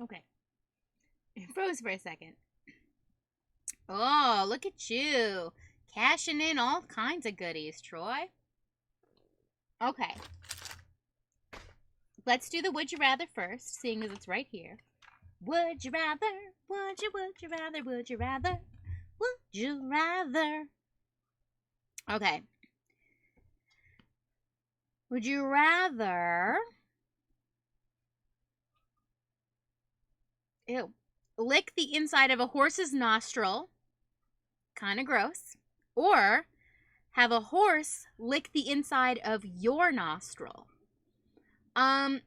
Okay. It froze for a second. Oh, look at you. Cashing in all kinds of goodies, Troy. Okay. Let's do the would you rather first, seeing as it's right here. Would you rather? Would you rather? Would you rather? Would you rather? Okay. Would you rather lick the inside of a horse's nostril, kind of gross, or have a horse lick the inside of your nostril? I'm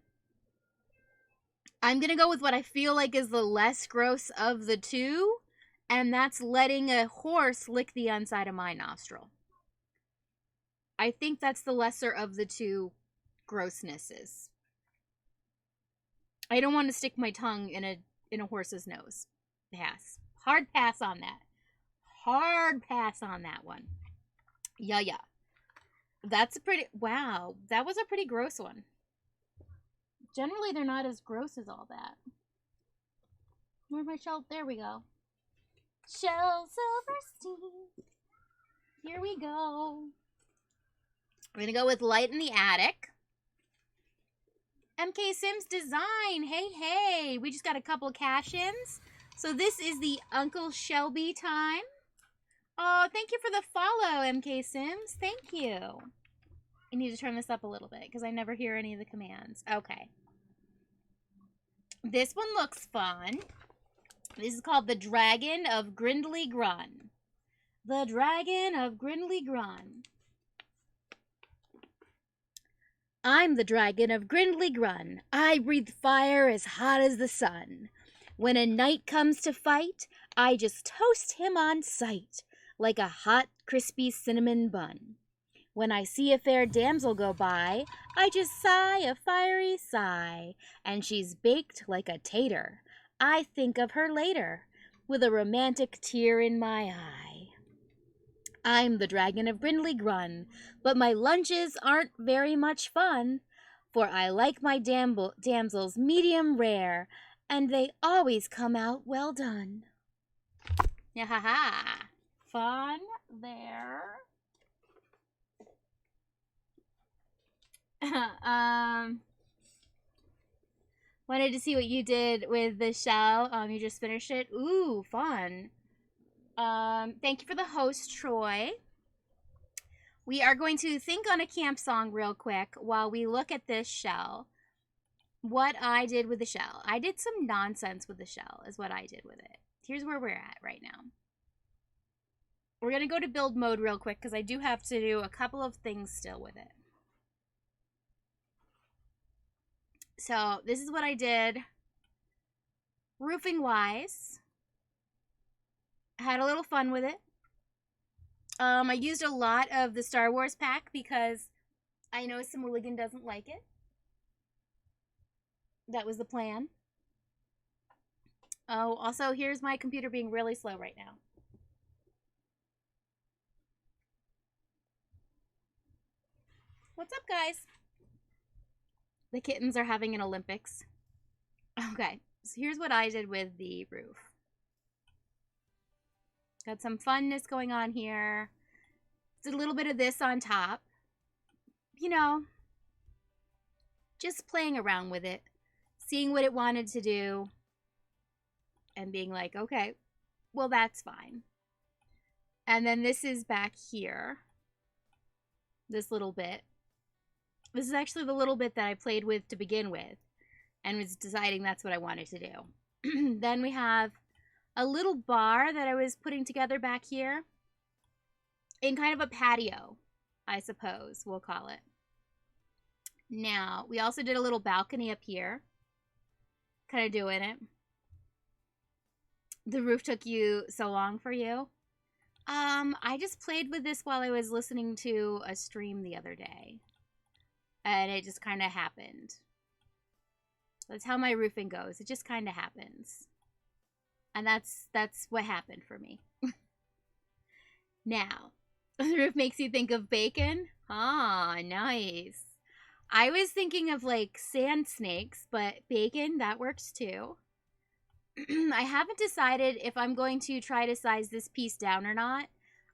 gonna go with what I feel like is the less gross of the two, and that's letting a horse lick the inside of my nostril. I think that's the lesser of the two grossnesses. I don't want to stick my tongue in a horse's nose. Pass. Hard pass on that. Hard pass on that one. Yeah. That's a pretty... Wow. That was a pretty gross one. Generally, they're not as gross as all that. Where's my shell? There we go. Shel Silverstein. Here we go. We're going to go with Light in the Attic. MK Sims Design. Hey. We just got a couple cash-ins. So this is the Uncle Shelby time. Oh, thank you for the follow, MK Sims. Thank you. I need to turn this up a little bit because I never hear any of the commands. Okay. This one looks fun. This is called the Dragon of Grindley Grun. The Dragon of Grindley Grun. I'm the Dragon of Grindley Grun. I breathe fire as hot as the sun. When a knight comes to fight, I just toast him on sight, like a hot, crispy cinnamon bun. When I see a fair damsel go by, I just sigh a fiery sigh, and she's baked like a tater. I think of her later, with a romantic tear in my eye. I'm the Dragon of Brindley Grun, but my lunches aren't very much fun, for I like my damsels medium rare, and they always come out well done. Yeah, fun there. Wanted to see what you did with the shell. You just finished it. Ooh, fun. Thank you for the host, Troy. We are going to think on a camp song real quick while we look at this shell. What I did with the shell. I did some nonsense with the shell is what I did with it. Here's where we're at right now. We're going to go to build mode real quick because I do have to do a couple of things still with it. So this is what I did roofing wise. Had a little fun with it. I used a lot of the Star Wars pack because I know Simooligan doesn't like it. That was the plan. Oh, also, here's my computer being really slow right now. What's up, guys? The kittens are having an Olympics. Okay, so here's what I did with the roof. Got some funness going on here. Did a little bit of this on top. You know, just playing around with it. Seeing what it wanted to do. And being like, okay, well, that's fine. And then this is back here. This little bit. This is actually the little bit that I played with to begin with. And was deciding that's what I wanted to do. Then we have a little bar that I was putting together back here. In kind of a patio, I suppose we'll call it. Now, we also did a little balcony up here. Kind of doing it. The roof took you so long for you? I just played with this while I was listening to a stream the other day. And it just kind of happened. That's how my roofing goes. It just kind of happens. And that's what happened for me. Now, the roof makes you think of bacon? Ah, nice. I was thinking of like sand snakes, but bacon, that works too. I haven't decided if I'm going to try to size this piece down or not.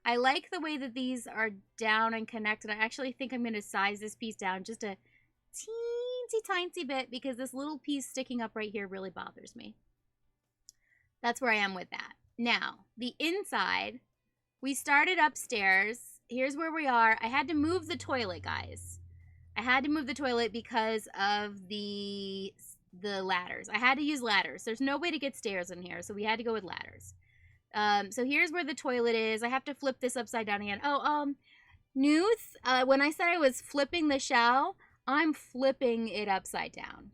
I like the way that these are down and connected. I actually think I'm going to size this piece down just a teensy tiny bit because this little piece sticking up right here really bothers me. That's where I am with that. Now, the inside, we started upstairs. Here's where we are. I had to move the toilet, guys. I had to move the toilet because of the ladders. I had to use ladders. There's no way to get stairs in here, so we had to go with ladders. So here's where the toilet is. I have to flip this upside down again. Oh, Newth, when I said I was flipping the shell, I'm flipping it upside down.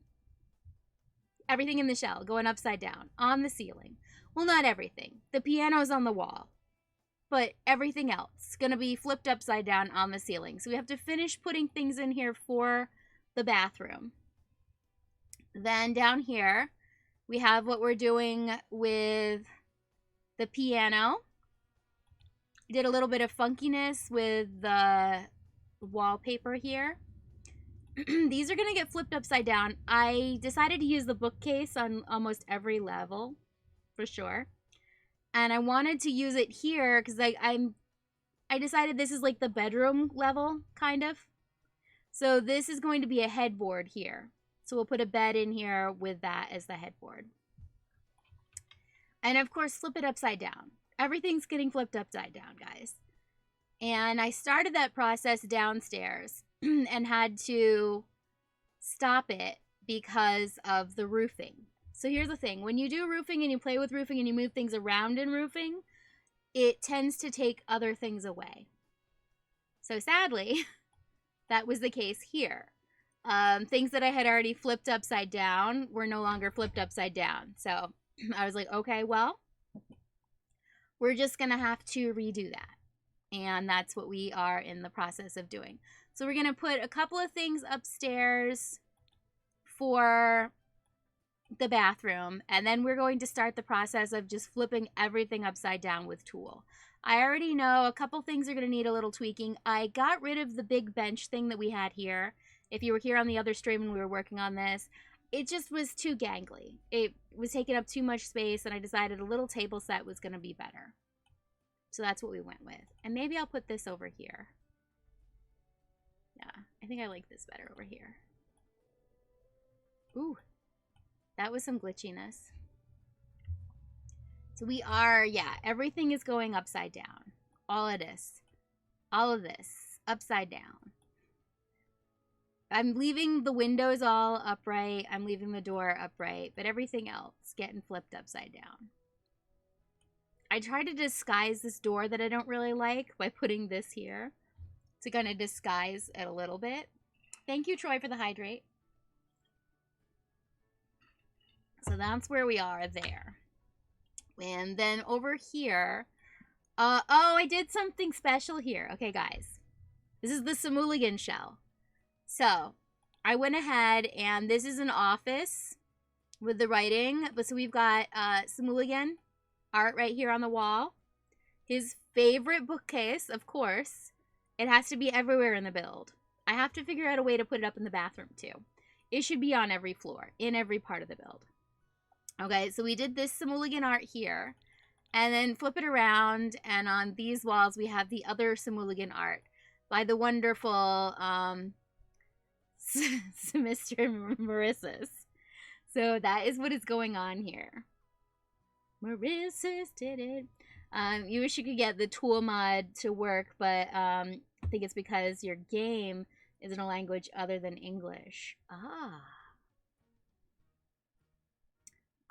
Everything in the shell going upside down on the ceiling. Well, not everything. The piano's on the wall. But everything else going to be flipped upside down on the ceiling. So we have to finish putting things in here for the bathroom. Then down here, we have what we're doing with the piano. Did a little bit of funkiness with the wallpaper here. These are going to get flipped upside down. I decided to use the bookcase on almost every level, for sure. And I wanted to use it here because I decided this is like the bedroom level, kind of. So this is going to be a headboard here. So we'll put a bed in here with that as the headboard. And of course, flip it upside down. Everything's getting flipped upside down, guys. And I started that process downstairs and had to stop it because of the roofing. So here's the thing. When you do roofing and you play with roofing and you move things around in roofing, it tends to take other things away. So sadly, that was the case here. Things that I had already flipped upside down were no longer flipped upside down. So I was like, okay, well, we're just going to have to redo that. And that's what we are in the process of doing. So we're going to put a couple of things upstairs for the bathroom, and then we're going to start the process of just flipping everything upside down with tulle. I already know a couple things are going to need a little tweaking. I got rid of the big bench thing that we had here. If you were here on the other stream when we were working on this, it just was too gangly. It was taking up too much space, and I decided a little table set was going to be better. So that's what we went with. And maybe I'll put this over here. Yeah, I think I like this better over here. Ooh. That was some glitchiness. So we are, yeah, everything is going upside down. All of this, upside down. I'm leaving the windows all upright. I'm leaving the door upright, but everything else getting flipped upside down. I tried to disguise this door that I don't really like by putting this here to kind of disguise it a little bit. Thank you, Troy, for the hydrate. So that's where we are there. And then over here, oh, I did something special here. Okay, guys. This is the Simooligan shell. So I went ahead, and this is an office with the writing. But so we've got Simooligan art right here on the wall. His favorite bookcase, of course. It has to be everywhere in the build. I have to figure out a way to put it up in the bathroom, too. It should be on every floor, in every part of the build. Okay, so we did this Simooligan art here, and then flip it around, and on these walls we have the other Simooligan art by the wonderful Mr. Marissa's. So that is what is going on here. Marissa's did it. You wish you could get the tool mod to work, but I think it's because your game is in a language other than English. Ah.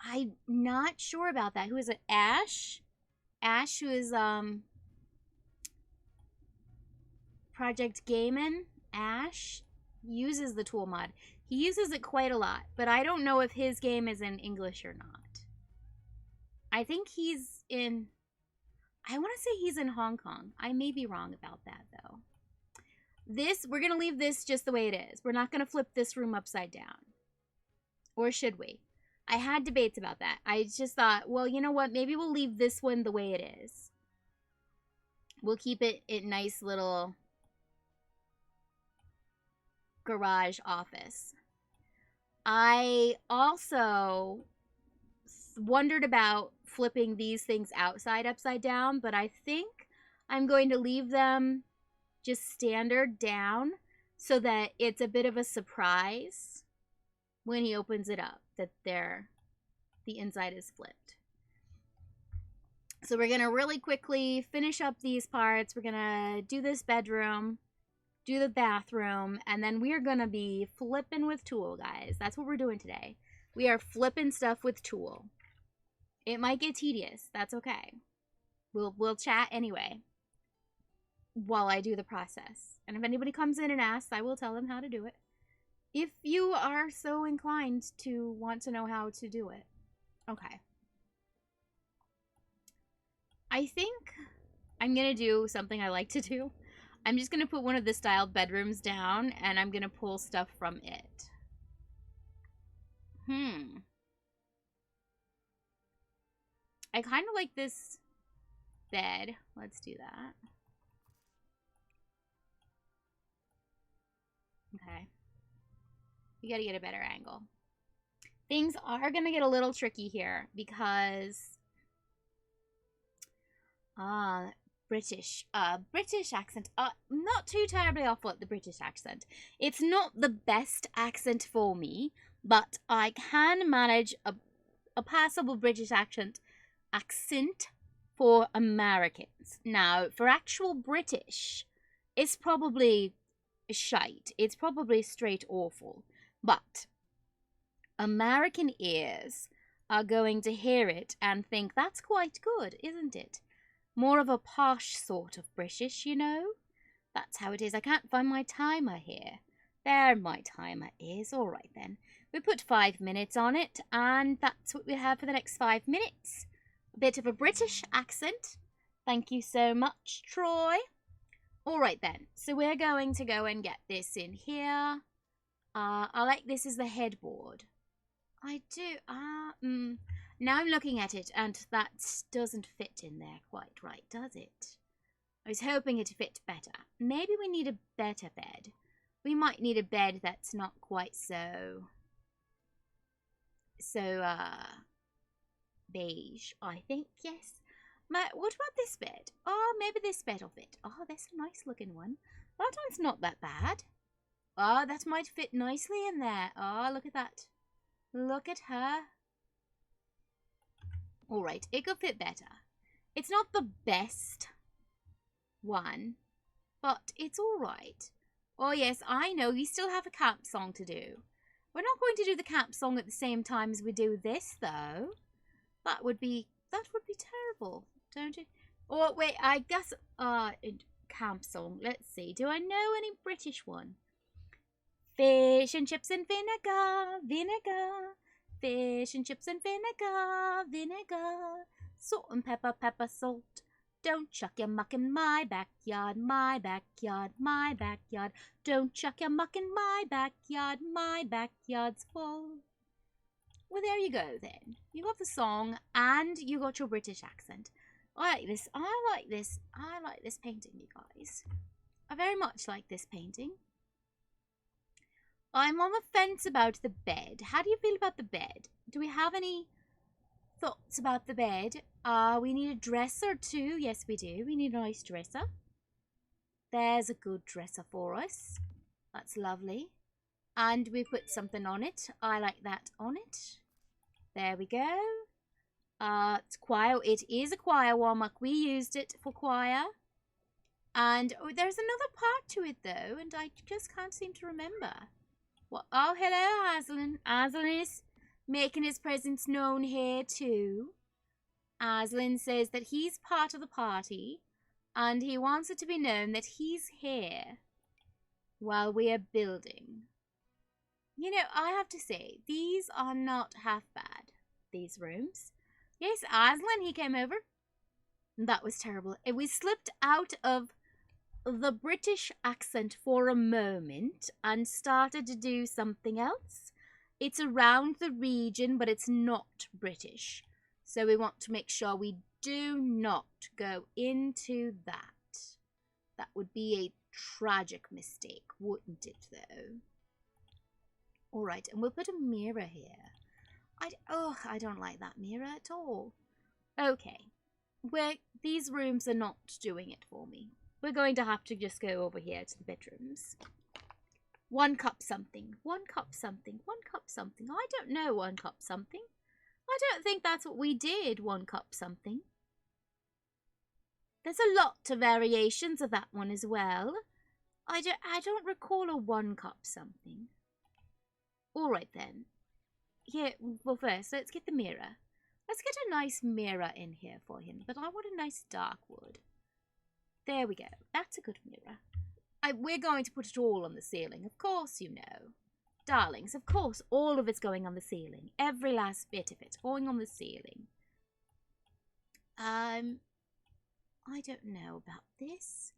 I'm not sure about that. Who is it? Ash? Ash, who is Project Gaiman? Ash uses the tool mod. He uses it quite a lot, but I don't know if his game is in English or not. I think he's in... I want to say he's in Hong Kong. I may be wrong about that, though. This, we're going to leave this just the way it is. We're not going to flip this room upside down. Or should we? I had debates about that. I just thought, well, you know what? Maybe we'll leave this one the way it is. We'll keep it a nice little garage office. I also wondered about flipping these things upside down, but I think I'm going to leave them just standard down so that it's a bit of a surprise when he opens it up that the inside is flipped. So we're going to really quickly finish up these parts. We're going to do this bedroom, do the bathroom, and then we're going to be flipping with tool, guys. That's what we're doing today. We are flipping stuff with tool. It might get tedious. That's okay. We'll chat anyway while I do the process. And if anybody comes in and asks, I will tell them how to do it. If you are so inclined to want to know how to do it. Okay. I think I'm going to do something I like to do. I'm just going to put one of the styled bedrooms down, and I'm going to pull stuff from it. I kind of like this bed. Let's do that. Okay. You got to get a better angle. Things are going to get a little tricky here because British accent. Not too terribly awful at the British accent. It's not the best accent for me, but I can manage a passable British accent for Americans. Now, for actual British, it's probably shite. It's probably straight awful. But American ears are going to hear it and think that's quite good, isn't it? More of a posh sort of British, you know? That's how it is. I can't find my timer here. There my timer is. All right, then. We put 5 minutes on it, and that's what we have for the next 5 minutes. A bit of a British accent. Thank you so much, Troy. All right, then. So we're going to go and get this in here. I like this as the headboard. I do. Now I'm looking at it, and that doesn't fit in there quite right, does it? I was hoping it fit better. Maybe we need a better bed. We might need a bed that's not quite so beige, I think, yes. What about this bed? Oh, maybe this bed will fit. Oh, that's a nice looking one. That one's not that bad. Oh, that might fit nicely in there. Oh, look at that. Look at her. Alright, it could fit better. It's not the best one, but it's alright. Oh yes, I know, you still have a camp song to do. We're not going to do the camp song at the same time as we do this, though. That would be terrible, don't you? Oh, wait, I guess, camp song, let's see. Do I know any British one? Fish and chips and vinegar, vinegar. Fish and chips and vinegar, vinegar. Salt and pepper, pepper, salt. Don't chuck your muck in my backyard, my backyard, my backyard. Don't chuck your muck in my backyard's full. Well, there you go then. You got the song and you got your British accent. I like this. I like this. I like this painting, you guys. I very much like this painting. I'm on the fence about the bed. How do you feel about the bed? Do we have any thoughts about the bed? We need a dresser too. Yes, we do. We need a nice dresser. There's a good dresser for us. That's lovely. And we put something on it. I like that on it. There we go. It's choir. It is a choir warm-up. We used it for choir. And there's another part to it though, and I just can't seem to remember. Well, oh, hello, Aslan. Aslan is making his presence known here too. Aslan says that he's part of the party, and he wants it to be known that he's here while we are building. You know, I have to say, these are not half bad, these rooms. Yes, Aslan, he came over. That was terrible. We slipped out of the British accent for a moment and started to do something else. It's around the region, but it's not British. So we want to make sure we do not go into that. That would be a tragic mistake, wouldn't it, though? All right, and we'll put a mirror here. I don't like that mirror at all. Okay. These rooms are not doing it for me. We're going to have to just go over here to the bedrooms. 1 cup something. 1 cup something. 1 cup something. I don't know 1 cup something. I don't think that's what we did, 1 cup something. There's a lot of variations of that one as well. I don't recall a 1 cup something. Alright then. Here, well first, let's get the mirror. Let's get a nice mirror in here for him. But I want a nice dark wood. There we go. That's a good mirror. We're going to put it all on the ceiling. Of course you know. Darlings, of course all of it's going on the ceiling. Every last bit of it going on the ceiling. I don't know about this.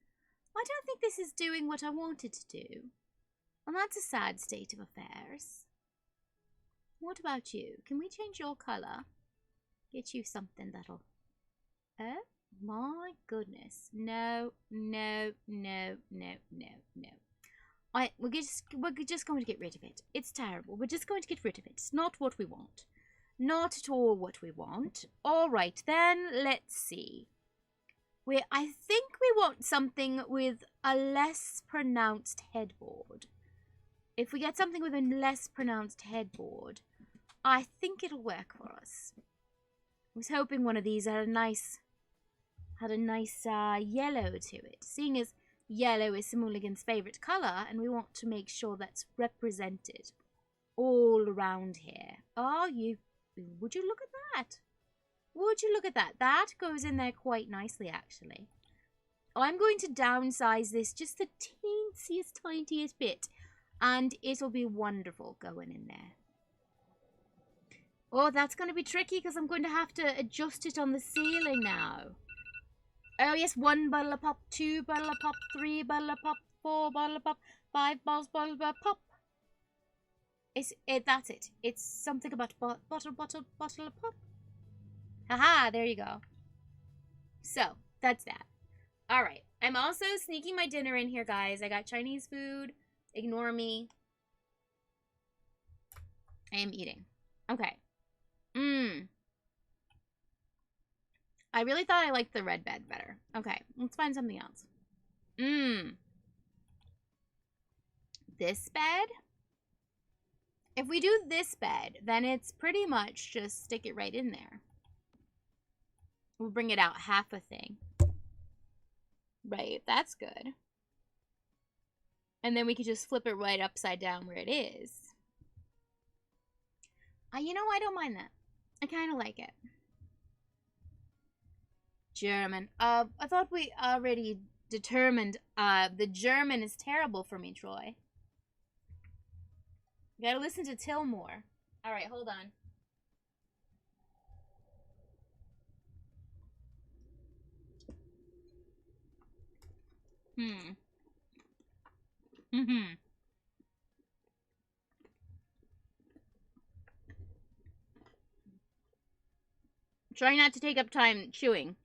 I don't think this is doing what I wanted to do. And that's a sad state of affairs. What about you? Can we change your colour? Get you something that'll... Oh my goodness. No, no, no, no, no, no. We're just going to get rid of it. It's terrible. We're just going to get rid of it. It's not what we want. Not at all what we want. Alright then, let's see. I think we want something with a less pronounced headboard. If we get something with a less pronounced headboard, I think it'll work for us. I was hoping one of these had a nice yellow to it, seeing as yellow is Simooligan's favourite colour, and we want to make sure that's represented all around here. Would you look at that? Would you look at that? That goes in there quite nicely, actually. I'm going to downsize this just the teensiest, tiniest bit, and it'll be wonderful going in there. Oh, that's going to be tricky because I'm going to have to adjust it on the ceiling now. Oh, yes, 1 bottle of pop, 2 bottle of pop, 3 bottle of pop, 4 bottle of pop, 5 bottles of pop. That's it. It's something about bottle of pop. Haha, there you go. So, that's that. Alright, I'm also sneaking my dinner in here, guys. I got Chinese food. Ignore me. I am eating. Okay. I really thought I liked the red bed better. Okay, let's find something else. This bed? If we do this bed, then it's pretty much just stick it right in there. We'll bring it out half a thing. Right, that's good. And then we could just flip it right upside down where it is. You know, I don't mind that. I kind of like it. German. I thought we already determined the German is terrible for me, Troy. You gotta listen to Till more. Alright, hold on. Try not to take up time chewing.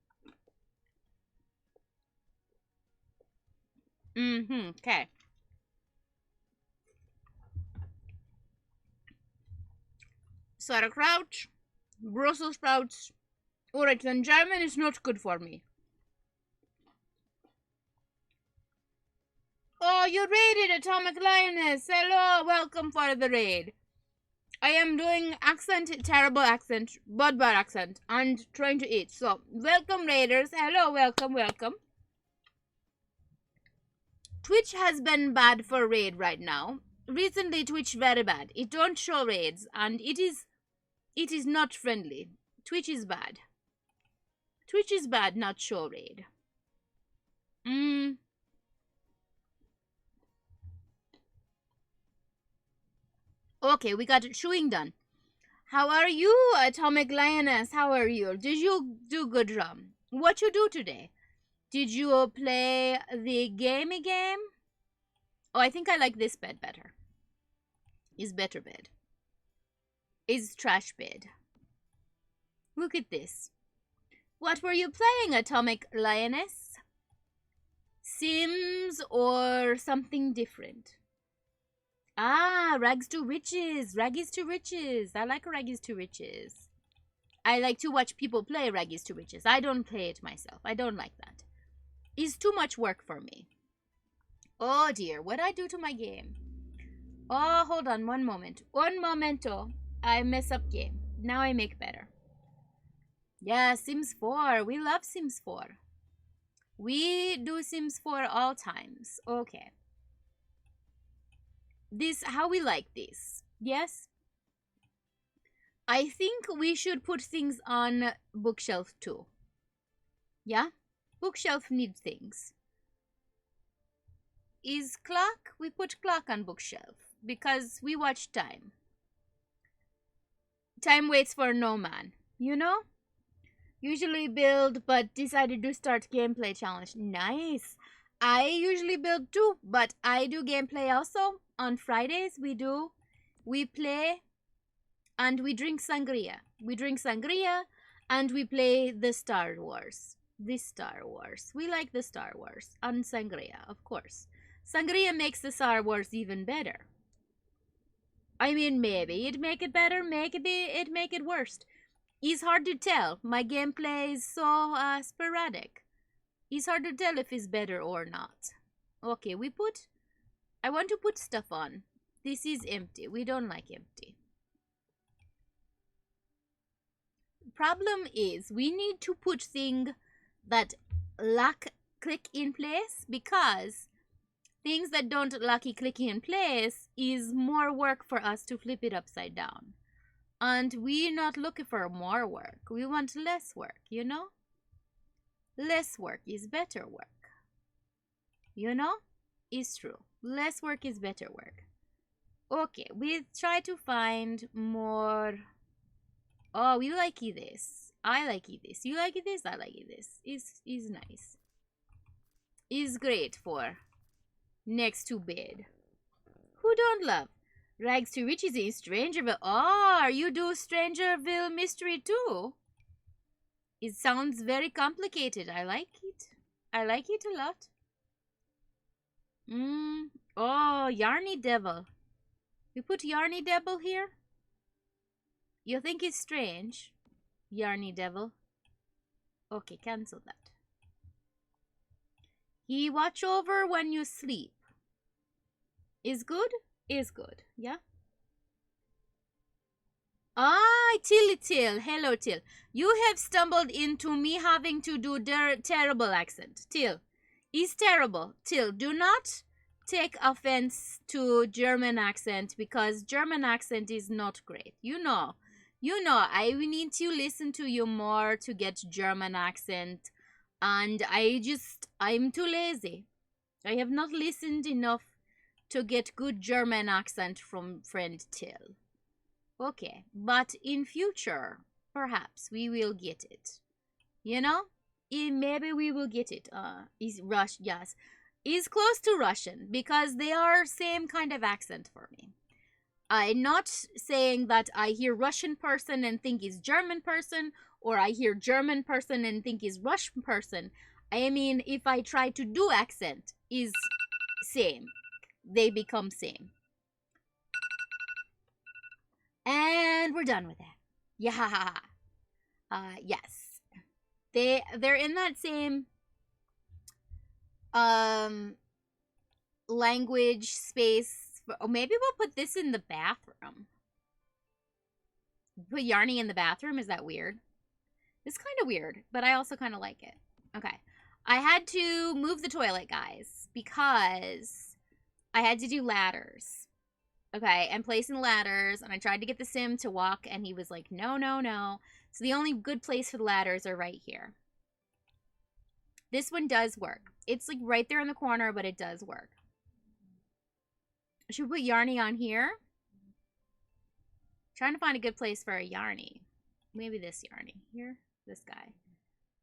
Okay. Sauerkraut, Brussels sprouts. Alright, then German is not good for me. Oh, you raided Atomic Lioness. Hello, welcome for the raid. I am doing terrible accent, bad accent, and trying to eat. So, welcome raiders. Hello, welcome. Twitch has been bad for raid right now. Recently, Twitch very bad. It don't show raids, and it is not friendly. Twitch is bad. Twitch is bad, not show raid. Okay, we got chewing done. How are you, Atomic Lioness? How are you? Did you do good job? What you do today? Did you play the gamey game? Oh, I think I like this bed better. Is better bed. Is trash bed. Look at this. What were you playing, Atomic Lioness? Sims or something different? Ah, rags to riches. Raggies to riches. I like raggies to riches. I like to watch people play raggies to riches. I don't play it myself. I don't like that. It's too much work for me. Oh dear, what I do to my game? Oh, hold on one moment. Un momento. I mess up game. Now I make better. Yeah, Sims 4. We love Sims 4. We do Sims 4 all times. Okay. This, how we like this. Yes? I think we should put things on bookshelf too. Yeah? Bookshelf needs things. Is clock? We put clock on bookshelf because we watch time. Time waits for no man. You know? Usually build, but decided to start gameplay challenge. Nice. I usually build too, but I do gameplay also. On Fridays we play and we drink sangria. We drink sangria and we play the Star Wars. The Star Wars. We like the Star Wars and sangria, of course. Sangria makes the Star Wars even better. I mean, maybe it make it better, maybe it make it worse. It's hard to tell. My gameplay is so sporadic. It's hard to tell if it's better or not. Okay, I want to put stuff on. This is empty. We don't like empty. Problem is, we need to put things that lack click in place, because things that don't lucky click in place is more work for us to flip it upside down. And we're not looking for more work. We want less work, you know? Less work is better work. You know? It's true. Less work is better work. Okay, we try to find more. Oh, we like this. I like this. You like this? I like this. Is nice. Is great for next to bed. Who don't love? Rags to riches in Strangerville. Oh, you do Strangerville mystery too? It sounds very complicated. I like it. I like it a lot. Oh, Yarny Devil. We put Yarny Devil here? You think it's strange? Yarny Devil. Okay, cancel that. He watch over when you sleep. Is good? Is good. Yeah? Ah, Till. Hello, Till. You have stumbled into me having to do their terrible accent. Till. Is terrible. Till, do not take offense to German accent, because German accent is not great. You know, I need to listen to you more to get German accent, and I'm too lazy. I have not listened enough to get good German accent from friend Till. Okay, but in future, perhaps we will get it. You know? Maybe we will get it. Is yes. Is close to Russian, because they are same kind of accent for me. I'm not saying that I hear Russian person and think is German person, or I hear German person and think is Russian person. I mean, if I try to do accent, is same. They become same. And we're done with that. Yeah. Yes. They're in that same language space. Or maybe we'll put this in the bathroom. Put Yarny in the bathroom? Is that weird? It's kind of weird, but I also kind of like it. Okay. I had to move the toilet, guys, because I had to do ladders. Okay, and placing ladders, and I tried to get the sim to walk, and he was like, no. So the only good place for the ladders are right here. This one does work. It's like right there in the corner, but it does work. Should we put Yarny on here? Trying to find a good place for a Yarny. Maybe this Yarny here. This guy.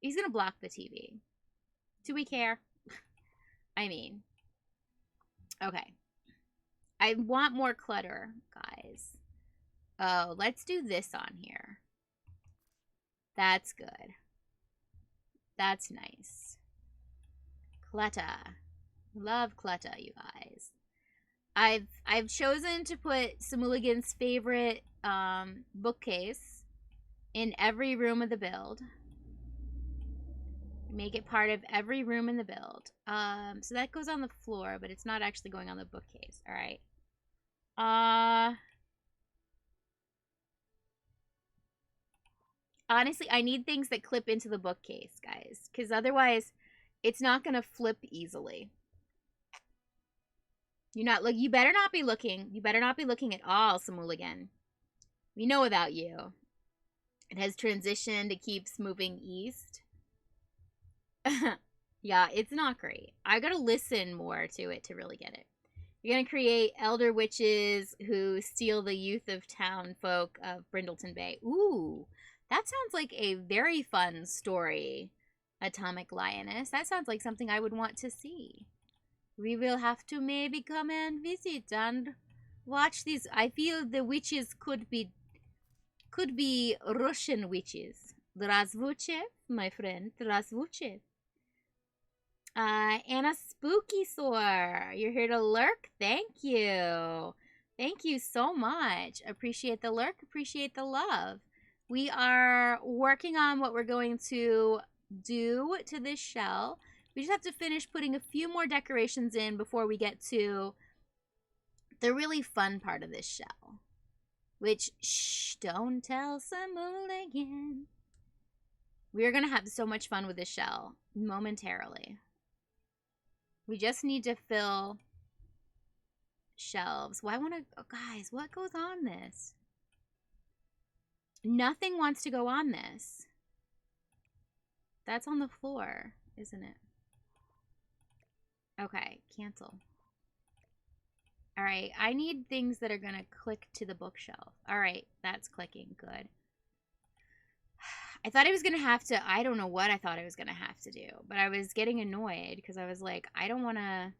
He's gonna block the TV. Do we care? I mean, okay. I want more clutter, guys. Oh, let's do this on here. That's good. That's nice. Clutter. Love clutter, you guys. I've chosen to put Simooligan's favorite bookcase in every room of the build. Make it part of every room in the build. So that goes on the floor, but it's not actually going on the bookcase. All right. Honestly, I need things that clip into the bookcase, guys, because otherwise it's not going to flip easily. You better not be looking. You better not be looking at all, Simooligan. We know about you. It has transitioned. It keeps moving east. Yeah, it's not great. I gotta listen more to it to really get it. You're gonna create elder witches who steal the youth of town folk of Brindleton Bay. Ooh, that sounds like a very fun story, Atomic Lioness. That sounds like something I would want to see. We will have to maybe come and visit and watch these. I feel the witches could be Russian witches. Здравствуйте, my friend. Здравствуйте. Anna Spooky Sore, you're here to lurk. Thank you. Thank you so much. Appreciate the lurk. Appreciate the love. We are working on what we're going to do to this shell. We just have to finish putting a few more decorations in before we get to the really fun part of this shell. Which, shh, don't tell Simooligan. We are going to have so much fun with this shell momentarily. We just need to fill shelves. Well, I want to... Oh, guys, what goes on this? Nothing wants to go on this. That's on the floor, isn't it? Okay, cancel. All right, I need things that are going to click to the bookshelf. All right, that's clicking. Good. I thought I was going to have to... I don't know what I thought I was going to have to do, but I was getting annoyed because I was like, I don't want to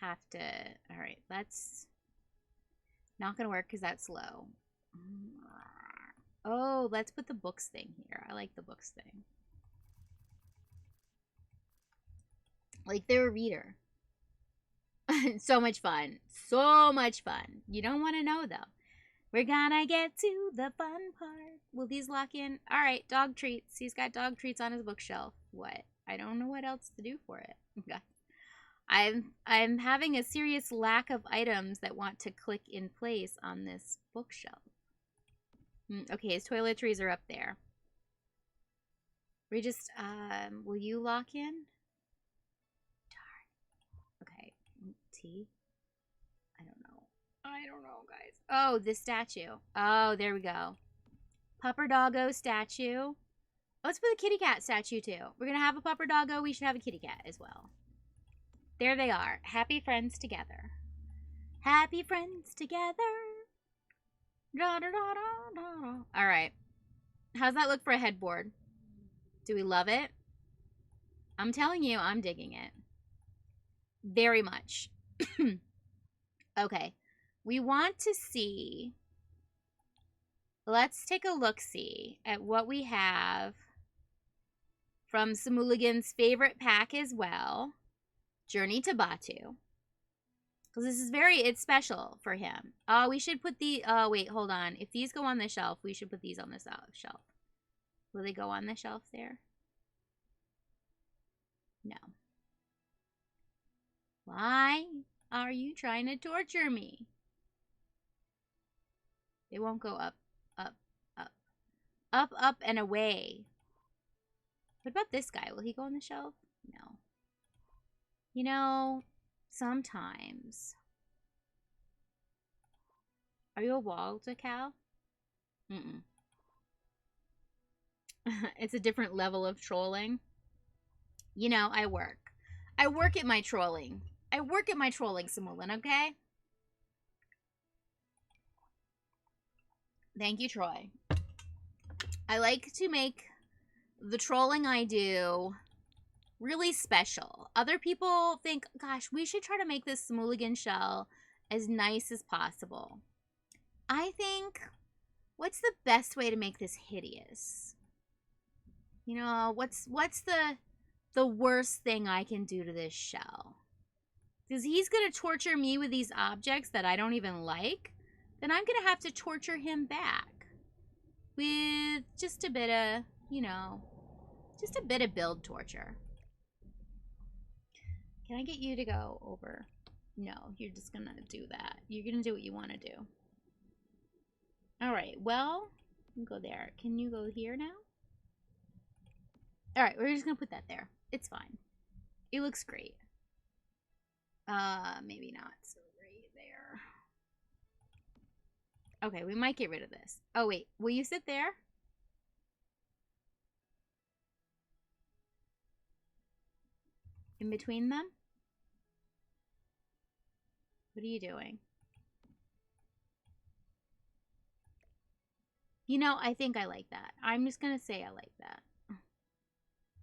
have to... All right, that's not going to work because that's slow. Oh, let's put the books thing here. I like the books thing. Like they're a reader. So much fun. So much fun. You don't want to know, though. We're gonna get to the fun part. Will these lock in? All right, dog treats. He's got dog treats on his bookshelf. What? I don't know what else to do for it. I'm having a serious lack of items that want to click in place on this bookshelf. Okay, his toiletries are up there. We just, will you lock in? Darn. Okay, T. I don't know, guys. Oh, this statue. Oh, there we go. Pupper Doggo statue. Let's put a kitty cat statue, too. We're going to have a Pupper Doggo. We should have a kitty cat as well. There they are. Happy friends together. Happy friends together. Da, da, da, da, da. All right. How's that look for a headboard? Do we love it? I'm telling you, I'm digging it. Very much. Okay. We want to see... Let's take a look-see at what we have from Simooligan's favorite pack as well. Journey to Batu. Because this is it's special for him. Oh, we should put the... Oh, wait, hold on. If these go on the shelf, we should put these on the shelf. Will they go on the shelf there? No. Why are you trying to torture me? They won't go up, up, up. Up, up, and away. What about this guy? Will he go on the shelf? No. You know, sometimes. Are you a wall decal? Mm-mm. It's a different level of trolling. You know, I work. I work at my trolling. I work at my trolling, Simooligan, okay? Thank you, Troy. I like to make the trolling I do really special. Other people think, gosh, we should try to make this Simooligan shell as nice as possible. I think, what's the best way to make this hideous? You know, what's the worst thing I can do to this shell? Because he's going to torture me with these objects that I don't even like. Then I'm going to have to torture him back. With just a bit of, you know, just a bit of build torture. Can I get you to go over? No, you're just going to do that. You're going to do what you want to do. Alright, well, you can go there. Can you go here now? Alright, we're just going to put that there. It's fine. It looks great. Maybe not so great there. Okay, we might get rid of this. Oh, wait. Will you sit there? In between them? What are you doing? You know, I think I like that. I'm just going to say I like that.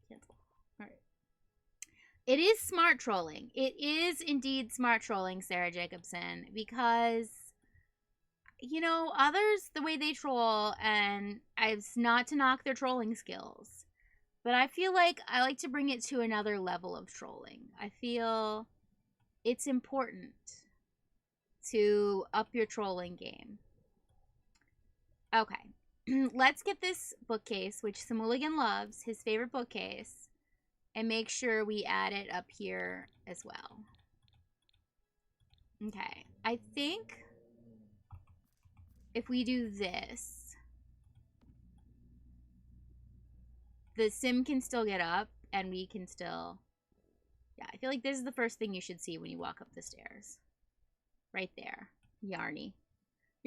Cancel. All right. It is smart trolling. It is indeed smart trolling, Sarah Jacobson, because, you know, others, the way they troll, and it's not to knock their trolling skills, but I feel like I like to bring it to another level of trolling. I feel it's important to up your trolling game. Okay, let's get this bookcase, which Simooligan loves, his favorite bookcase, and make sure we add it up here as well. Okay, I think if we do this, the sim can still get up, and we can still... Yeah, I feel like this is the first thing you should see when you walk up the stairs. Right there. Yarny.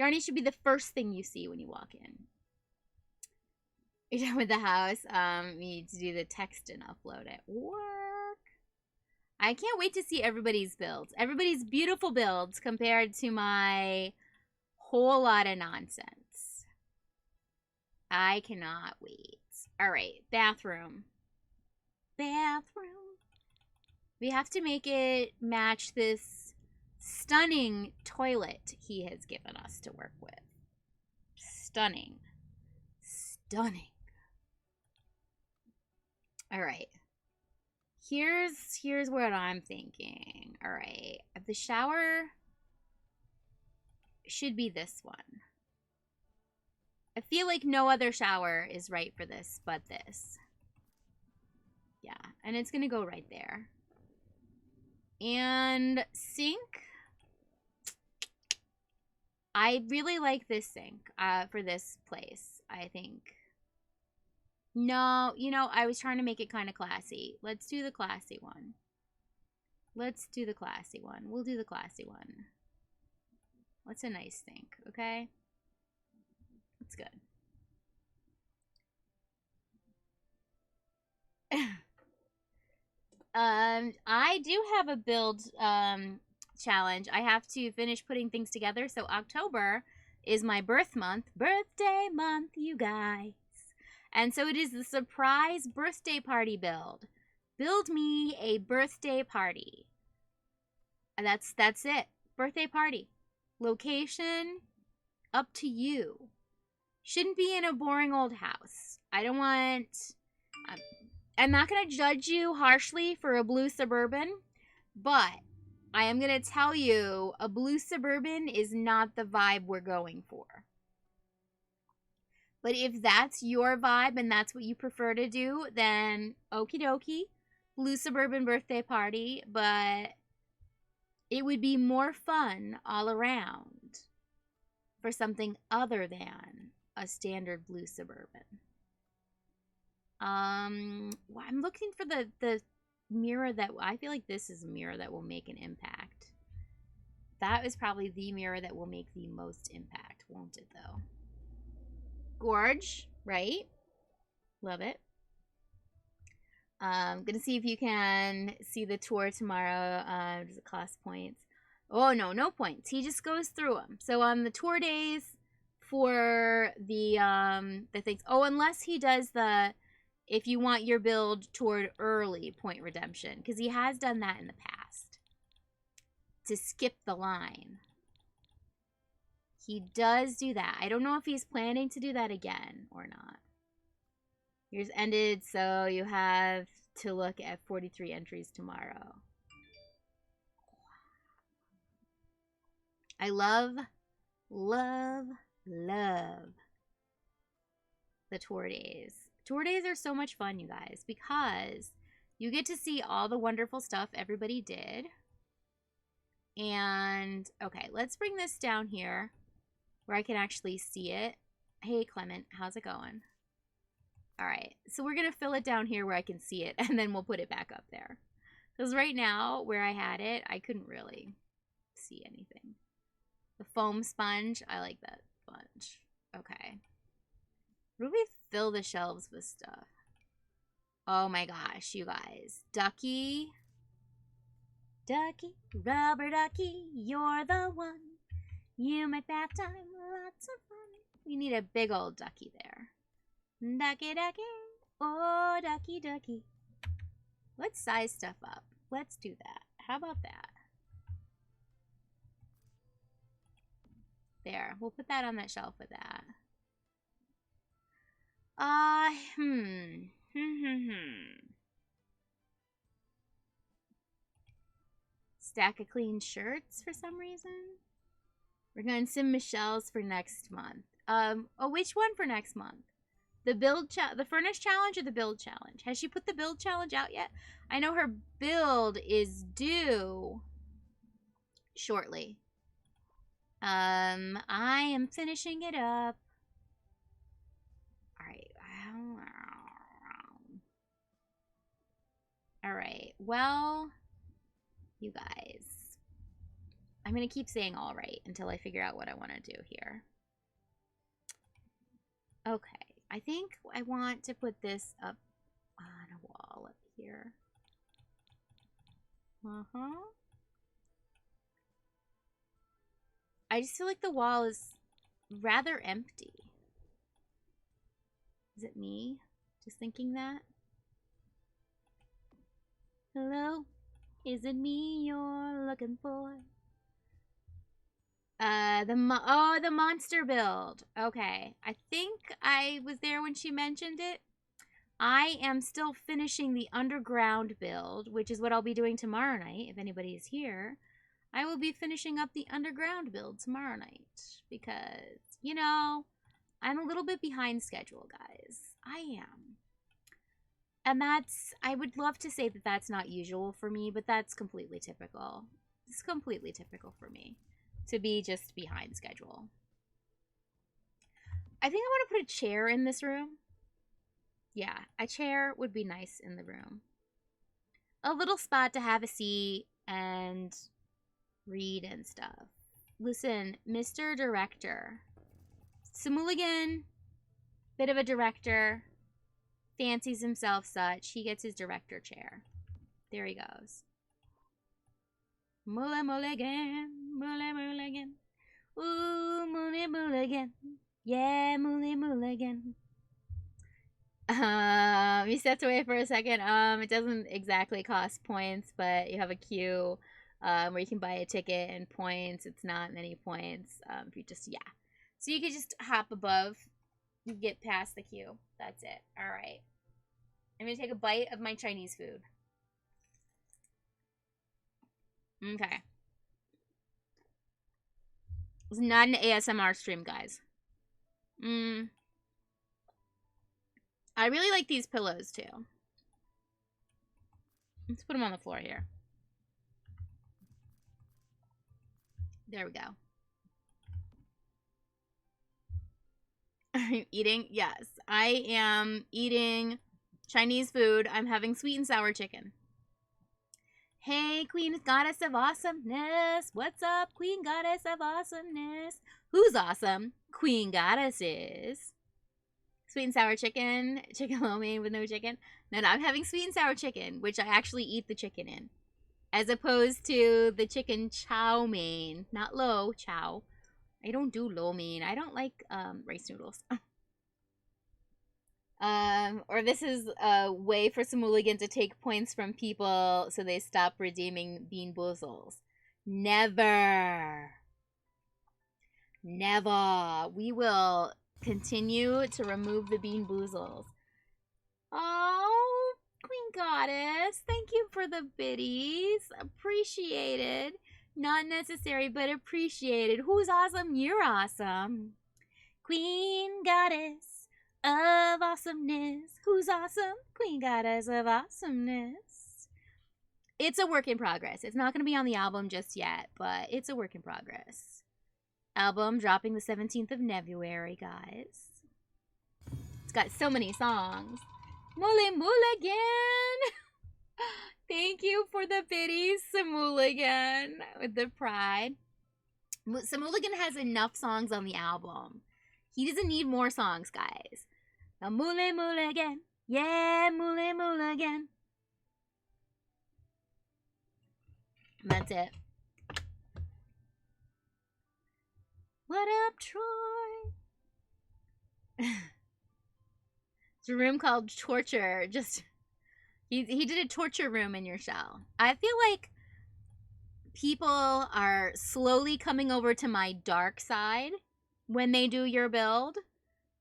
Yarny should be the first thing you see when you walk in. You're done with the house. We need to do the text and upload it. Work. I can't wait to see everybody's builds. Everybody's beautiful builds compared to my whole lot of nonsense. I cannot wait. Alright, bathroom. Bathroom. We have to make it match this stunning toilet he has given us to work with. Stunning. Stunning. Alright. Here's what I'm thinking. Alright. The shower should be this one. I feel like no other shower is right for this but this. Yeah, and it's gonna go right there. And sink. I really like this sink for this place, I think. No, you know, I was trying to make it kind of classy. Let's do the classy one. Let's do the classy one. We'll do the classy one. What's a nice sink, okay? That's good. I do have a build challenge. I have to finish putting things together. So October is my birthday month, you guys. And so it is the surprise birthday party build. Build me a birthday party. And that's it. Birthday party. Location, up to you. Shouldn't be in a boring old house. I don't want... I'm not going to judge you harshly for a blue Suburban, but I am going to tell you a blue Suburban is not the vibe we're going for. But if that's your vibe and that's what you prefer to do, then okie dokie, blue Suburban birthday party, but it would be more fun all around for something other than a standard blue Suburban. I'm looking for the mirror that, I feel like this is a mirror that will make an impact. That is probably the mirror that will make the most impact, won't it though? Gorge, right? Love it. Gonna see if you can see the tour tomorrow. Does it cost points? Oh no, no points. He just goes through them. So on the tour days for the things. Oh, unless he does the, if you want your build toward early point redemption, because he has done that in the past to skip the line. He does do that. I don't know if he's planning to do that again or not. Yours ended, so you have to look at 43 entries tomorrow. I love, love, love the tour days. Tour days are so much fun, you guys, because you get to see all the wonderful stuff everybody did. And, okay, let's bring this down here where I can actually see it. Hey, Clement, how's it going? All right, so we're going to fill it down here where I can see it, and then we'll put it back up there. Because right now, where I had it, I couldn't really see anything. The foam sponge, I like that sponge. Okay. What do we fill the shelves with stuff? Oh my gosh, you guys. Ducky. Ducky, rubber ducky, you're the one. You make bath time lots of fun. We need a big old ducky there. Ducky, ducky, oh, ducky, ducky. Let's size stuff up. Let's do that. How about that? There, we'll put that on that shelf with that. Stack of clean shirts for some reason. We're going to sim Michelle's for next month. Oh, which one for next month? The furnace challenge or the build challenge? Has she put the build challenge out yet? I know her build is due shortly. I am finishing it up. All right. Well, you guys, I'm going to keep saying all right until I figure out what I want to do here. Okay. I think I want to put this up on a wall up here. I just feel like the wall is rather empty. Is it me just thinking that? Hello? Is it me you're looking for? The monster build. Okay. I think I was there when she mentioned it. I am still finishing the underground build, which is what I'll be doing tomorrow night. If anybody is here, I will be finishing up the underground build tomorrow night because, you know, I'm a little bit behind schedule, guys. I am. And I would love to say that that's not usual for me, but that's completely typical. It's completely typical for me to be just behind schedule. I think I want to put a chair in this room. Yeah, a chair would be nice in the room. A little spot to have a seat and read and stuff. Listen, Mr. Director. Simooligan, bit of a director, fancies himself such. He gets his director chair. There he goes. Simooligan, Simooligan. Ooh, Simooligan. Yeah, Simooligan. You stepped away for a second. It doesn't exactly cost points, but you have a queue where you can buy a ticket and points. It's not many points. If you just, yeah. So you could just hop above, you get past the queue. That's it. All right. I'm going to take a bite of my Chinese food. Okay. It's not an ASMR stream, guys. I really like these pillows, too. Let's put them on the floor here. There we go. Are you eating? Yes. I am eating Chinese food. I'm having sweet and sour chicken. Hey, Queen Goddess of Awesomeness. What's up, Queen Goddess of Awesomeness? Who's awesome? Queen Goddess is. Sweet and sour chicken. Chicken lo mein with no chicken. No, I'm having sweet and sour chicken, which I actually eat the chicken in. As opposed to the chicken chow mein. Not lo, chow. I don't do lo mein. I don't like rice noodles. Or this is a way for Simooligan to take points from people so they stop redeeming bean boozles. Never. Never. We will continue to remove the bean boozles. Oh, Queen Goddess. Thank you for the biddies. Appreciated. Not necessary, but appreciated. Who's awesome? You're awesome. Queen goddess of awesomeness. Who's awesome? Queen goddess of awesomeness. It's a work in progress. It's not going to be on the album just yet, but it's a work in progress. Album dropping the 17th of February, guys. It's got so many songs. Simooligan. Thank you for the biddies, Simooligan, with the pride. Simooligan has enough songs on the album. He doesn't need more songs, guys. Simooligan. Yeah, Simooligan. That's it. What up, Troy? It's a room called Torture. Just he did a torture room in your shell. I feel like people are slowly coming over to my dark side when they do your build,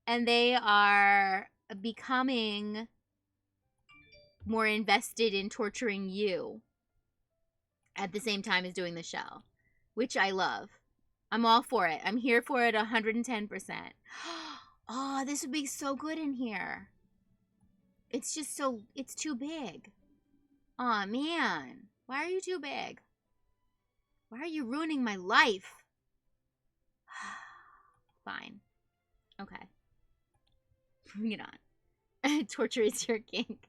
and they are becoming more invested in torturing you at the same time as doing the shell, which I love. I'm all for it. I'm here for it 110%. Oh, this would be so good in here. It's just so, it's too big. Aw, man. Why are you too big? Why are you ruining my life? Fine. Okay. Bring it on. Torture is your kink.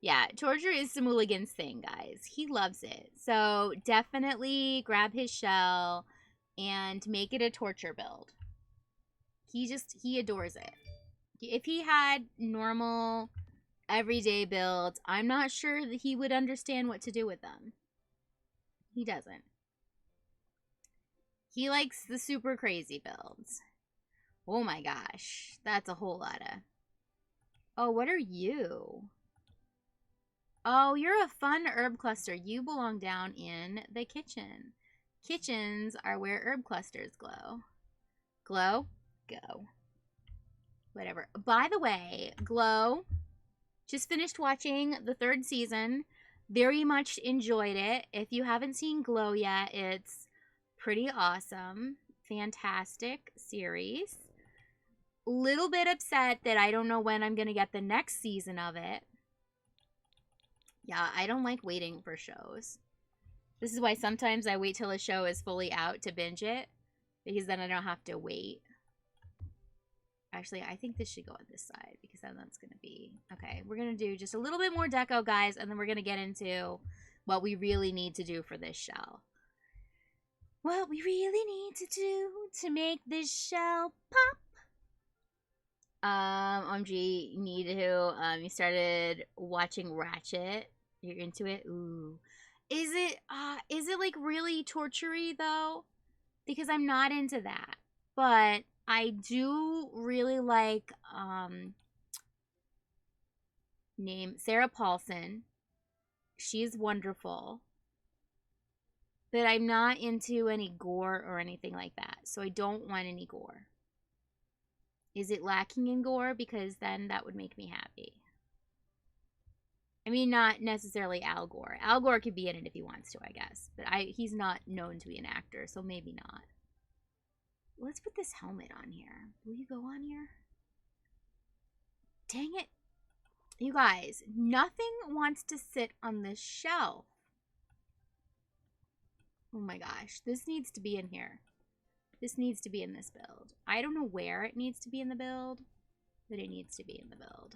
Yeah, torture is Simooligan's thing, guys. He loves it. So definitely grab his shell and make it a torture build. He adores it. If he had normal, everyday builds, I'm not sure that he would understand what to do with them. He doesn't. He likes the super crazy builds. Oh my gosh. That's a whole lot of... Oh, what are you? Oh, you're a fun herb cluster. You belong down in the kitchen. Kitchens are where herb clusters glow. Glow? Go. Whatever. By the way, Glow, just finished watching the 3rd season. Very much enjoyed it. If you haven't seen Glow yet, it's pretty awesome. Fantastic series. Little bit upset that I don't know when I'm going to get the next season of it. Yeah, I don't like waiting for shows. This is why sometimes I wait till a show is fully out to binge it, because then I don't have to wait. Actually, I think this should go on this side, because then that's going to be... Okay, we're going to do just a little bit more deco, guys, and then we're going to get into what we really need to do for this shell. What we really need to do to make this shell pop. OMG, you need to, you started watching Ratchet. You're into it? Ooh. Is it like really torture-y though? Because I'm not into that. But I do really like, name Sarah Paulson. She's wonderful. But I'm not into any gore or anything like that. So I don't want any gore. Is it lacking in gore? Because then that would make me happy. I mean, not necessarily Al Gore. Al Gore could be in it if he wants to, I guess. But he's not known to be an actor, so maybe not. Let's put this helmet on here. Will you go on here? Dang it. You guys, nothing wants to sit on this shelf. Oh my gosh. This needs to be in here. This needs to be in this build. I don't know where it needs to be in the build, but it needs to be in the build.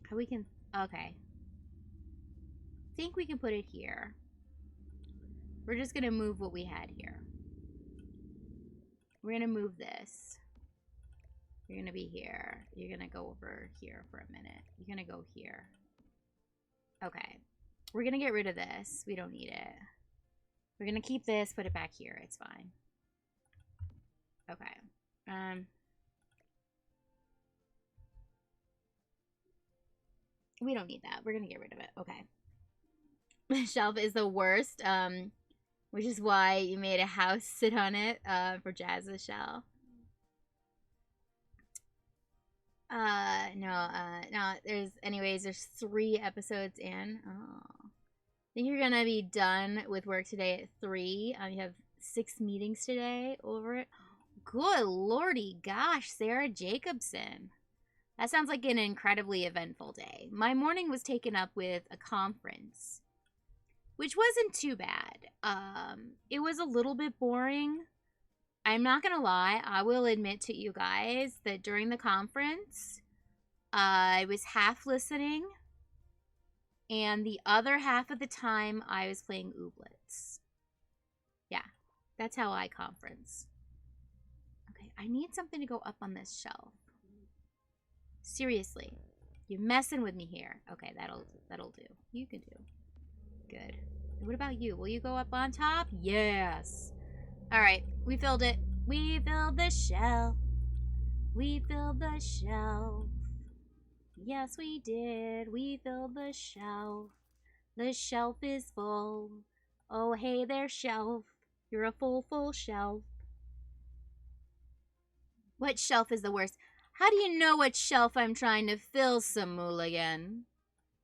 How we can... Okay. I think we can put it here. We're just going to move what we had here. We're going to move this. You're going to be here. You're going to go over here for a minute. You're going to go here. Okay. We're going to get rid of this. We don't need it. We're going to keep this, put it back here. It's fine. Okay. We don't need that. We're going to get rid of it. Okay. The shelf is the worst, which is why you made a house sit on it for Jazz's shell. No, there's, anyway, Anyways, there's 3 episodes in. Oh. I think you're gonna be done with work today at 3. You have 6 meetings today over it. Good lordy gosh, Sarah Jacobson. That sounds like an incredibly eventful day. My morning was taken up with a conference, which wasn't too bad. It was a little bit boring. I'm not gonna lie, I will admit to you guys that during the conference, I was half listening, and the other half of the time I was playing Ooblets. Yeah, that's how I conference. Okay, I need something to go up on this shelf. Seriously, you're messing with me here. Okay, that'll do. You can do. Good. What about you? Will you go up on top? Yes. All right, we filled it. We filled the shelf. We filled the shelf. Yes, we did. We filled the shelf. The shelf is full. Oh, hey there, shelf. You're a full shelf. What shelf is the worst? How do you know what shelf I'm trying to fill, Simooligan?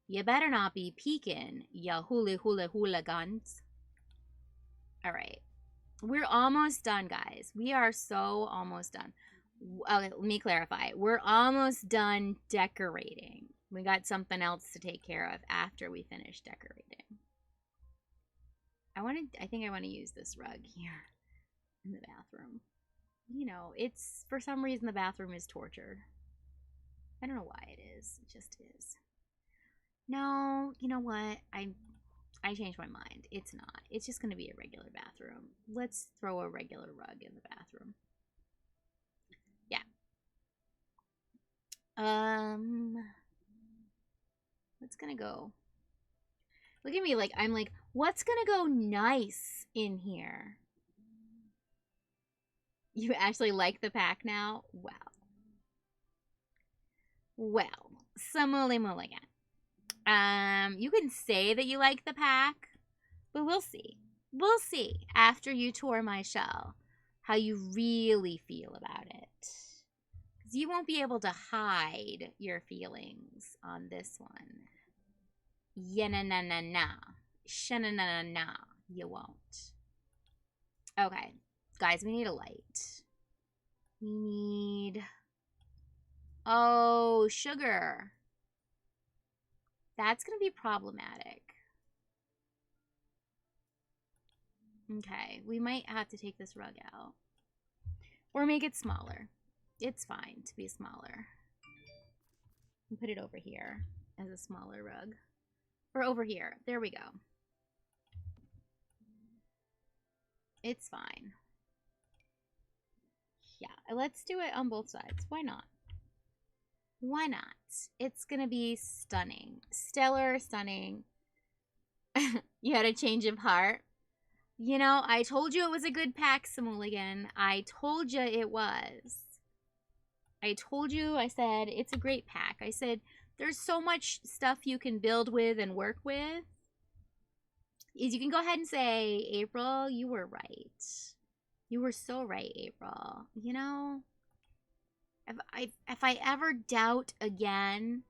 You better not be peeking, ya hooligans. Alright. We're almost done, guys. We are so almost done. Okay, let me clarify. We're almost done decorating. We got something else to take care of after we finish decorating. I think I want to use this rug here in the bathroom. You know, it's, for some reason, the bathroom is tortured. I don't know why it is. It just is. No, you know what? I changed my mind. It's not. It's just going to be a regular bathroom. Let's throw a regular rug in the bathroom. Yeah. What's going to go? Look at me like, I'm like, what's going to go nice in here? You actually like the pack now? Well. Well, Simooligan. You can say that you like the pack, but we'll see. We'll see after you tour my shell how you really feel about it. Because you won't be able to hide your feelings on this one. Yeah-na-na-na-na. Sha-na-na-na-na. You won't. Okay. Guys, we need a light. We need... Oh, sugar. That's going to be problematic. Okay, we might have to take this rug out. Or make it smaller. It's fine to be smaller. And put it over here as a smaller rug. Or over here. There we go. It's fine. Yeah, let's do it on both sides. Why not? Why not? It's gonna be stunning. Stellar, stunning. You had a change of heart. You know, I told you it was a good pack, Simooligan. I told you it was. I told you, I said, it's a great pack. I said, there's so much stuff you can build with and work with. You can go ahead and say, April, you were right. You were so right, April. You know, if I ever doubt again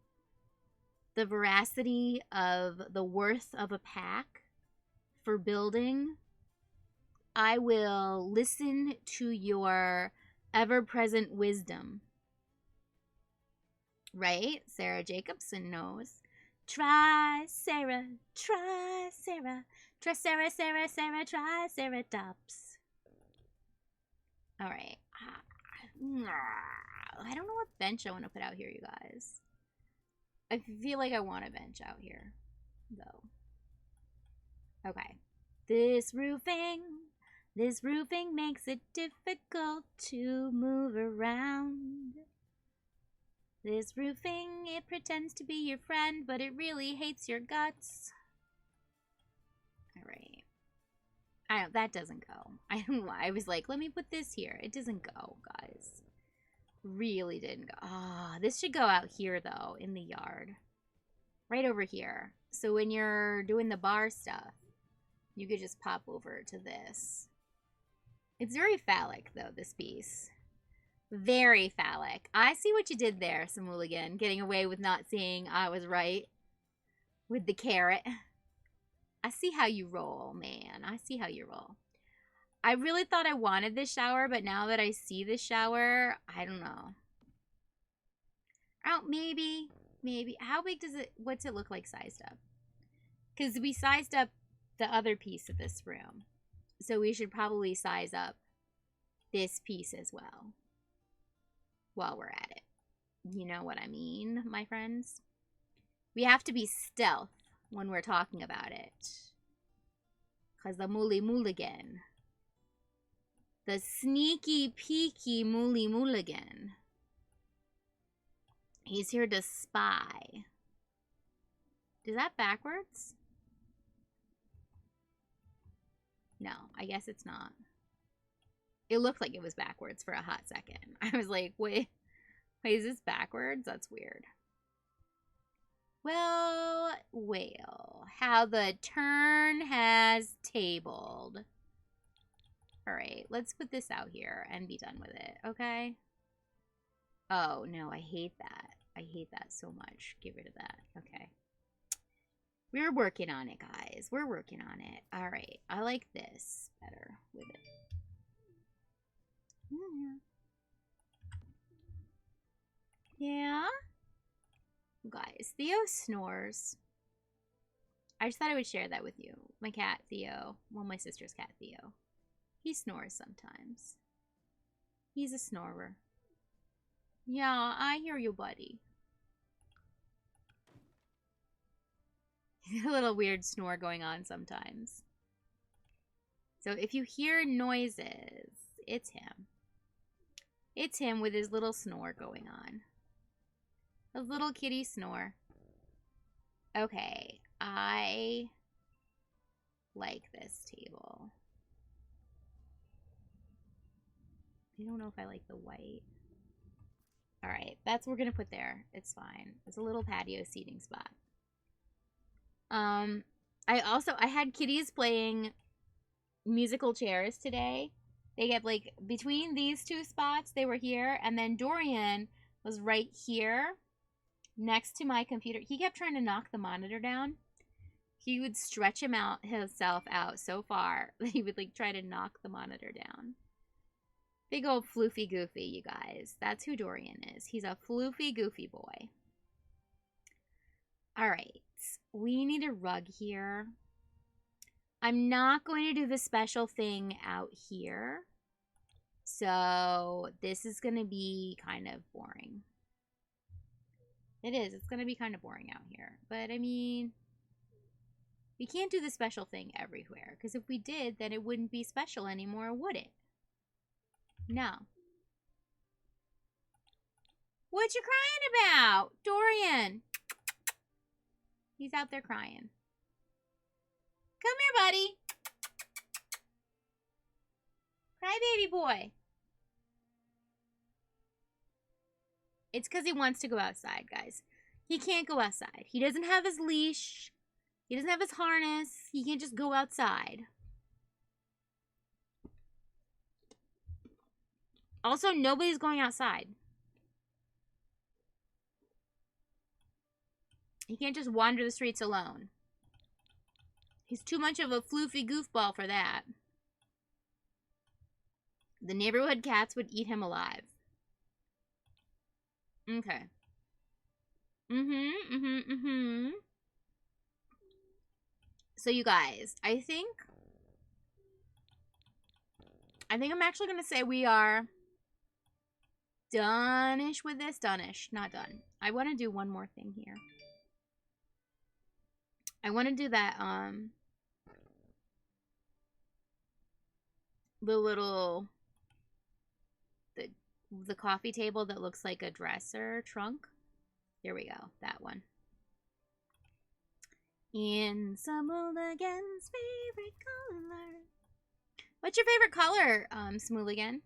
the veracity of the worth of a pack for building, I will listen to your ever-present wisdom. Right? Sarah Jacobson knows. Try Sarah, try Sarah, try Sarah, Sarah, Sarah, try Sarah Tops. All right. I don't know what bench I want to put out here, you guys. I feel like I want a bench out here, though. Okay. This roofing makes it difficult to move around. This roofing, it pretends to be your friend, but it really hates your guts. All right. That doesn't go. I was like, let me put this here. It doesn't go, guys. Really didn't go. Ah, this should go out here, though, in the yard. Right over here. So when you're doing the bar stuff, you could just pop over to this. It's very phallic, though, this piece. Very phallic. I see what you did there, Simooligan. Getting away with not seeing I was right. With the carrot. I see how you roll, man. I see how you roll. I really thought I wanted this shower, but now that I see this shower, I don't know. Oh, maybe. How big does it, what's it look like sized up? Because we sized up the other piece of this room. So we should probably size up this piece as well. While we're at it. You know what I mean, my friends? We have to be stealth when we're talking about it. Because the Simooligan. The sneaky, peeky Simooligan. He's here to spy. Is that backwards? No, I guess it's not. It looked like it was backwards for a hot second. I was like, wait, is this backwards? That's weird. Well, how the turn has tabled. All right, let's put this out here and be done with it, okay? Oh, no, I hate that. I hate that so much. Get rid of that. Okay. We're working on it, guys. We're working on it. All right, I like this better with it. Yeah? Guys, Theo snores. I just thought I would share that with you. My cat, Theo. Well, my sister's cat, Theo. He snores sometimes. He's a snorer. Yeah, I hear you, buddy. A little weird snore going on sometimes. So if you hear noises, it's him. It's him with his little snore going on. A little kitty snore. Okay, I like this table. I don't know if I like the white. Alright, that's what we're gonna put there. It's fine. It's a little patio seating spot. I had kitties playing musical chairs today. They get like between these two spots, they were here, and then Dorian was right here next to my computer. He kept trying to knock the monitor down. He would stretch himself out so far that he would like try to knock the monitor down. Big old floofy goofy, you guys. That's who Dorian is. He's a floofy goofy boy. All right, we need a rug here. I'm not going to do the special thing out here. So this is going to be kind of boring. It is. It's going to be kind of boring out here. But I mean, we can't do the special thing everywhere. Because if we did, then it wouldn't be special anymore, would it? No. What you crying about? Dorian. He's out there crying. Come here, buddy. Cry baby boy. It's because he wants to go outside, guys. He can't go outside. He doesn't have his leash. He doesn't have his harness. He can't just go outside. Also, nobody's going outside. He can't just wander the streets alone. He's too much of a floofy goofball for that. The neighborhood cats would eat him alive. Okay. So you guys, I think I'm actually going to say we are done-ish with this. Done-ish, not done. I want to do one more thing here. I want to do that, the little, the coffee table that looks like a dresser trunk. Here we go, that one. In Simooligan's favorite color. What's your favorite color, Simooligan?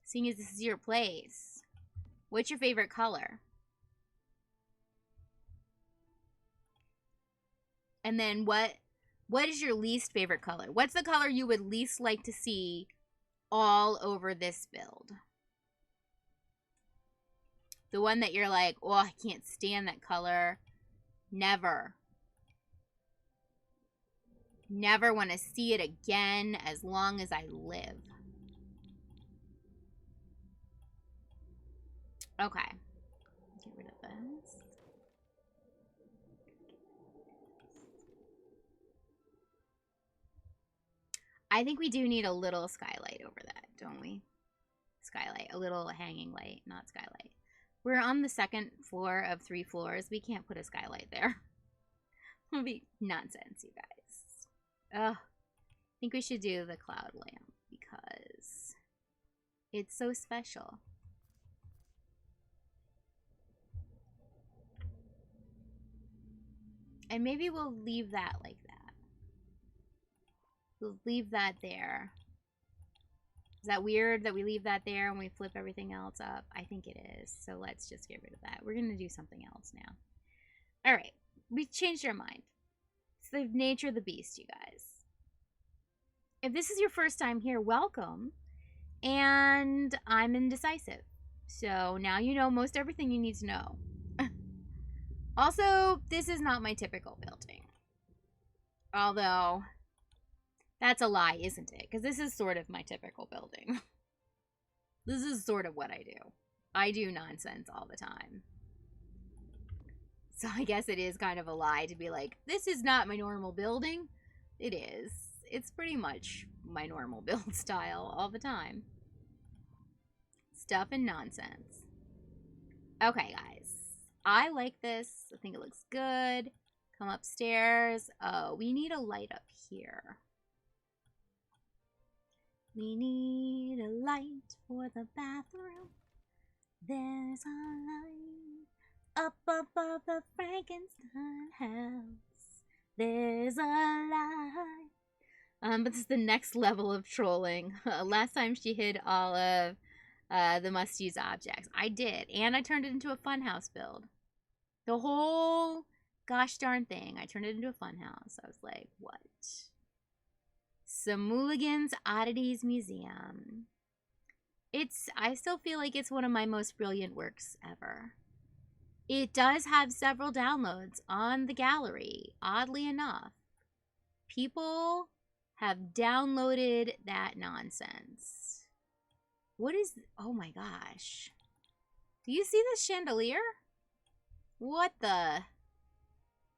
Seeing as this is your place, what's your favorite color? And then what What is your least favorite color? What's the color you would least like to see all over this build? The one that you're like, oh, I can't stand that color. Never. Never want to see it again as long as I live. Okay. Get rid of this. I think we do need a little skylight over that, don't we? Skylight. A little hanging light, not skylight. We're on the second floor of 3 floors. We can't put a skylight there. It would be nonsense, you guys. Ugh. I think we should do the cloud lamp because it's so special. And maybe we'll leave that like that. We'll leave that there. Is that weird that we leave that there and we flip everything else up? I think it is. So let's just get rid of that. We're going to do something else now. All right. We changed our mind. It's the nature of the beast, you guys. If this is your first time here, welcome. And I'm indecisive. So now you know most everything you need to know. Also, this is not my typical building. Although, that's a lie, isn't it? Because this is sort of my typical building. This is sort of what I do. I do nonsense all the time. So I guess it is kind of a lie to be like, this is not my normal building. It is. It's pretty much my normal build style all the time. Stuff and nonsense. Okay, guys. I like this. I think it looks good. Come upstairs. Oh, we need a light up here. We need a light for the bathroom. There's a light up above the Frankenstein house. There's a light. But this is the next level of trolling. Last time she hid all of the must-use objects. I did, and I turned it into a funhouse build. The whole gosh darn thing. I turned it into a funhouse. I was like, what? Simooligan's Oddities Museum. I still feel like it's one of my most brilliant works ever. It does have several downloads on the gallery, oddly enough. People have downloaded that nonsense. What is, oh my gosh. Do you see this chandelier? What the,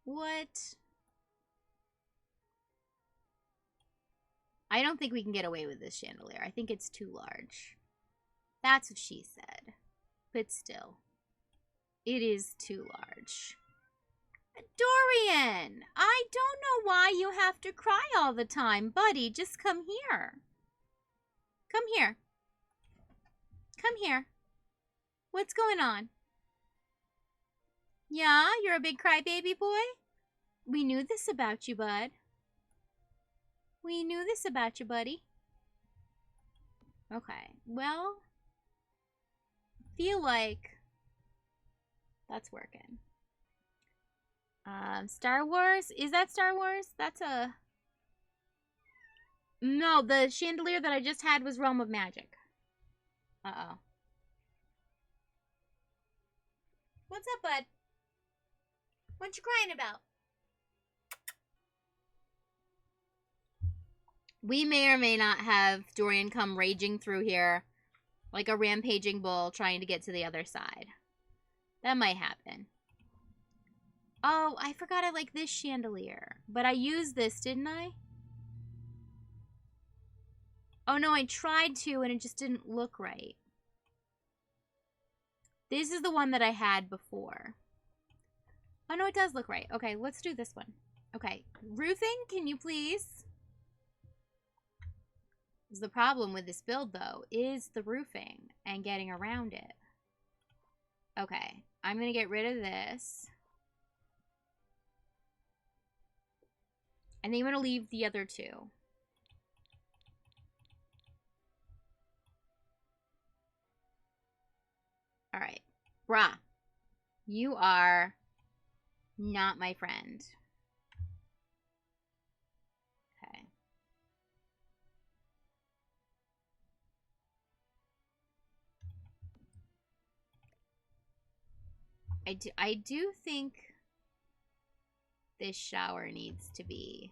what? I don't think we can get away with this chandelier. I think it's too large. That's what she said. But still, it is too large. Dorian, I don't know why you have to cry all the time. Buddy, just come here. Come here. Come here. What's going on? Yeah, you're a big crybaby boy? We knew this about you, bud. We knew this about you, buddy. Okay, well, feel like that's working. Star Wars? Is that Star Wars? That's a... No, the chandelier that I just had was Realm of Magic. Uh-oh. What's up, bud? What you crying about? We may or may not have Dorian come raging through here like a rampaging bull trying to get to the other side. That might happen. Oh, I forgot I like this chandelier. But I used this, didn't I? Oh, no, I tried to, and it just didn't look right. This is the one that I had before. Oh, no, it does look right. Okay, let's do this one. Okay, roofing, can you please? The problem with this build, though, is the roofing and getting around it. Okay, I'm going to get rid of this. And then I'm going to leave the other two. All right. Brah. You are not my friend. I do think this shower needs to be...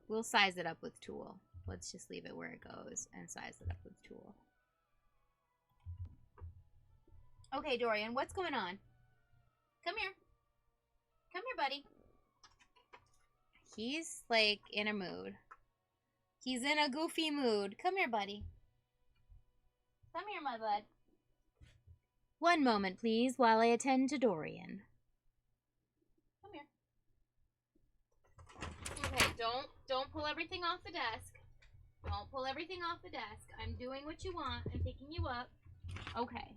We'll size it up with Tool. Let's just leave it where it goes and size it up with Tool. Okay, Dorian, what's going on? Come here. Come here, buddy. He's, like, in a mood. He's in a goofy mood. Come here, buddy. Come here, my bud. One moment, please, while I attend to Dorian. Come here. Okay, don't pull everything off the desk. Don't pull everything off the desk. I'm doing what you want. I'm picking you up. Okay.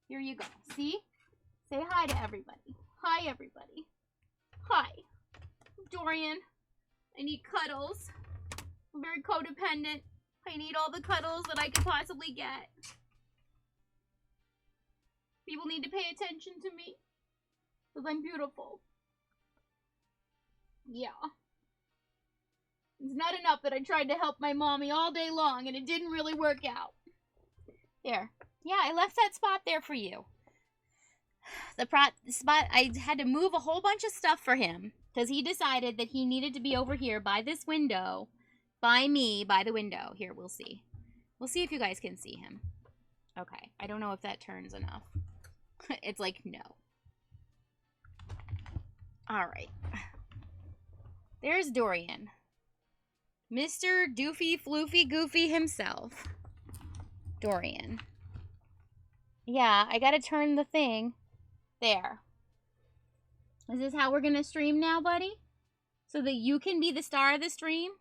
Here you go. See? Say hi to everybody. Hi, everybody. Hi. Dorian, I need cuddles. I'm very codependent. I need all the cuddles that I could possibly get. People need to pay attention to me. Because I'm beautiful. Yeah. It's not enough that I tried to help my mommy all day long and it didn't really work out. There. Yeah, I left that spot there for you. The spot, I had to move a whole bunch of stuff for him. Because he decided that he needed to be over here by this window. By me, by the window. Here, we'll see. We'll see if you guys can see him. Okay, I don't know if that turns enough. It's like, no. Alright. There's Dorian. Mr. Doofy, Floofy, Goofy himself. Dorian. Yeah, I gotta turn the thing. There. Is this how we're gonna stream now, buddy? So that you can be the star of the stream?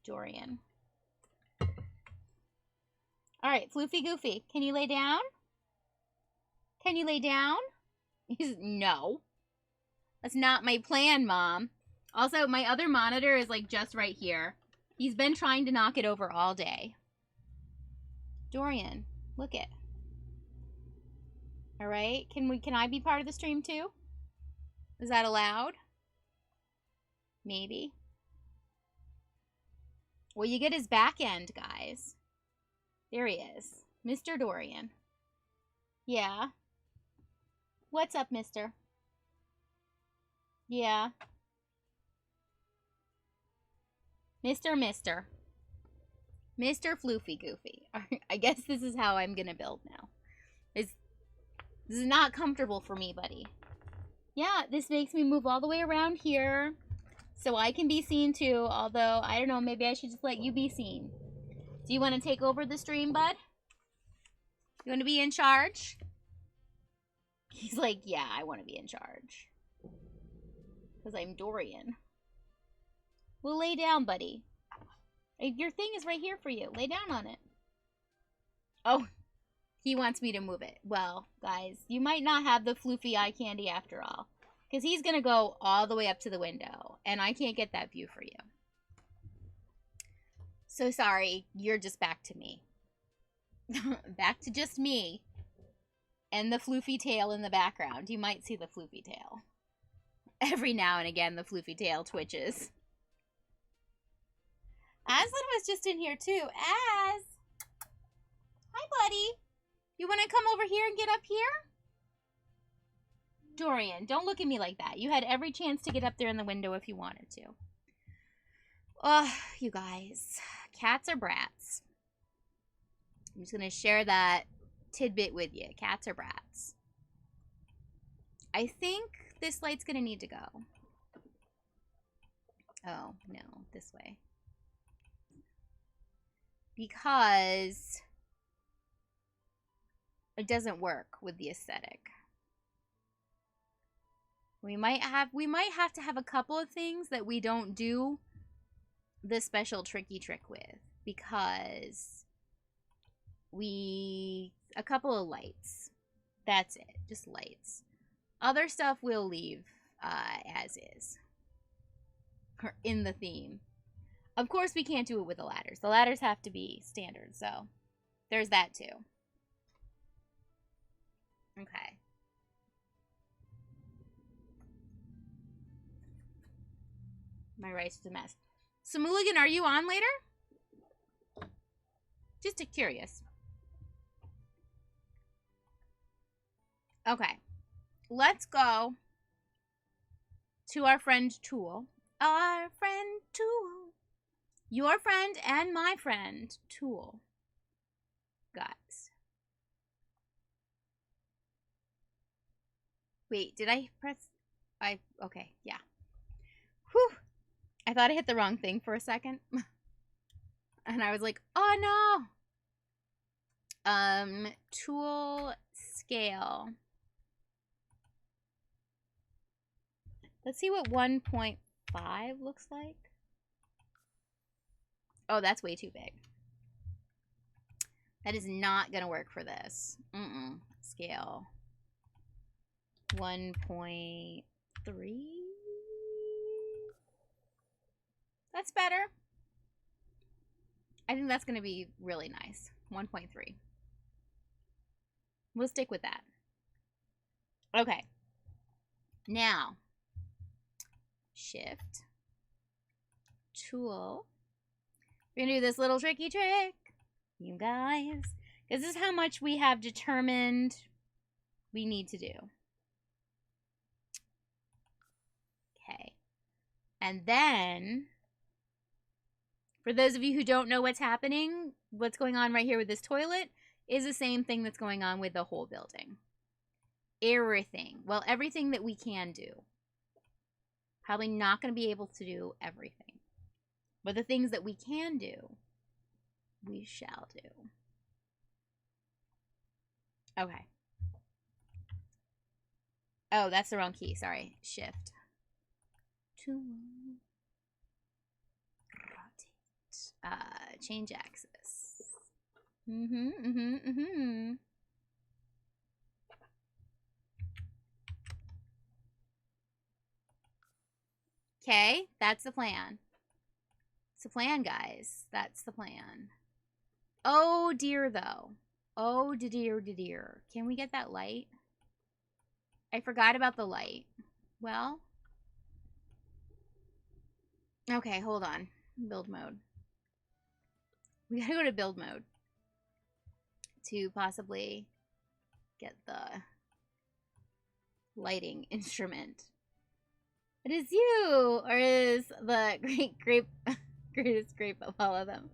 Dorian. Alright, Floofy Goofy. Can you lay down? Can you lay down? He's, no. That's not my plan, Mom. Also, my other monitor is like just right here. He's been trying to knock it over all day. Dorian, look it. Alright, can I be part of the stream too? Is that allowed? Maybe. Well, you get his back end, guys. There he is. Mr. Dorian. Yeah. What's up, mister? Yeah. Mister. Mr. Floofy Goofy. I guess this is how I'm gonna build now. This is not comfortable for me, buddy. Yeah, this makes me move all the way around here so I can be seen too, although, I don't know, maybe I should just let you be seen. Do you want to take over the stream, bud? You want to be in charge? He's like, yeah, I want to be in charge. Because I'm Dorian. Well, lay down, buddy. Your thing is right here for you. Lay down on it. Oh, he wants me to move it. Well, guys, you might not have the floofy eye candy after all. Because he's going to go all the way up to the window. And I can't get that view for you. So sorry, you're just back to me. Back to just me. And the floofy tail in the background. You might see the floofy tail. Every now and again, the floofy tail twitches. Aslan was just in here too. Az! Hi, buddy. You want to come over here and get up here? Dorian, don't look at me like that. You had every chance to get up there in the window if you wanted to. Oh, you guys. Cats are brats. I'm just going to share that tidbit with you. Cats are brats. I think this light's going to need to go. Oh, no. This way. Because it doesn't work with the aesthetic. We might have to have a couple of things that we don't do the special tricky trick with, because a couple of lights. That's it. Just lights. Other stuff we'll leave as is. Or in the theme. Of course we can't do it with the ladders. The ladders have to be standard, so there's that too. Okay. My rice is a mess. Simooligan, are you on later? Just curious. Okay. Let's go to our friend Tool. Our friend Tool. Your friend and my friend Tool. Guys. Wait, did I press... Okay, yeah. Whew. I thought I hit the wrong thing for a second. And I was like, oh no. Tool scale. Let's see what 1.5 looks like. Oh, that's way too big. That is not going to work for this. Scale. 1.3. That's better. I think that's going to be really nice. 1.3. We'll stick with that. Okay. Now, Shift, Tool. We're going to do this little tricky trick, you guys. Because this is how much we have determined we need to do. Okay. And then, for those of you who don't know what's happening, what's going on right here with this toilet is the same thing that's going on with the whole building. Everything. Well, everything that we can do. Probably not going to be able to do everything. But the things that we can do, we shall do. Okay. Oh, that's the wrong key. Sorry. Shift. Tool. Rotate. Change axis. Okay, that's the plan. It's the plan, guys. That's the plan. Oh, dear, though. Oh, dear. Can we get that light? I forgot about the light. Well. Okay, hold on. Build mode. We gotta go to build mode to possibly get the lighting instrument. It is you, or is the greatest grape of all of them?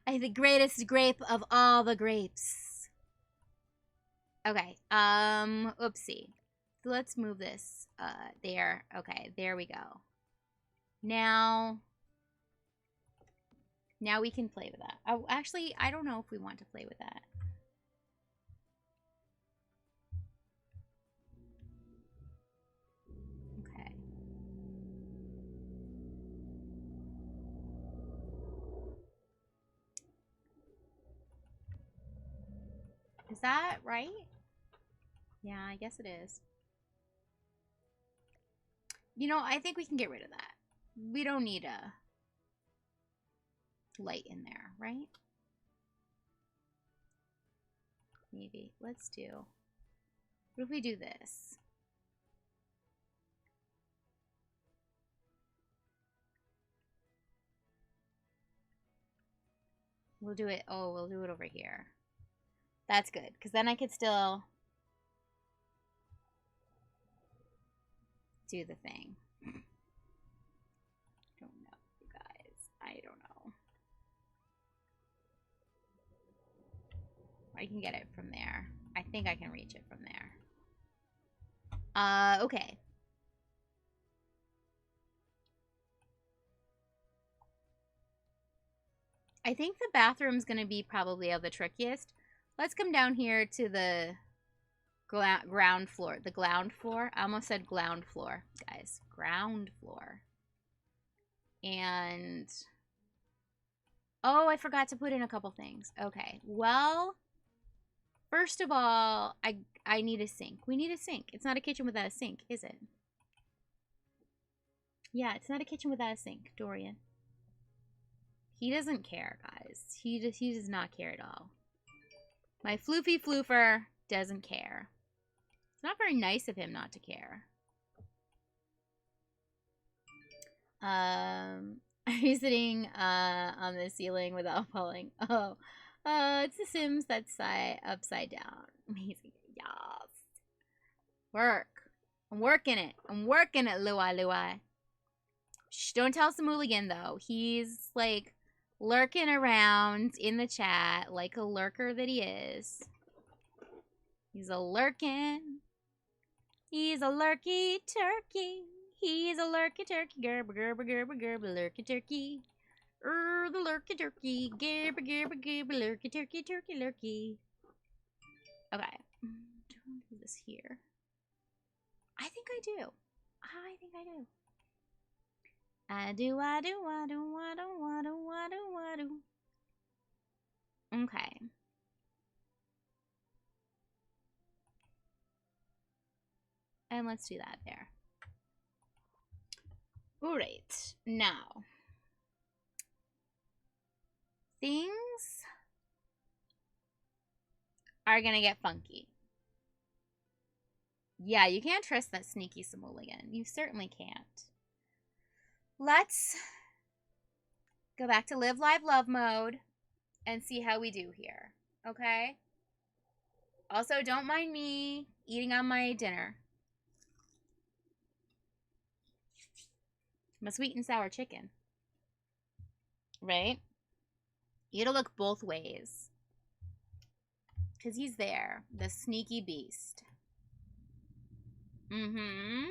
The greatest grape of all the grapes. Okay, oopsie. So let's move this, there. Okay, there we go. Now we can play with that. Oh, actually, I don't know if we want to play with that. Okay. Is that right? Yeah, I guess it is. You know, I think we can get rid of that. We don't need a light in there, right? Maybe. Let's do... What if we do this? We'll do it... Oh, we'll do it over here. That's good, because then I could still do the thing. Don't know, you guys. I don't know. I can get it from there. I think I can reach it from there. Okay. I think the bathroom's going to be probably the trickiest. Let's come down here to the ground floor. The ground floor? I almost said ground floor, guys. Ground floor. And... Oh, I forgot to put in a couple things. Okay. Well, first of all, I need a sink. We need a sink. It's not a kitchen without a sink, is it? Yeah, it's not a kitchen without a sink, Dorian. He doesn't care, guys. He does not care at all. My floofy floofer doesn't care. It's not very nice of him not to care. I'm sitting on the ceiling without falling. Oh, it's The Sims that's upside down. Amazing. Yes. Work. I'm working it. I'm working it, Luai. Shh, don't tell Simooligan, though. He's, like, lurking around in the chat like a lurker that he is. He's a lurking. He's a lurky turkey. He's a lurky turkey. Gerber, gerber, gerber, gerber, lurky turkey. The lurky turkey. Gerber, gerber, gerber, lurky turkey, turkey, lurky. Okay. Do this here. I think I do. I think I do. I do, I do, I do, I do, I do, I do, I do. Okay. And let's do that there. Alright. Now. Things are gonna get funky. Yeah, you can't trust that sneaky Simooligan. You certainly can't. Let's go back to live, live, love mode and see how we do here. Okay? Also, don't mind me eating on my dinner. My sweet and sour chicken. Right? You gotta look both ways. Because he's there. The sneaky beast. Mm-hmm.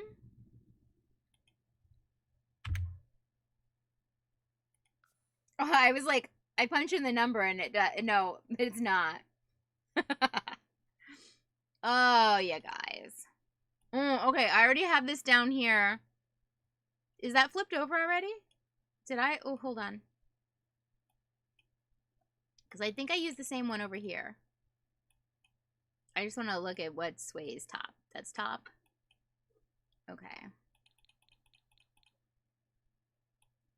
Oh, I was like, I punch in the number and it, no, it's not. Oh, yeah, guys. Okay, I already have this down here. Is that flipped over already? Did I? Oh, hold on. Because I think I used the same one over here. I just want to look at what sways top. That's top. Okay.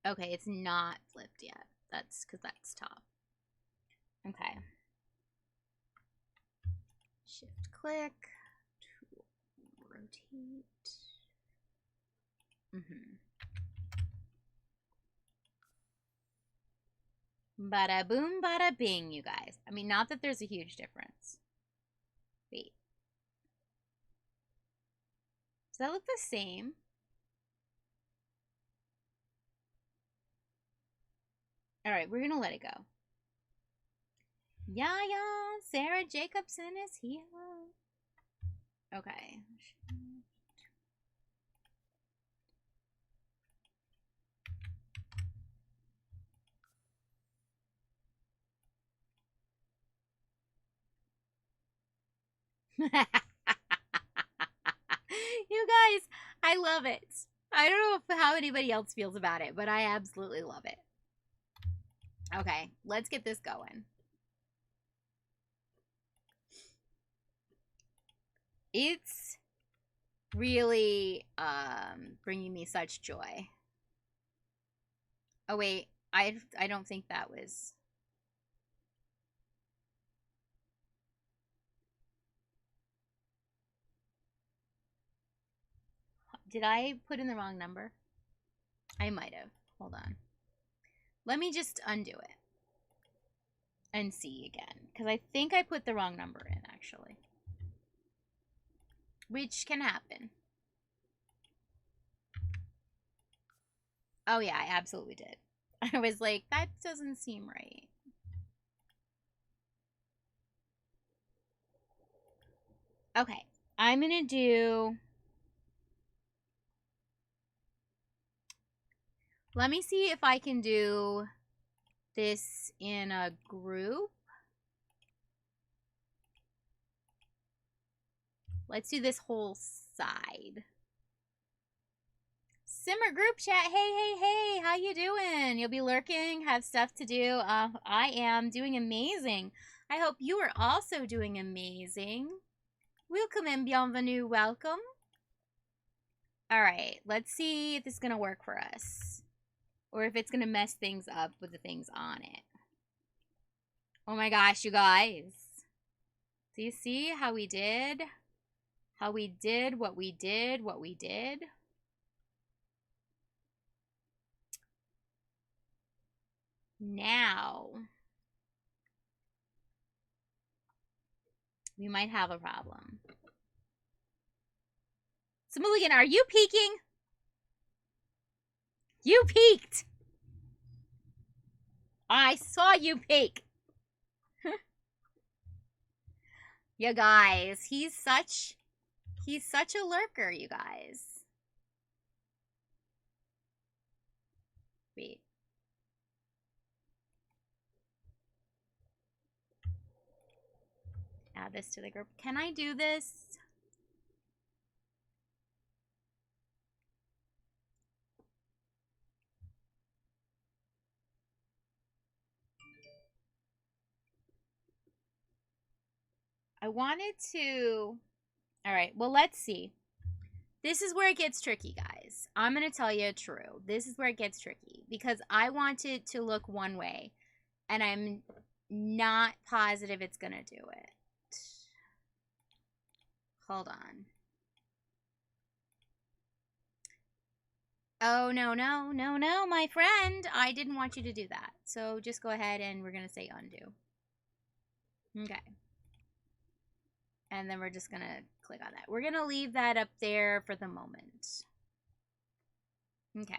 Okay, it's not flipped yet. That's because that's top. Okay. Shift click to rotate. Bada boom, bada bing, you guys. I mean, not that there's a huge difference. Wait. Does that look the same? Alright, we're gonna let it go. Yeah, Sarah Jacobson is here. Okay. You guys, I love it. I don't know how anybody else feels about it, but I absolutely love it. Okay, let's get this going. It's really bringing me such joy. Oh wait, I don't think that was. Did I put in the wrong number? I might have. Hold on. Let me just undo it and see again, because I think I put the wrong number in actually, which can happen. Oh yeah, I absolutely did. I was like, that doesn't seem right. Okay, I'm gonna do. Let me see if I can do this in a group. Let's do this whole side. Simmer group chat. Hey, how you doing? You'll be lurking, have stuff to do. I am doing amazing. I hope you are also doing amazing. Welcome and bienvenue, welcome. All right, let's see if this is going to work for us. Or if it's going to mess things up with the things on it. Oh my gosh, you guys. Do you see how we did? How we did what we did, what we did? Now, We might have a problem. Simooligan, are you peeking? You peeked! I saw you peek! You guys, he's such a lurker, you guys. Wait. Add this to the group. Can I do this? I wanted to... All right, well, let's see. This is where it gets tricky, guys. I'm going to tell you true. This is where it gets tricky because I want it to look one way, and I'm not positive it's going to do it. Hold on. Oh, no, no, no, no, my friend. I didn't want you to do that. So just go ahead and we're going to say undo. Okay. And then we're just going to click on that. We're going to leave that up there for the moment. Okay.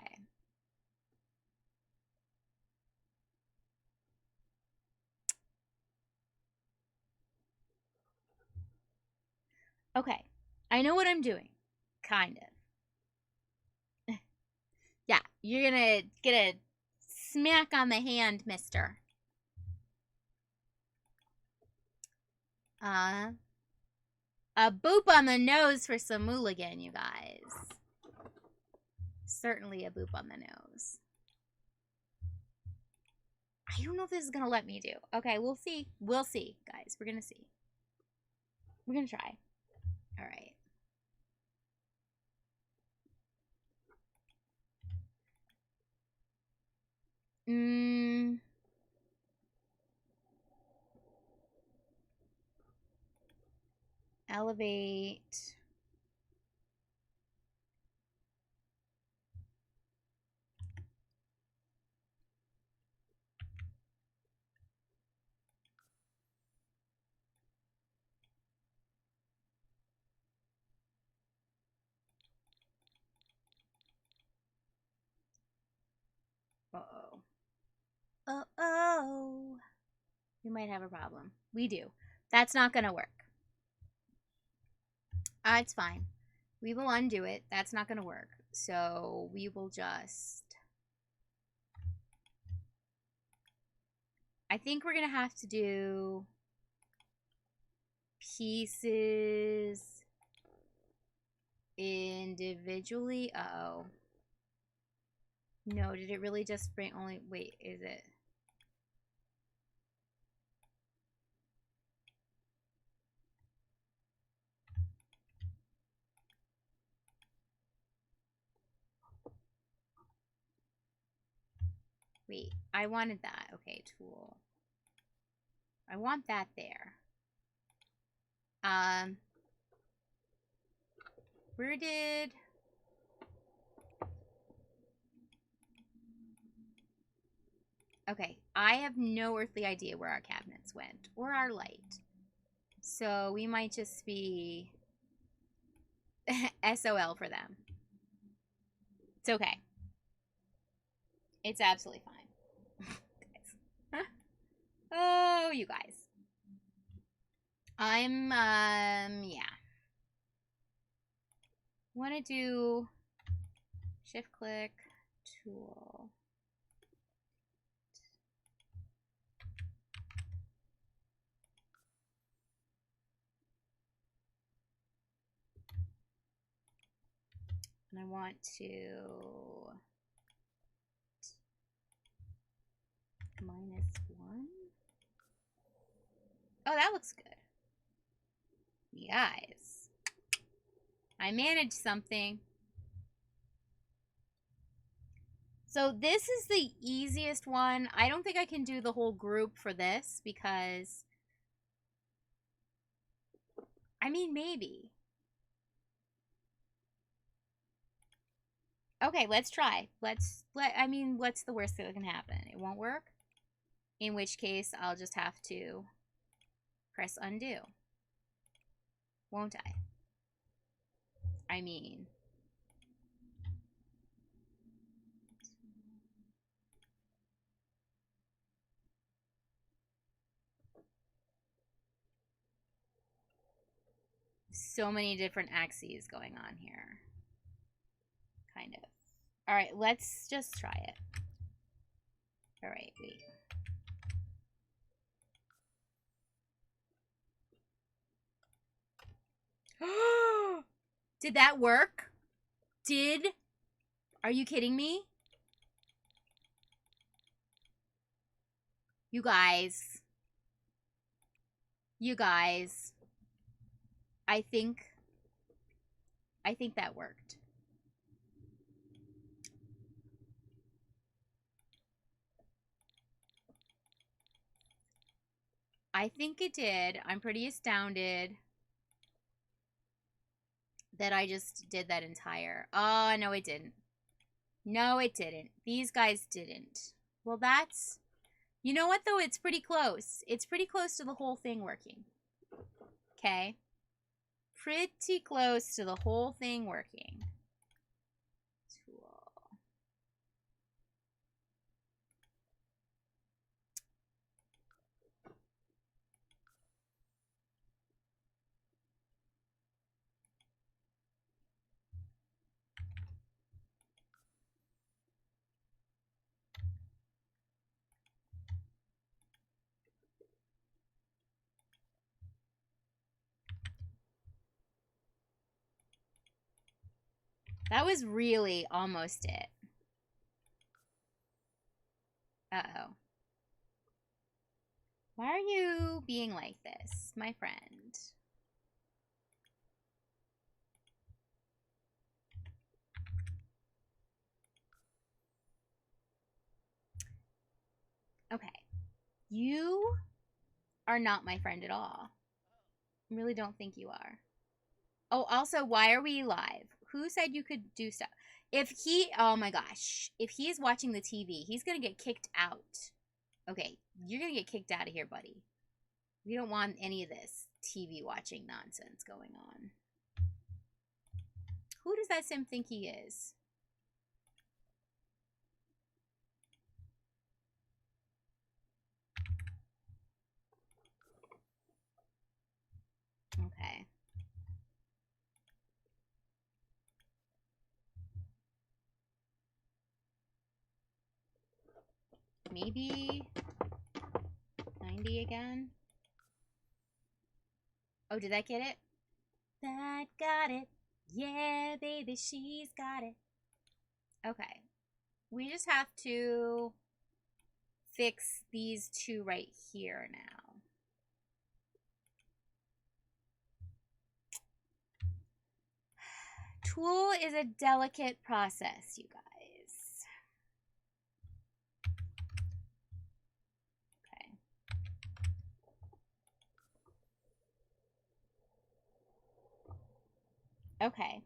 Okay. I know what I'm doing. Kind of. Yeah, you're going to get a smack on the hand, mister. A boop on the nose for Simooligan, you guys. Certainly a boop on the nose. I don't know if this is going to let me do. Okay, we'll see. We'll see, guys. We're going to see. We're going to try. All right. Elevate. Uh-oh. Uh-oh. We might have a problem. We do. That's not going to work. It's fine. We will undo it. That's not going to work. So we will just... I think we're going to have to do pieces individually. Uh-oh. No, did it really just bring only... Wait, is it... Wait, I wanted that. Okay, tool. I want that there. Where did... Okay, I have no earthly idea where our cabinets went. Or our light. So we might just be... SOL for them. It's okay. It's absolutely fine. Oh, you guys. Yeah. Want to do shift click, tool. And I want to -1. Oh, that looks good. You guys. I managed something. So this is the easiest one. I don't think I can do the whole group for this because... I mean, maybe. Okay, let's try. I mean, what's the worst that can happen? It won't work? In which case, I'll just have to press undo. Won't I? I mean... So many different axes going on here. Kind of. Alright, let's just try it. Alright, wait. Did that work? Are you kidding me? You guys. I think that worked. I think it did. I'm pretty astounded that I just did that entire... Oh, no, it didn't. No, it didn't. These guys didn't. Well, that's... You know what, though? It's pretty close. It's pretty close to the whole thing working. Okay? Pretty close to the whole thing working. Tool. That was really almost it. Uh-oh. Why are you being like this, my friend? Okay. You are not my friend at all. I really don't think you are. Oh, also, why are we live? Who said you could do stuff? Oh my gosh. If he is watching the TV, he's going to get kicked out. Okay, you're going to get kicked out of here, buddy. We don't want any of this TV watching nonsense going on. Who does that sim think he is? Okay. Maybe 90 again? Oh, did that get it? That got it. Yeah, baby, she's got it. Okay. We just have to fix these two right here now. Tool is a delicate process, you guys. Okay. Okay.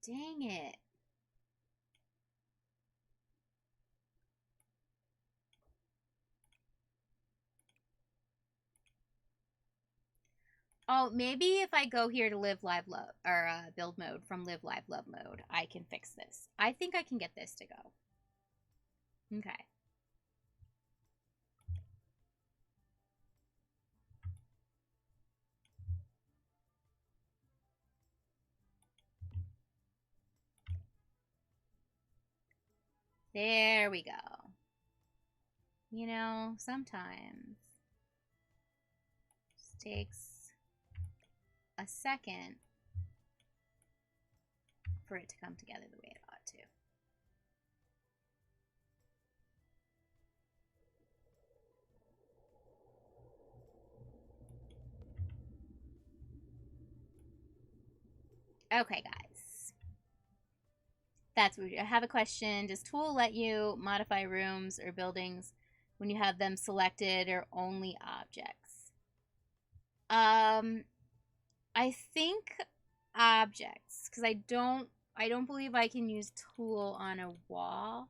Dang it. Oh, maybe if I go here to live, live, love, or build mode from live, live, love mode, I can fix this. I think I can get this to go. Okay. There we go. You know, sometimes it takes a second for it to come together the way it ought to. Okay, guys. That's what I have a question. Does Tool let you modify rooms or buildings when you have them selected or only objects? I think objects, because I don't believe I can use Tool on a wall.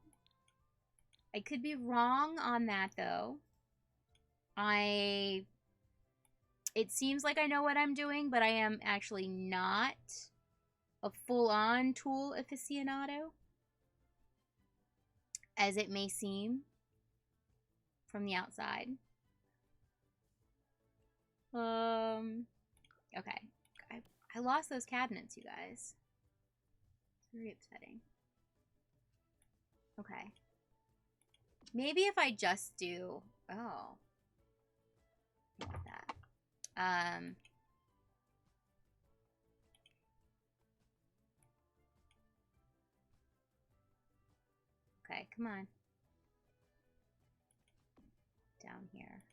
I could be wrong on that though. It seems like I know what I'm doing, but I am actually not a full-on Tool aficionado, as it may seem from the outside. Okay. I lost those cabinets, you guys. It's very upsetting. Okay. Maybe if I just do... Oh. I want that. Okay, come on. Down here.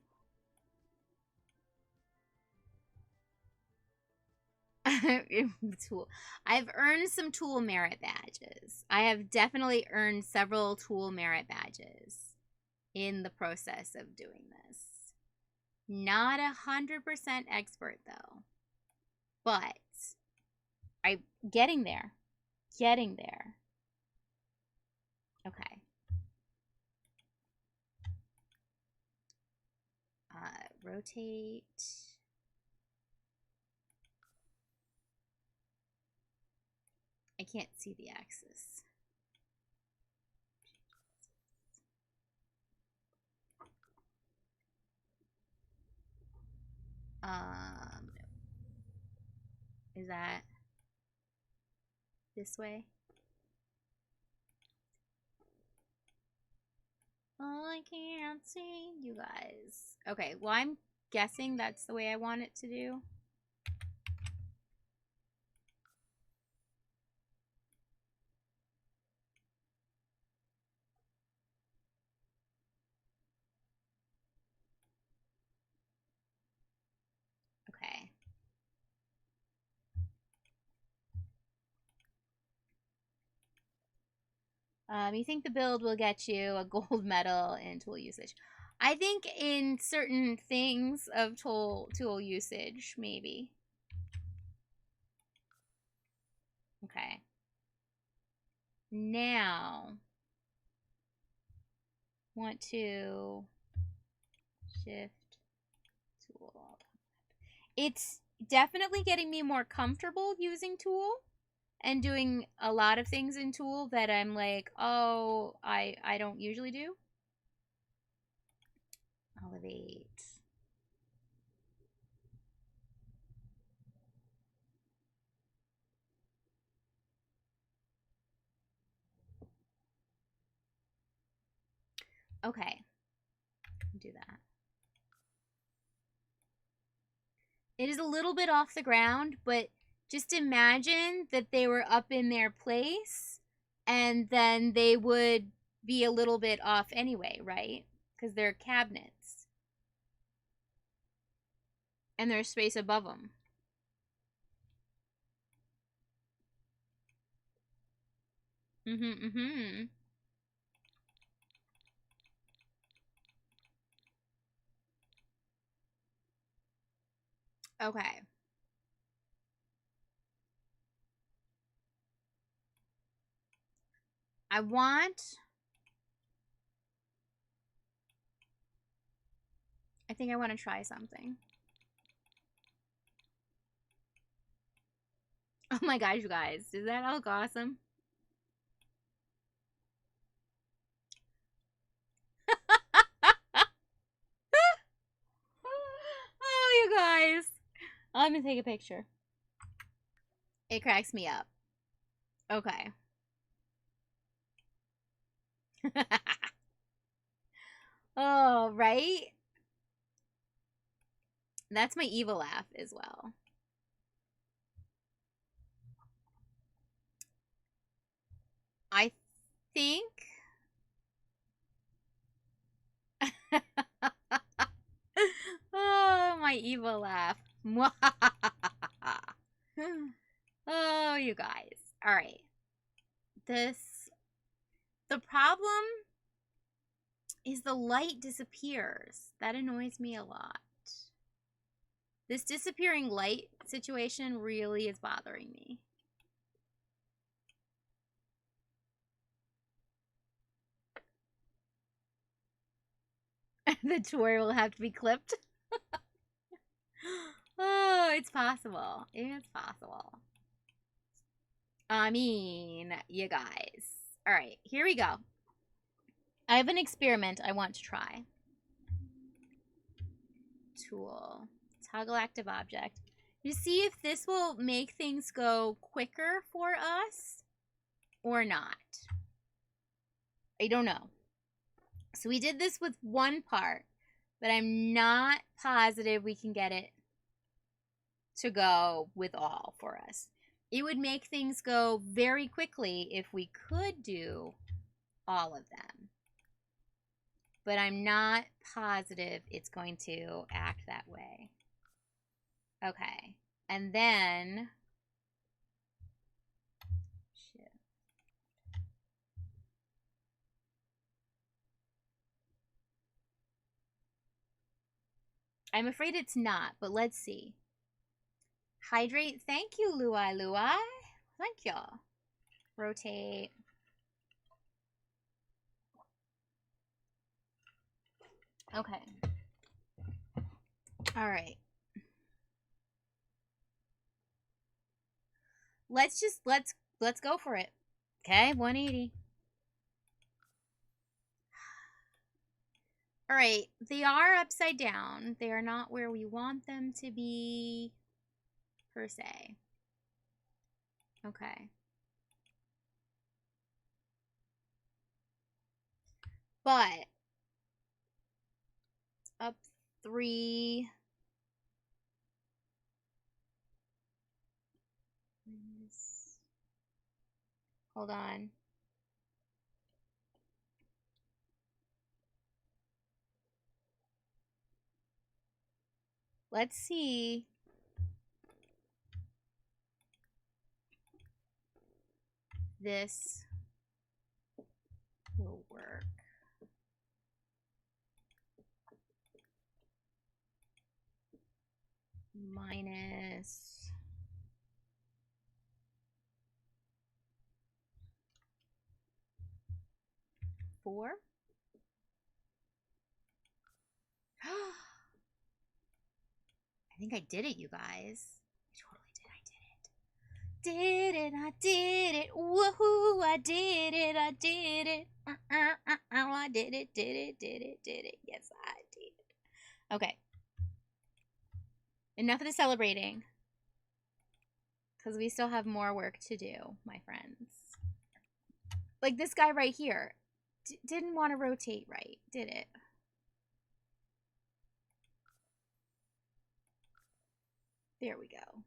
Tool. I've earned some Tool merit badges. I have definitely earned several Tool merit badges in the process of doing this. Not 100% expert though, but I'm getting there. Getting there. Okay. Rotate. I can't see the axis. Is that this way? Oh, I can't see you guys. Okay, well, I'm guessing that's the way I want it to do. Okay. You think the build will get you a gold medal in tool usage? I think in certain things of tool usage, maybe. Okay. Now, want to shift tool. It's definitely getting me more comfortable using tool and doing a lot of things in tool that I'm like, oh, I don't usually do. Elevate. Okay. Do that. It is a little bit off the ground, but just imagine that they were up in their place and then they would be a little bit off anyway, right? Because they're cabinets. And there's space above them. Okay. I think I want to try something. Oh my gosh, you guys. Does that look awesome? Oh, you guys. I'm going to take a picture. It cracks me up. Okay. Oh, right? That's my evil laugh as well. I think... Oh, my evil laugh. Oh, you guys. All right. The problem is the light disappears. That annoys me a lot. This disappearing light situation really is bothering me. The tour will have to be clipped. Oh, it's possible. It's possible. I mean, you guys. All right, here we go. I have an experiment I want to try. Tool. Toggle active object. You see if this will make things go quicker for us or not. I don't know. So we did this with one part, but I'm not positive we can get it to go with all for us. It would make things go very quickly if we could do all of them. But I'm not positive it's going to act that way. Okay. And then I'm afraid it's not, but let's see. Hydrate. Thank you, Luai Luai. Thank y'all. Rotate. Okay. All right. Let's go for it. Okay, 180. All right, they are upside down. They are not where we want them to be, per se. Okay. But up 3. Hold on. Let's see. This will work. Minus 4. I think I did it, you guys. I totally did. I did it. I did it. Woohoo! I did it. I did it. I did it. Did it. Yes, I did. Okay. Enough of the celebrating. Because we still have more work to do, my friends. Like this guy right here. Didn't want to rotate right, did it? There we go.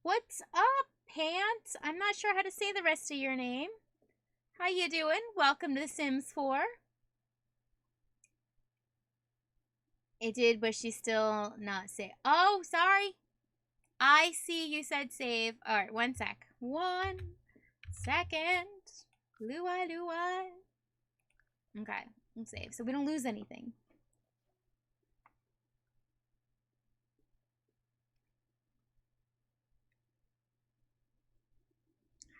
What's up, Pants? I'm not sure how to say the rest of your name. How you doing? Welcome to The Sims 4. It did, but she's still not safe. Oh, sorry. I see you said save. All right, 1 sec. 1 second. Luai, Luai. Okay, let's save so we don't lose anything.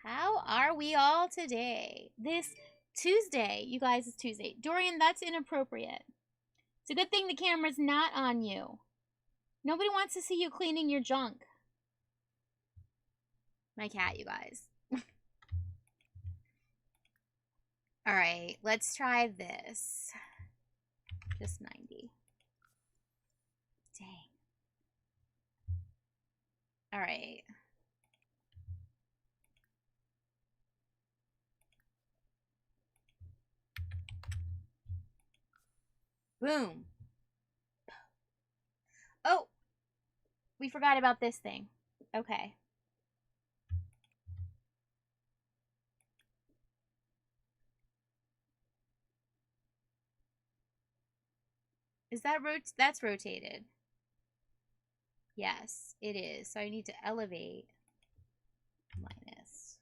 How are we all today? This Tuesday, you guys, it's Tuesday. Dorian, that's inappropriate. It's a good thing the camera's not on you. Nobody wants to see you cleaning your junk. My cat, you guys. All right, let's try this. Just 90. Dang. All right. Boom. Oh, we forgot about this thing. Okay. Is that that's rotated? Yes, it is. So I need to elevate minus.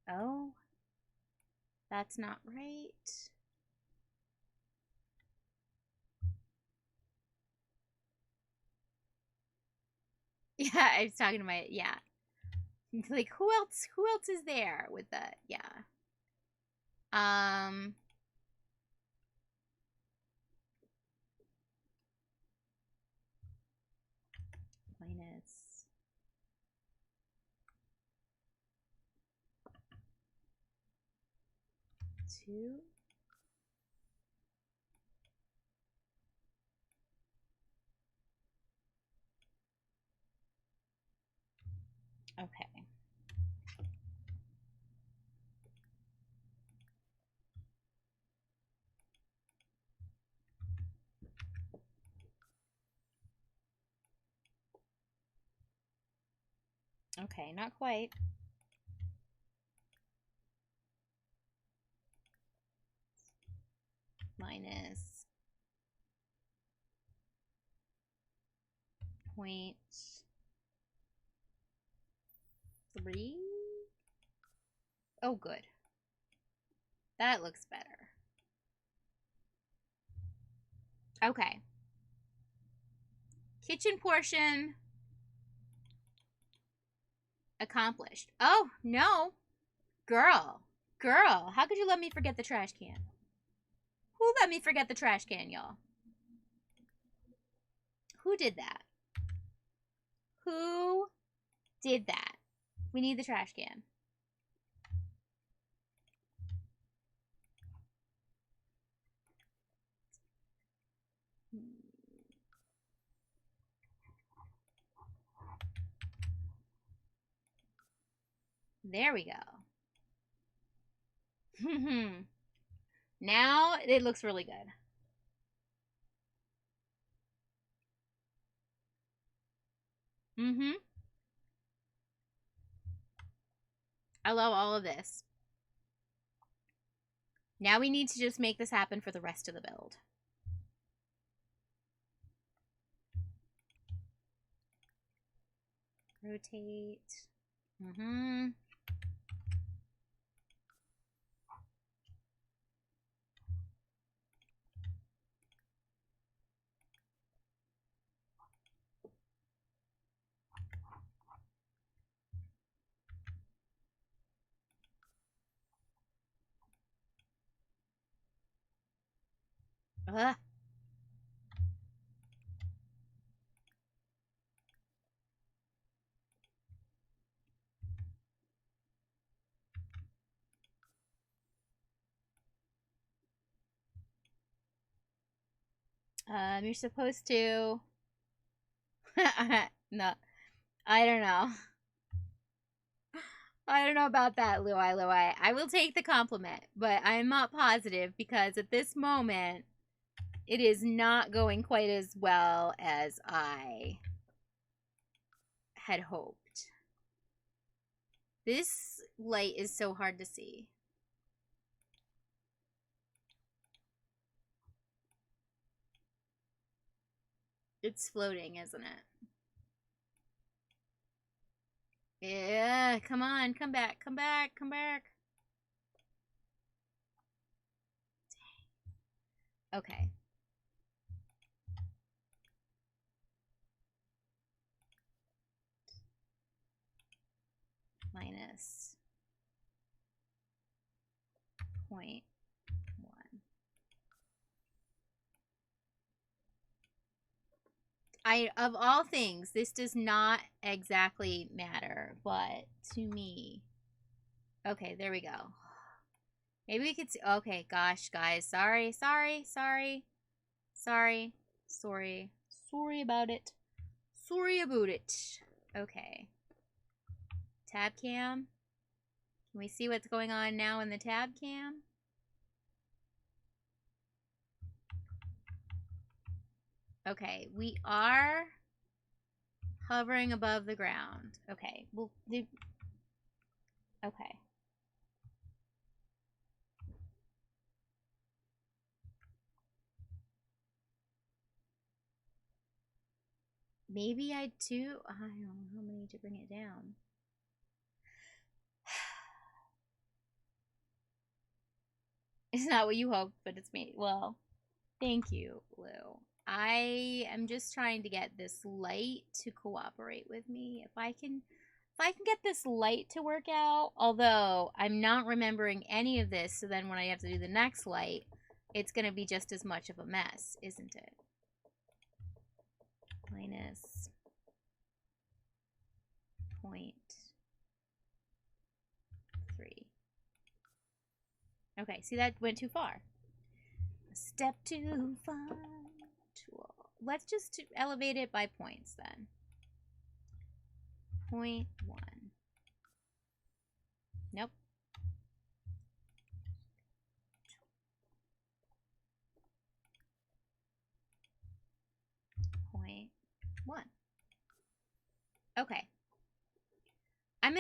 Oh, that's not right. Yeah, I was talking to my, yeah. Like, who else is there with that? Yeah. Minus 2. Okay. Okay, not quite. Minus 0.3. Oh, good. That looks better. Okay. Kitchen portion accomplished. Oh, no. Girl. Girl, how could you let me forget the trash can? Who let me forget the trash can, y'all? Who did that? Who did that? We need the trash can. There we go. Now it looks really good. Mm-hmm. I love all of this. Now we need to just make this happen for the rest of the build. Rotate. Mm-hmm. Ugh. You're supposed to... No. I don't know. I don't know about that, Luai. I will take the compliment, but I'm not positive because at this moment, it is not going quite as well as I had hoped. This light is so hard to see. It's floating, isn't it? Yeah, come on, come back, come back, come back. Dang. Okay. Minus 0.1. Of all things, this does not exactly matter, but to me. Okay, there we go. Maybe we could see. Okay, gosh, guys. Sorry about it. Sorry about it. Okay. Tab cam. Can we see what's going on now in the tab cam? Okay, we are hovering above the ground. Okay, well, okay. Maybe I do. I don't know how many to bring it down. It's not what you hoped, but it's me. Well, thank you, Lou. I am just trying to get this light to cooperate with me. If I can get this light to work out, although I'm not remembering any of this, so then when I have to do the next light, it's going to be just as much of a mess, isn't it? Minus 0.3. Okay, see, that went too far. A step too far. Let's just elevate it by points then. 0.1. Nope. 0.1. Okay. I'm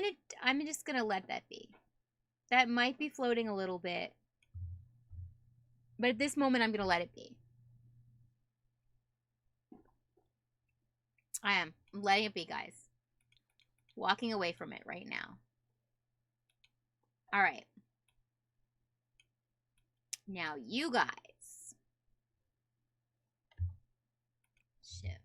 just gonna let that be. That might be floating a little bit. But at this moment, I'm gonna let it be. I'm letting it be, guys. Walking away from it right now. All right. Now you guys. Shift.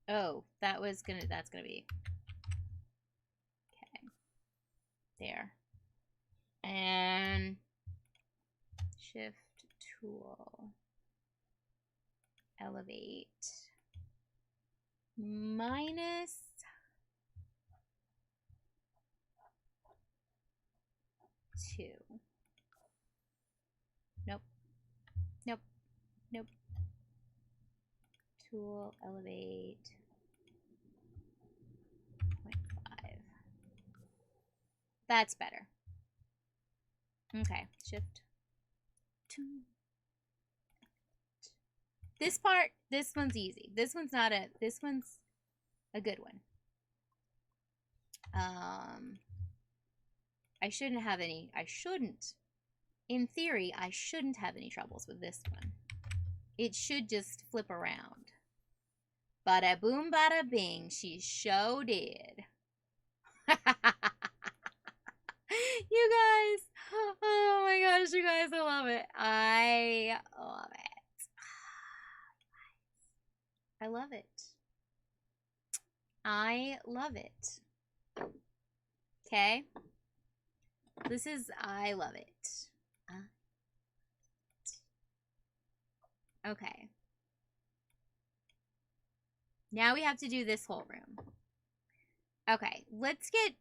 8. Oh, that's gonna be. Okay. There. And shift tool. Elevate. Minus 2. Nope. Nope. Nope. Tool, elevate. 0.5. That's better. Okay, shift 2. This part, this one's easy. This one's a good one. I shouldn't. In theory, I shouldn't have any troubles with this one. It should just flip around. Bada boom, bada bing, she sure did. You guys, oh my gosh, you guys, I love it. I love it. I love it. I love it. Okay? I love it. Okay. Now we have to do this whole room. Okay, let's get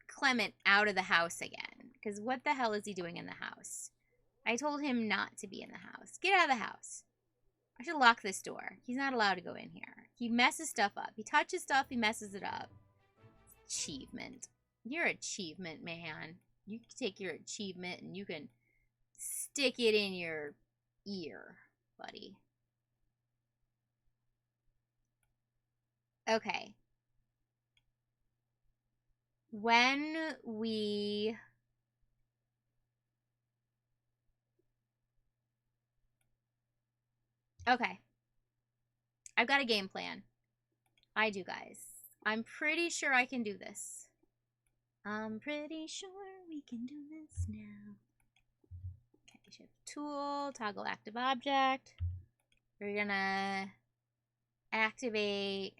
Clement out of the house again. Because what the hell is he doing in the house? I told him not to be in the house. Get out of the house. I should lock this door. He's not allowed to go in here. He messes stuff up. He touches stuff, he messes it up. Achievement. Your achievement, man. You can take your achievement and you can stick it in your ear, buddy. Okay. When we... Okay. I've got a game plan. I do, guys. I'm pretty sure I can do this. I'm pretty sure we can do this now. Okay, shift tool, toggle active object. We're gonna activate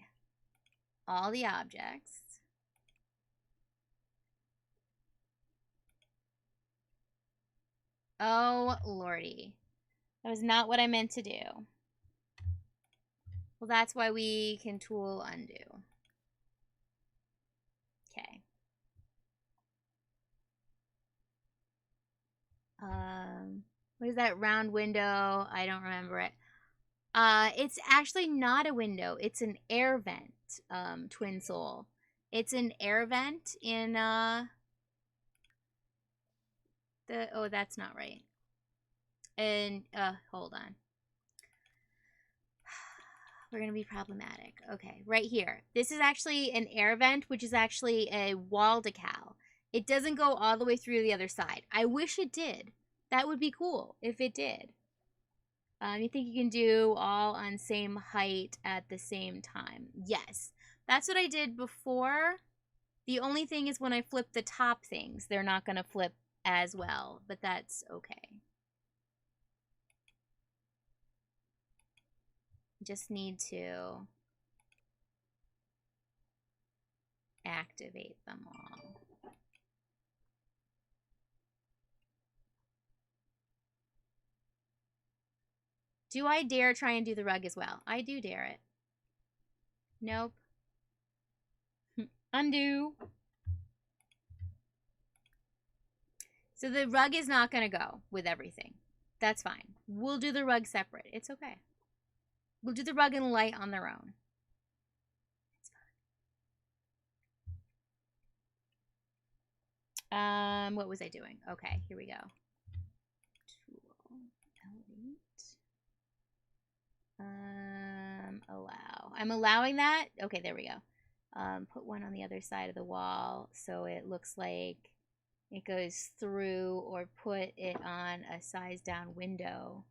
all the objects. Oh, lordy. That was not what I meant to do. Well, that's why we can tool undo. Okay. What is that round window? I don't remember it. It's actually not a window. It's an air vent, Twin Soul. It's an air vent in, oh, that's not right. And, hold on. We're going to be problematic. Okay, right here. This is actually an air vent, which is actually a wall decal. It doesn't go all the way through the other side. I wish it did. That would be cool if it did. You think you can do all on same height at the same time? Yes. That's what I did before. The only thing is when I flip the top things, they're not going to flip as well, but that's okay. Just need to activate them all. Do I dare try and do the rug as well? I do dare it. Nope. Undo. So the rug is not going to go with everything. That's fine. We'll do the rug separate. It's okay. We'll do the rug and light on their own. It's fine. What was I doing? Okay, here we go. Tool, elevate. Allow. I'm allowing that. Okay, there we go. Put one on the other side of the wall so it looks like it goes through, or put it on a size down window.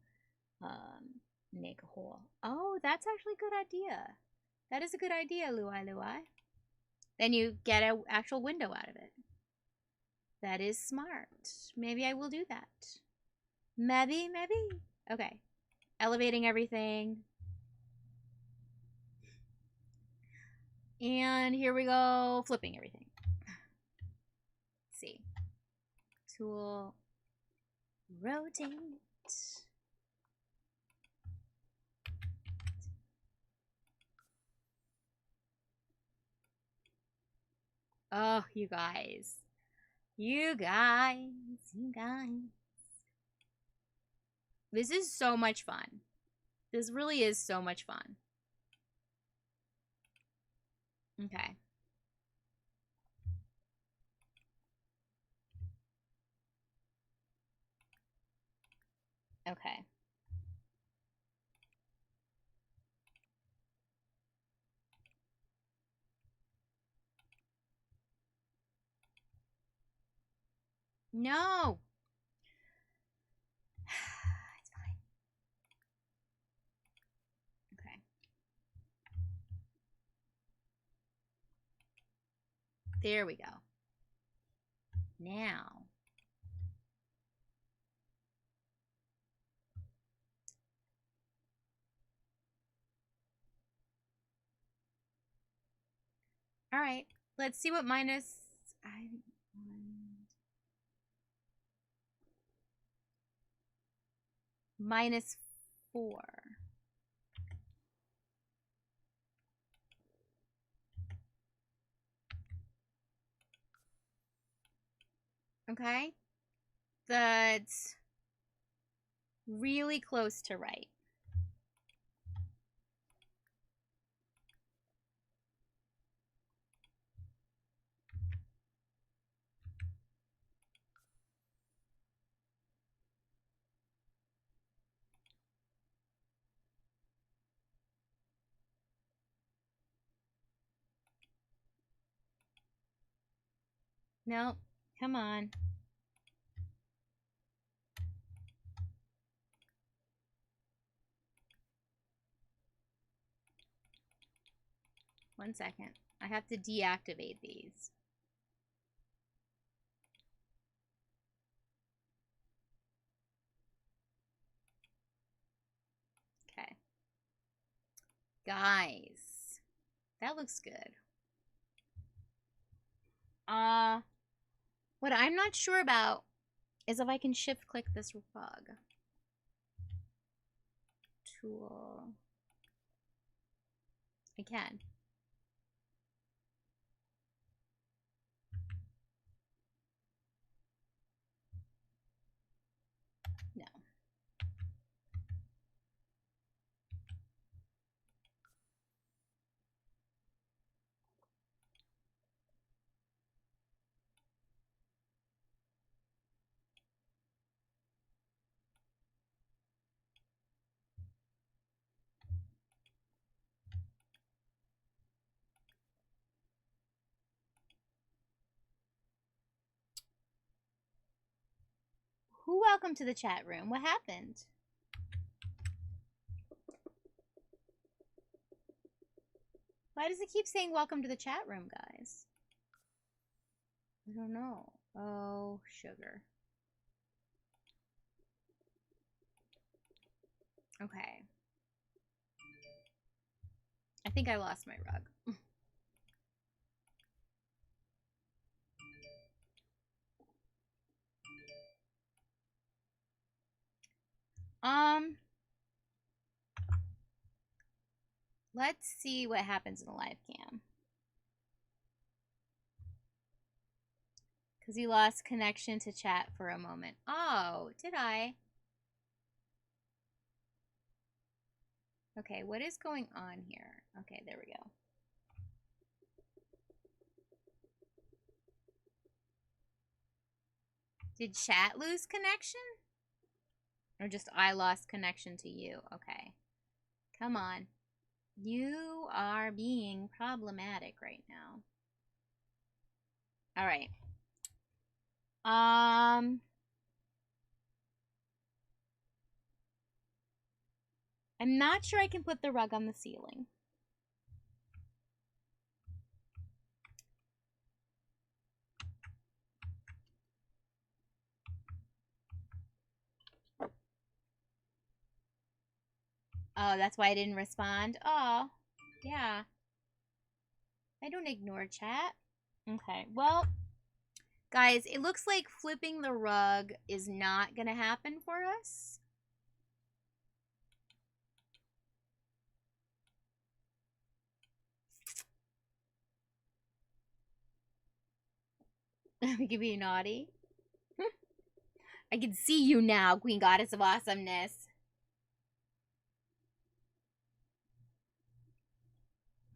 Make a hole. Oh, that's actually a good idea. That is a good idea, Luai Luai. Then you get an actual window out of it. That is smart. Maybe I will do that. Maybe. Okay. Elevating everything. And here we go. Flipping everything. Let's see. Tool. Rotate. Oh, you guys. You guys. This is so much fun. This really is so much fun. Okay. Okay. No. It's fine. Okay. There we go. Now. All right. Let's see what minus... minus 4. Okay. That's really close to right. Nope. Come on. One second. I have to deactivate these. Okay. Guys. That looks good. What I'm not sure about is if I can shift click this rug. Tool. I can. No. Who welcome to the chat room? What happened? Why does it keep saying welcome to the chat room, guys? I don't know. Oh, sugar. Okay. I think I lost my rug. Let's see what happens in the live cam. Because he lost connection to chat for a moment. Oh, did I? Okay, what is going on here? Okay, there we go. Did chat lose connection? Or just I lost connection to you? Okay. Come on. You are being problematic right now. All right. I'm not sure I can put the rug on the ceiling. Oh, that's why I didn't respond? Oh, yeah. I don't ignore chat. Okay, well, guys, it looks like flipping the rug is not going to happen for us. We could be naughty. I can see you now, Queen Goddess of Awesomeness.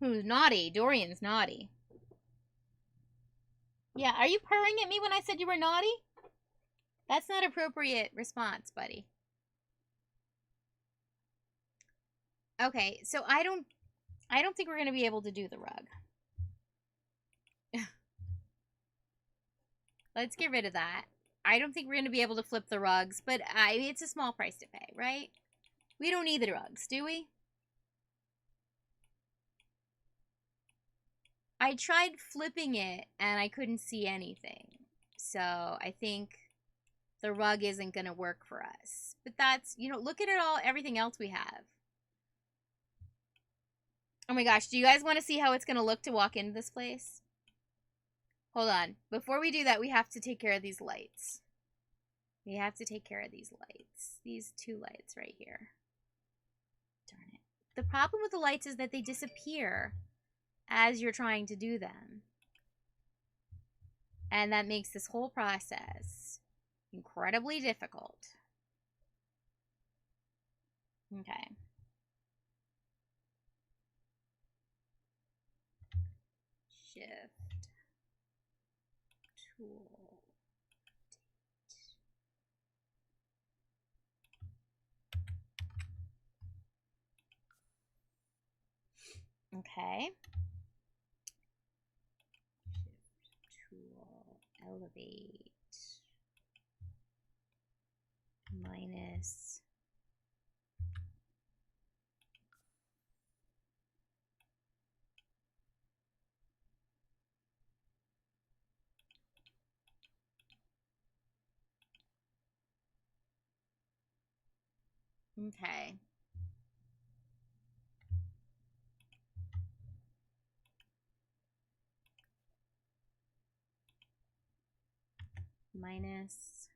Who's naughty? Dorian's naughty. Yeah, are you purring at me when I said you were naughty? That's not appropriate response, buddy. Okay, so I don't think we're going to be able to do the rug. Let's get rid of that. I don't think we're going to be able to flip the rugs, but it's a small price to pay, right? We don't need the rugs, do we? I tried flipping it, and I couldn't see anything. So I think the rug isn't going to work for us. But that's, you know, look at it all, everything else we have. Oh my gosh, do you guys want to see how it's going to look to walk into this place? Hold on. Before we do that, we have to take care of these lights. We have to take care of these lights. These two lights right here. Darn it. The problem with the lights is that they disappear as you're trying to do them. And that makes this whole process incredibly difficult. Okay. Shift. Tool. Okay. Shift, tool, elevate, minus. Okay. Minus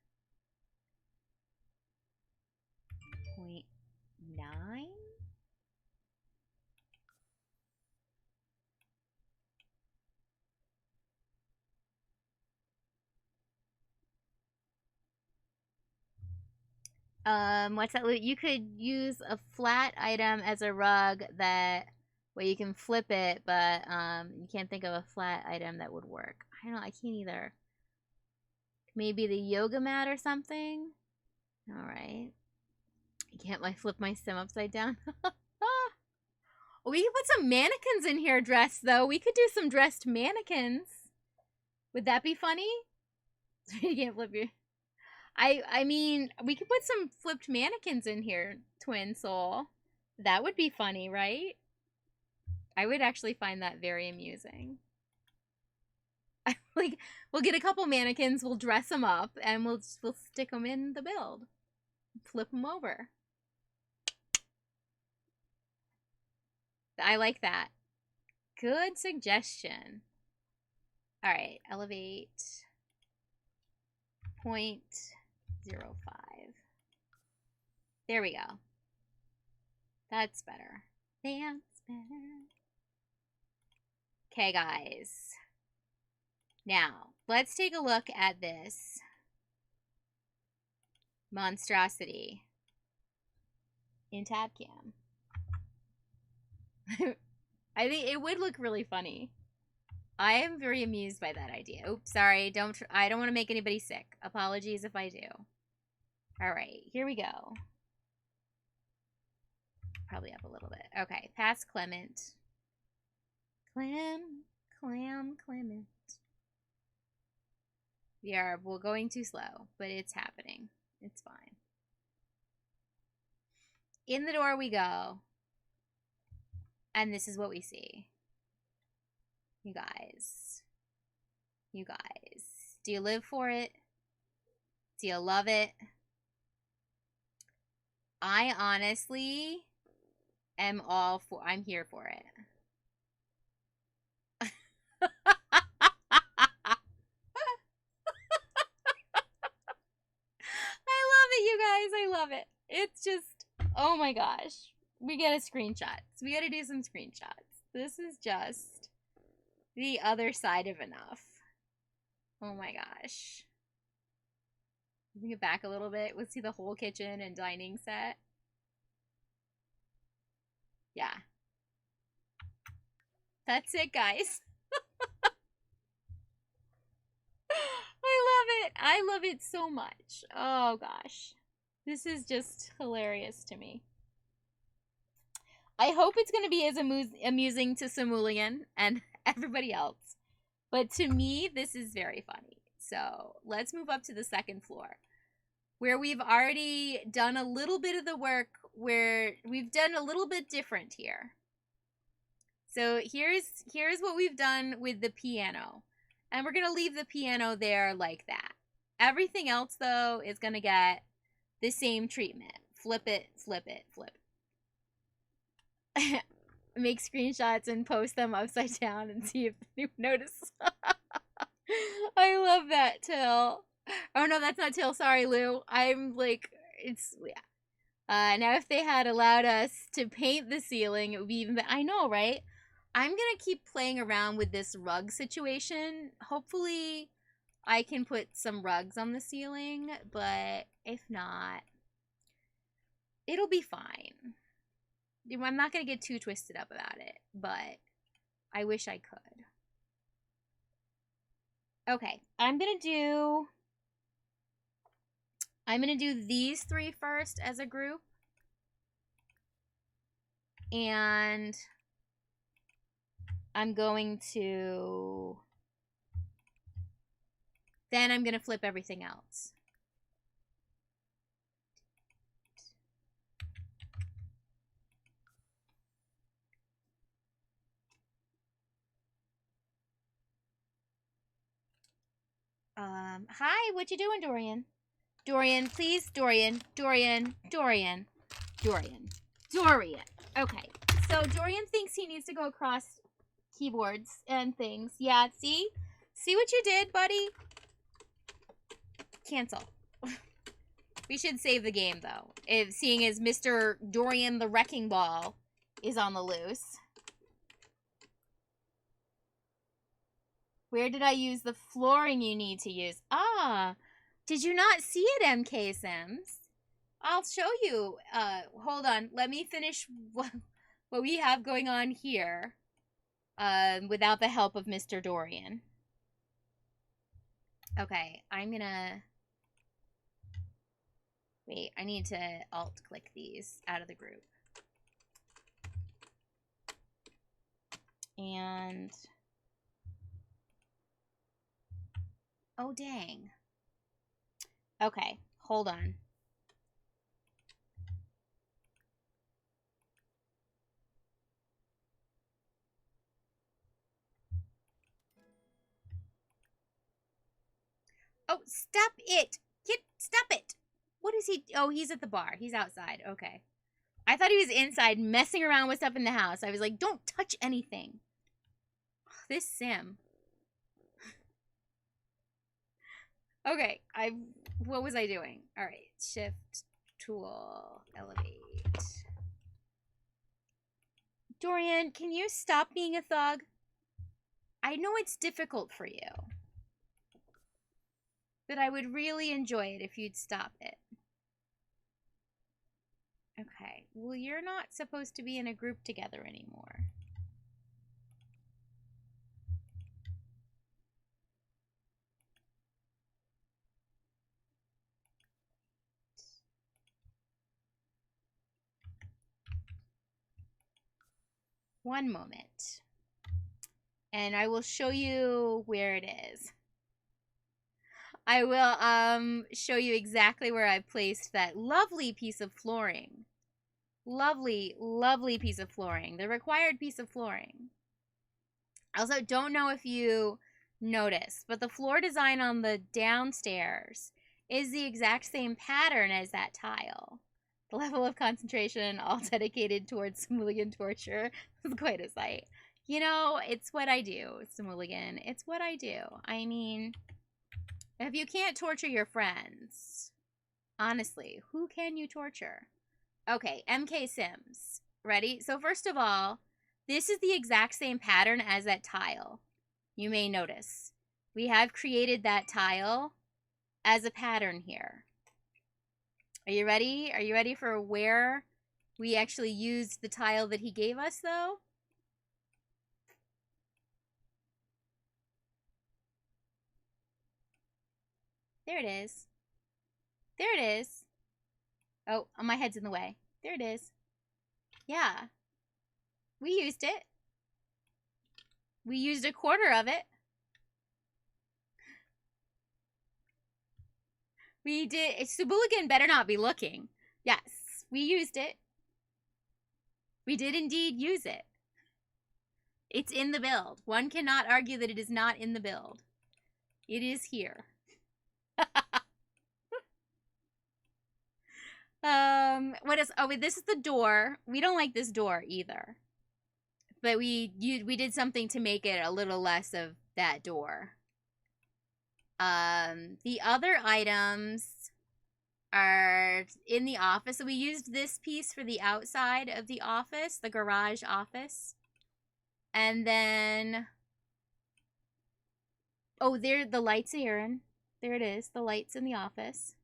0.9. What's that? You could use a flat item as a rug that where you can flip it, but you can't think of a flat item that would work. I don't know, I can't either. Maybe the yoga mat or something? Alright. I can't flip my sim upside down. We could put some mannequins in here dressed, though. We could do some dressed mannequins. Would that be funny? You can't flip your... I mean, we could put some flipped mannequins in here, Twin Soul. That would be funny, right? I would actually find that very amusing. Like, we'll get a couple mannequins, we'll dress them up, and we'll stick them in the build. Flip them over. I like that. Good suggestion. All right, elevate 0.05. There we go. That's better. That's better. Okay, guys. Now, let's take a look at this monstrosity in Tabcam. I think it would look really funny. I am very amused by that idea. Oops, sorry. I don't want to make anybody sick. Apologies if I do. All right, here we go. Probably up a little bit. Okay, past Clement. Clement. We're going too slow, but it's happening. It's fine. In the door we go. And this is what we see. You guys. You guys. Do you live for it? Do you love it? I honestly am I'm here for it. You guys, I love it. It's just, oh my gosh. We gotta screenshot. We gotta do some screenshots. This is just the other side of enough. Oh my gosh. Bring it back a little bit. Let's see the whole kitchen and dining set. Yeah. That's it, guys. I love it. I love it so much. Oh gosh. This is just hilarious to me. I hope it's going to be as amusing to Simooligan and everybody else. But to me, this is very funny. So let's move up to the second floor, where we've already done a little bit of the work, where we've done a little bit different here. So here's what we've done with the piano. And we're going to leave the piano there like that. Everything else, though, is going to get the same treatment. Flip it, flip it, flip it. Make screenshots and post them upside down and see if you notice. I love that, Till. Oh, no, that's not Till. Sorry, Lou. I'm like, it's, yeah. Now, if they had allowed us to paint the ceiling, it would be even better. I know, right? I'm going to keep playing around with this rug situation. Hopefully, I can put some rugs on the ceiling, but if not, it'll be fine. I'm not going to get too twisted up about it, but I wish I could. Okay, I'm going to do these three first as a group. And I'm going to... Then I'm going to flip everything else. Hi, what you doing, Dorian? Dorian, please, Dorian. Okay, so Dorian thinks he needs to go across keyboards and things. Yeah, see? See what you did, buddy? Cancel. We should save the game, though. Seeing as Mr. Dorian the Wrecking Ball is on the loose. Where did I use the flooring you need to use? Ah, did you not see it, MK Sims? I'll show you. Hold on. Let me finish what we have going on here without the help of Mr. Dorian. Okay, I'm gonna... Wait, I need to alt-click these out of the group. And... Oh, dang. Okay, hold on. Oh, stop it! Stop it! What is he? Oh, he's at the bar. He's outside. Okay. I thought he was inside messing around with stuff in the house. I was like, don't touch anything. This Sim. Okay, what was I doing? All right, shift, tool, elevate. Dorian, can you stop being a thug? I know it's difficult for you, but I would really enjoy it if you'd stop it. Okay, well, you're not supposed to be in a group together anymore. One moment. And I will show you where it is. I will show you exactly where I placed that lovely piece of flooring. Lovely, lovely piece of flooring. The required piece of flooring. I also don't know if you noticed, but the floor design on the downstairs is the exact same pattern as that tile. The level of concentration, all dedicated towards Simooligan torture, is quite a sight. You know, it's what I do, Simooligan. It's what I do. I mean, if you can't torture your friends, honestly, who can you torture? Okay, MK Sims. Ready? So first of all, this is the exact same pattern as that tile. You may notice. We have created that tile as a pattern here. Are you ready? Are you ready for where we actually used the tile that he gave us, though? There it is. There it is. Oh, my head's in the way. There it is. Yeah. We used it. We used a quarter of it. We did. Simooligan better not be looking. Yes, we used it. We did indeed use it. It's in the build. One cannot argue that it is not in the build. It is here. What is? Oh, wait, this is the door. We don't like this door either. But we did something to make it a little less of that door. The other items are in the office. So we used this piece for the outside of the office, the garage office. And then, oh, there, the lights, Aaron. There it is, the lights in the office.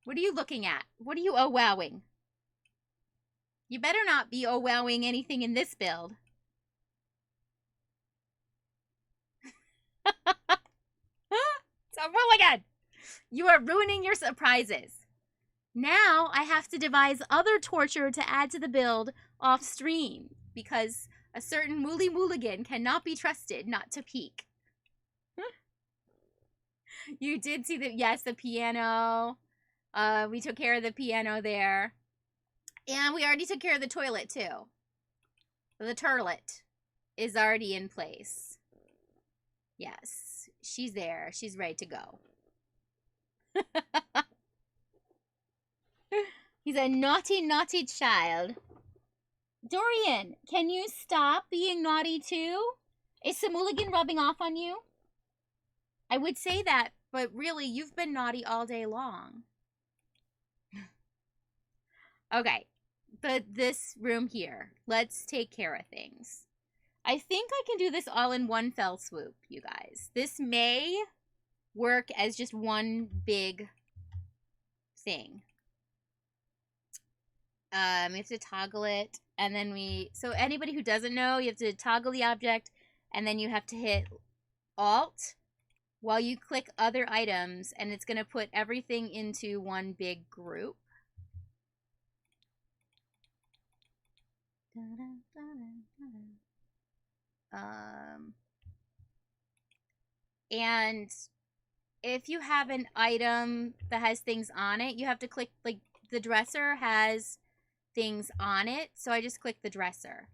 What are you looking at? What are you oh-wowing? You better not be oh-wowing anything in this build. So roll again. You are ruining your surprises. Now I have to devise other torture to add to the build off stream because a certain Mooligan cannot be trusted not to peek. You did see the, yes, the piano. We took care of the piano there. And we already took care of the toilet too. The turlet is already in place. Yes, she's there. She's ready to go. He's a naughty, naughty child. Dorian, can you stop being naughty too? Is Simooligan rubbing off on you? I would say that, but really, you've been naughty all day long. Okay, but this room here, let's take care of things. I think I can do this all in one fell swoop, you guys. This may work as just one big thing. We have to toggle it, and then so anybody who doesn't know, you have to toggle the object, and then you have to hit Alt while you click other items, and it's going to put everything into one big group. And if you have an item that has things on it, you have to click, like, the dresser has things on it, so I just click the dresser.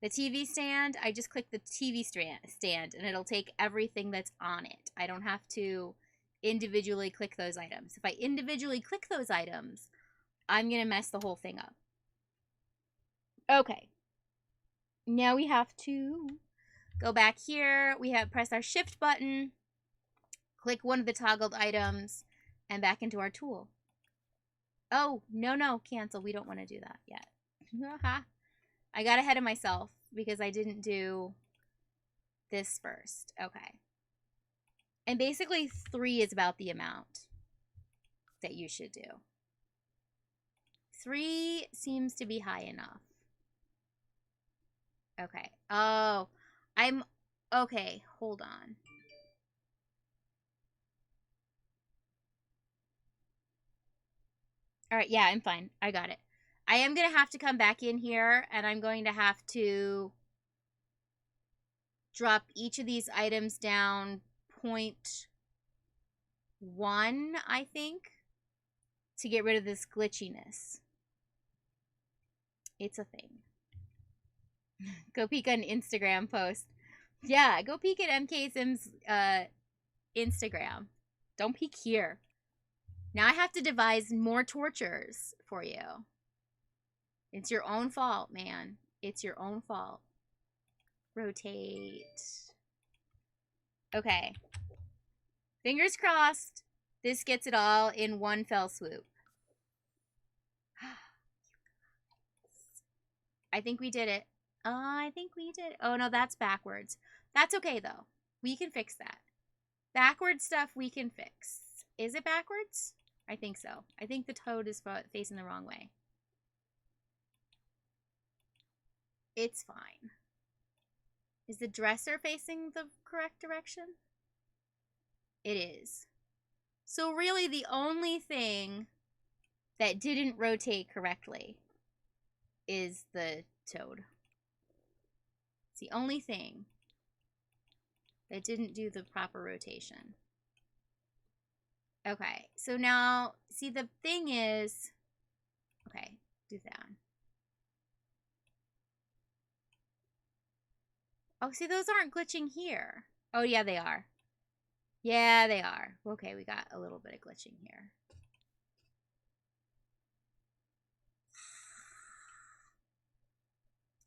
The TV stand, I just click the TV stand, and it'll take everything that's on it. I don't have to individually click those items. If I individually click those items, I'm going to mess the whole thing up. Okay. Now we have to go back here. We have press our shift button, click one of the toggled items, and back into our tool. Oh, no, cancel. We don't want to do that yet. I got ahead of myself because I didn't do this first. Okay. And basically 3 is about the amount that you should do. 3 seems to be high enough. Okay. Oh, okay, hold on. All right, yeah, I'm fine. I got it. I am going to have to come back in here, and I'm going to have to drop each of these items down 0.1, I think, to get rid of this glitchiness. It's a thing. Go peek on Instagram post. Yeah, go peek at MK Sim's Instagram. Don't peek here. Now I have to devise more tortures for you. It's your own fault, man. It's your own fault. Rotate. Okay. Fingers crossed. This gets it all in one fell swoop. I think we did it. I think we did. Oh, no, that's backwards. That's okay, though. We can fix that. Backward stuff we can fix. Is it backwards? I think so. I think the toad is facing the wrong way. It's fine. Is the dresser facing the correct direction? It is. So really the only thing that didn't rotate correctly is the toad. It's the only thing that didn't do the proper rotation. Okay, so now, see, the thing is, okay, do that. Oh, see, those aren't glitching here. Oh, yeah, they are. Yeah, they are. Okay, we got a little bit of glitching here.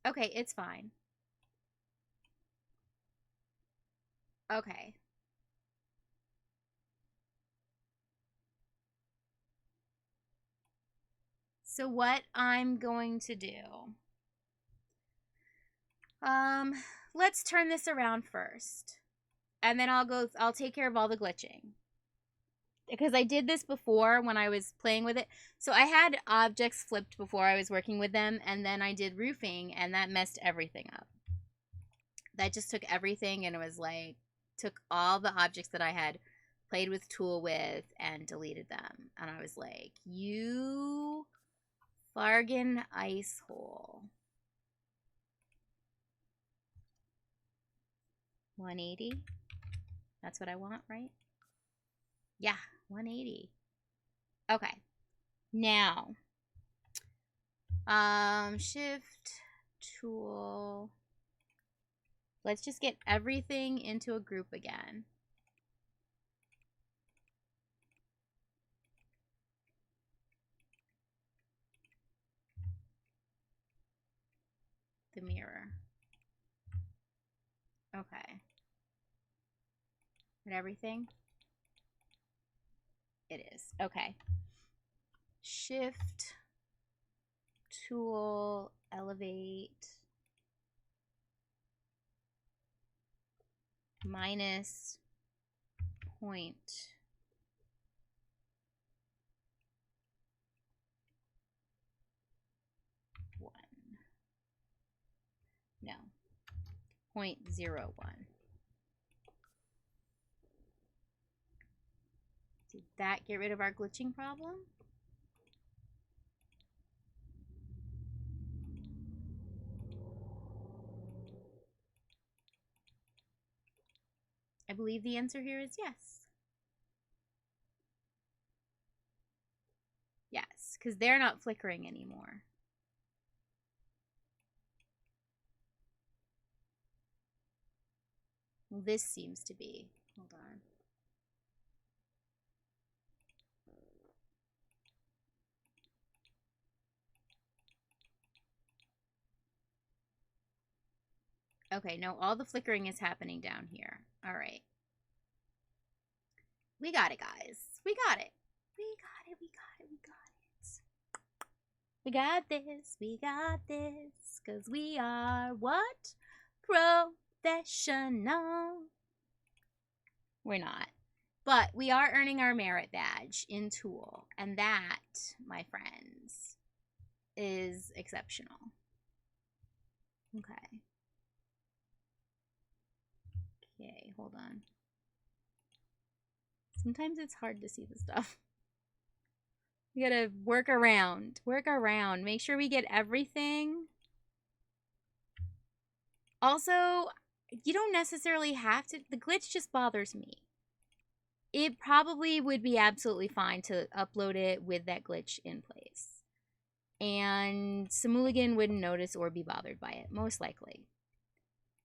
Okay, it's fine. Okay. So what I'm going to do, let's turn this around first. And then I'll take care of all the glitching. Because I did this before when I was playing with it. So I had objects flipped before I was working with them, and then I did roofing, and that messed everything up. That just took everything, and it was like, took all the objects that I had played with Tool with and deleted them. And I was like, you Fargan ice hole. 180. That's what I want, right? Yeah, 180. Okay. Now, shift, tool. Let's just get everything into a group again. The mirror. Okay. And everything? It is. Okay. Shift, tool, elevate, minus 0.1. No. 0.01. Did that get rid of our glitching problem? I believe the answer here is yes. because they're not flickering anymore. Well, this seems to be. Hold on. Okay, no, all the flickering is happening down here. All right. We got it, guys. We got it. We got it. We got it. We got it. We got this. We got this. Because we are what? Professional. We're not. But we are earning our merit badge in Tool. And that, my friends, is exceptional. Okay. Okay, hold on. Sometimes it's hard to see the stuff. We gotta work around. Work around. Make sure we get everything. Also, you don't necessarily have to. The glitch just bothers me. It probably would be absolutely fine to upload it with that glitch in place. And Simooligan wouldn't notice or be bothered by it, most likely.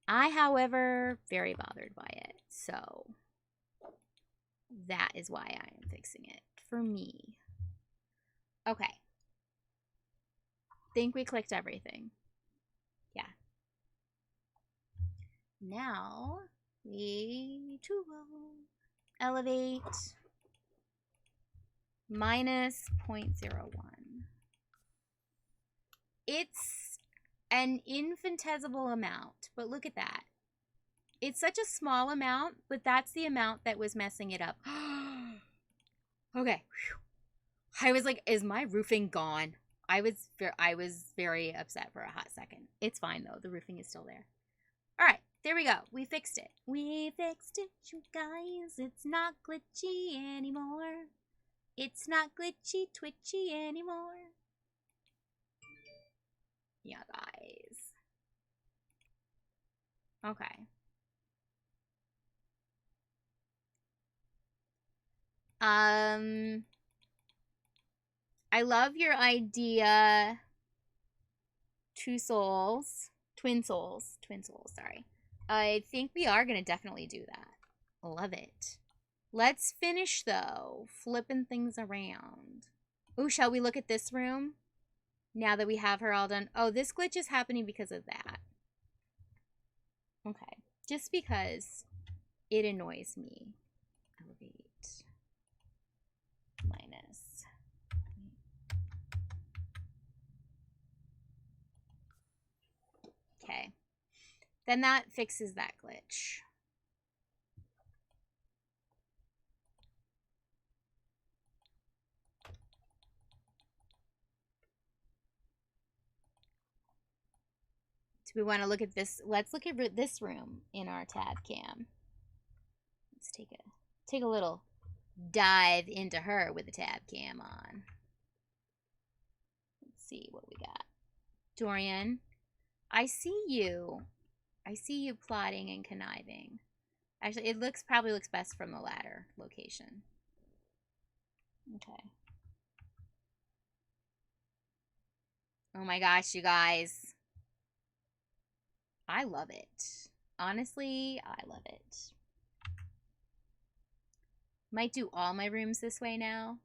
I, however, very bothered by it. So that is why I am fixing it for me. Okay. Think we clicked everything. Yeah. Now we tool elevate minus 0.01. It's an infinitesimal amount, but look at that. It's such a small amount, but that's the amount that was messing it up. Okay. I was like, is my roofing gone? I was very upset for a hot second. It's fine, though. The roofing is still there. All right. There we go. We fixed it. We fixed it, you guys. It's not glitchy anymore. It's not glitchy, twitchy anymore. Yeah, guys. Okay. I love your idea. Twin souls, sorry. I think we are going to definitely do that. Love it. Let's finish, though, flipping things around. Oh, shall we look at this room? Now that we have her all done. Oh, this glitch is happening because of that. Okay. Just because it annoys me. Elevate. Minus. Okay. Then that fixes that glitch. Do we want to look at this? Let's look at this room in our tab cam. Let's take a little dive into her with the tab cam on. Let's see what we got. Dorian, I see you. I see you plotting and conniving. Actually, it probably looks best from the ladder location. Okay. Oh my gosh, you guys. I love it. Honestly, I love it. Might do all my rooms this way now.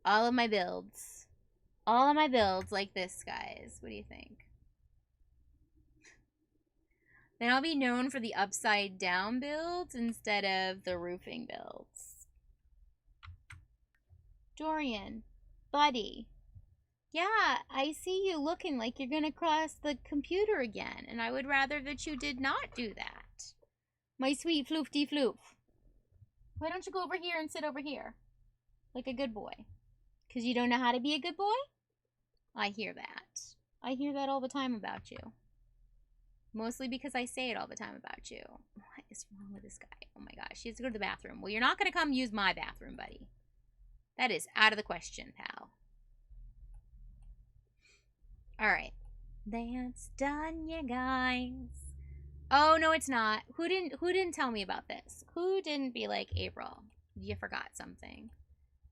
All of my builds. All of my builds like this, guys. What do you think? Then I'll be known for the upside down builds instead of the roofing builds. Dorian, buddy. Yeah, I see you looking like you're gonna cross the computer again, and I would rather that you did not do that. My sweet floofty floof. Why don't you go over here and sit over here? Like a good boy. Because you don't know how to be a good boy? I hear that. I hear that all the time about you. Mostly because I say it all the time about you. What is wrong with this guy? Oh my gosh, he has to go to the bathroom. Well, you're not going to come use my bathroom, buddy. That is out of the question, pal. Alright. That's done, you guys. Oh, no, it's not. Who didn't tell me about this? Who didn't be like, April, you forgot something?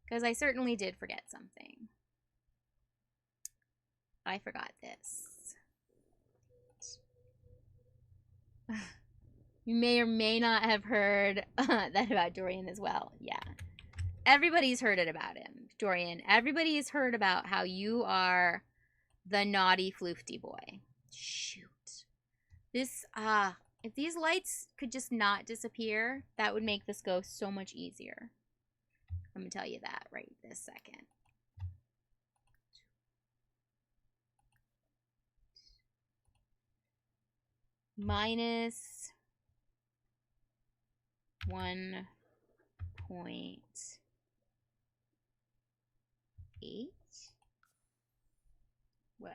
Because I certainly did forget something. I forgot this. You may or may not have heard that about Dorian as well. Yeah. Everybody's heard it about him, Dorian. Everybody's heard about how you are the naughty floofty boy. Shoot. This, if these lights could just not disappear, that would make this go so much easier. I'm going to tell you that right this second. Minus 1.8. Well,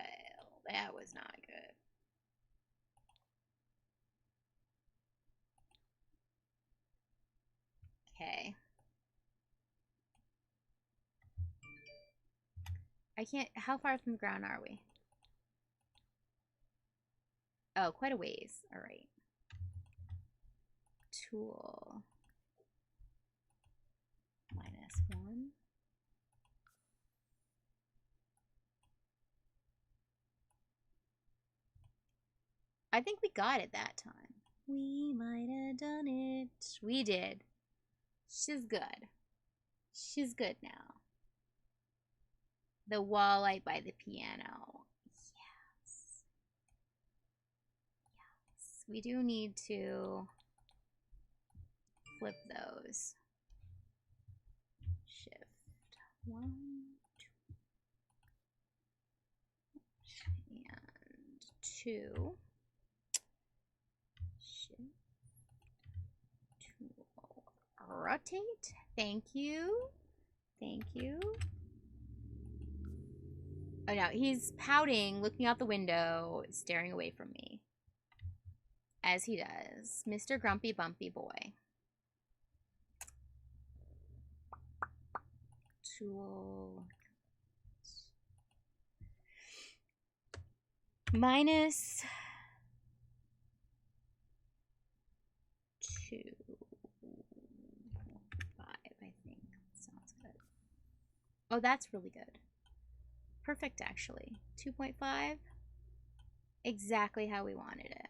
that was not good. Okay. I can't, how far from the ground are we? Oh, quite a ways. All right. Tool. Minus 1. I think we got it that time. We might have done it. We did. She's good. She's good now. The wall light by the piano. Yes. Yes. We do need to flip those. Shift 1, 2, and 2. Shift 2. Rotate. Thank you. Thank you. Oh no, he's pouting, looking out the window, staring away from me. As he does. Mr. Grumpy Bumpy Boy. Tool. Minus 2.5, I think. Sounds good. Oh, that's really good. Perfect, actually. 2.5. Exactly how we wanted it.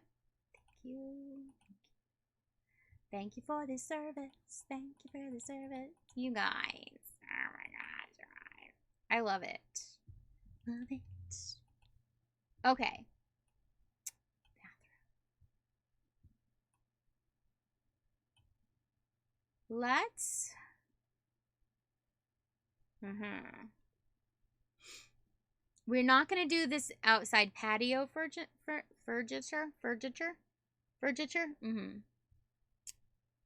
Thank you. Thank you for this service. Thank you for the service. You guys. Oh my gosh. I love it. Love it. Okay. Bathroom. Let's. We're not going to do this outside patio furniture.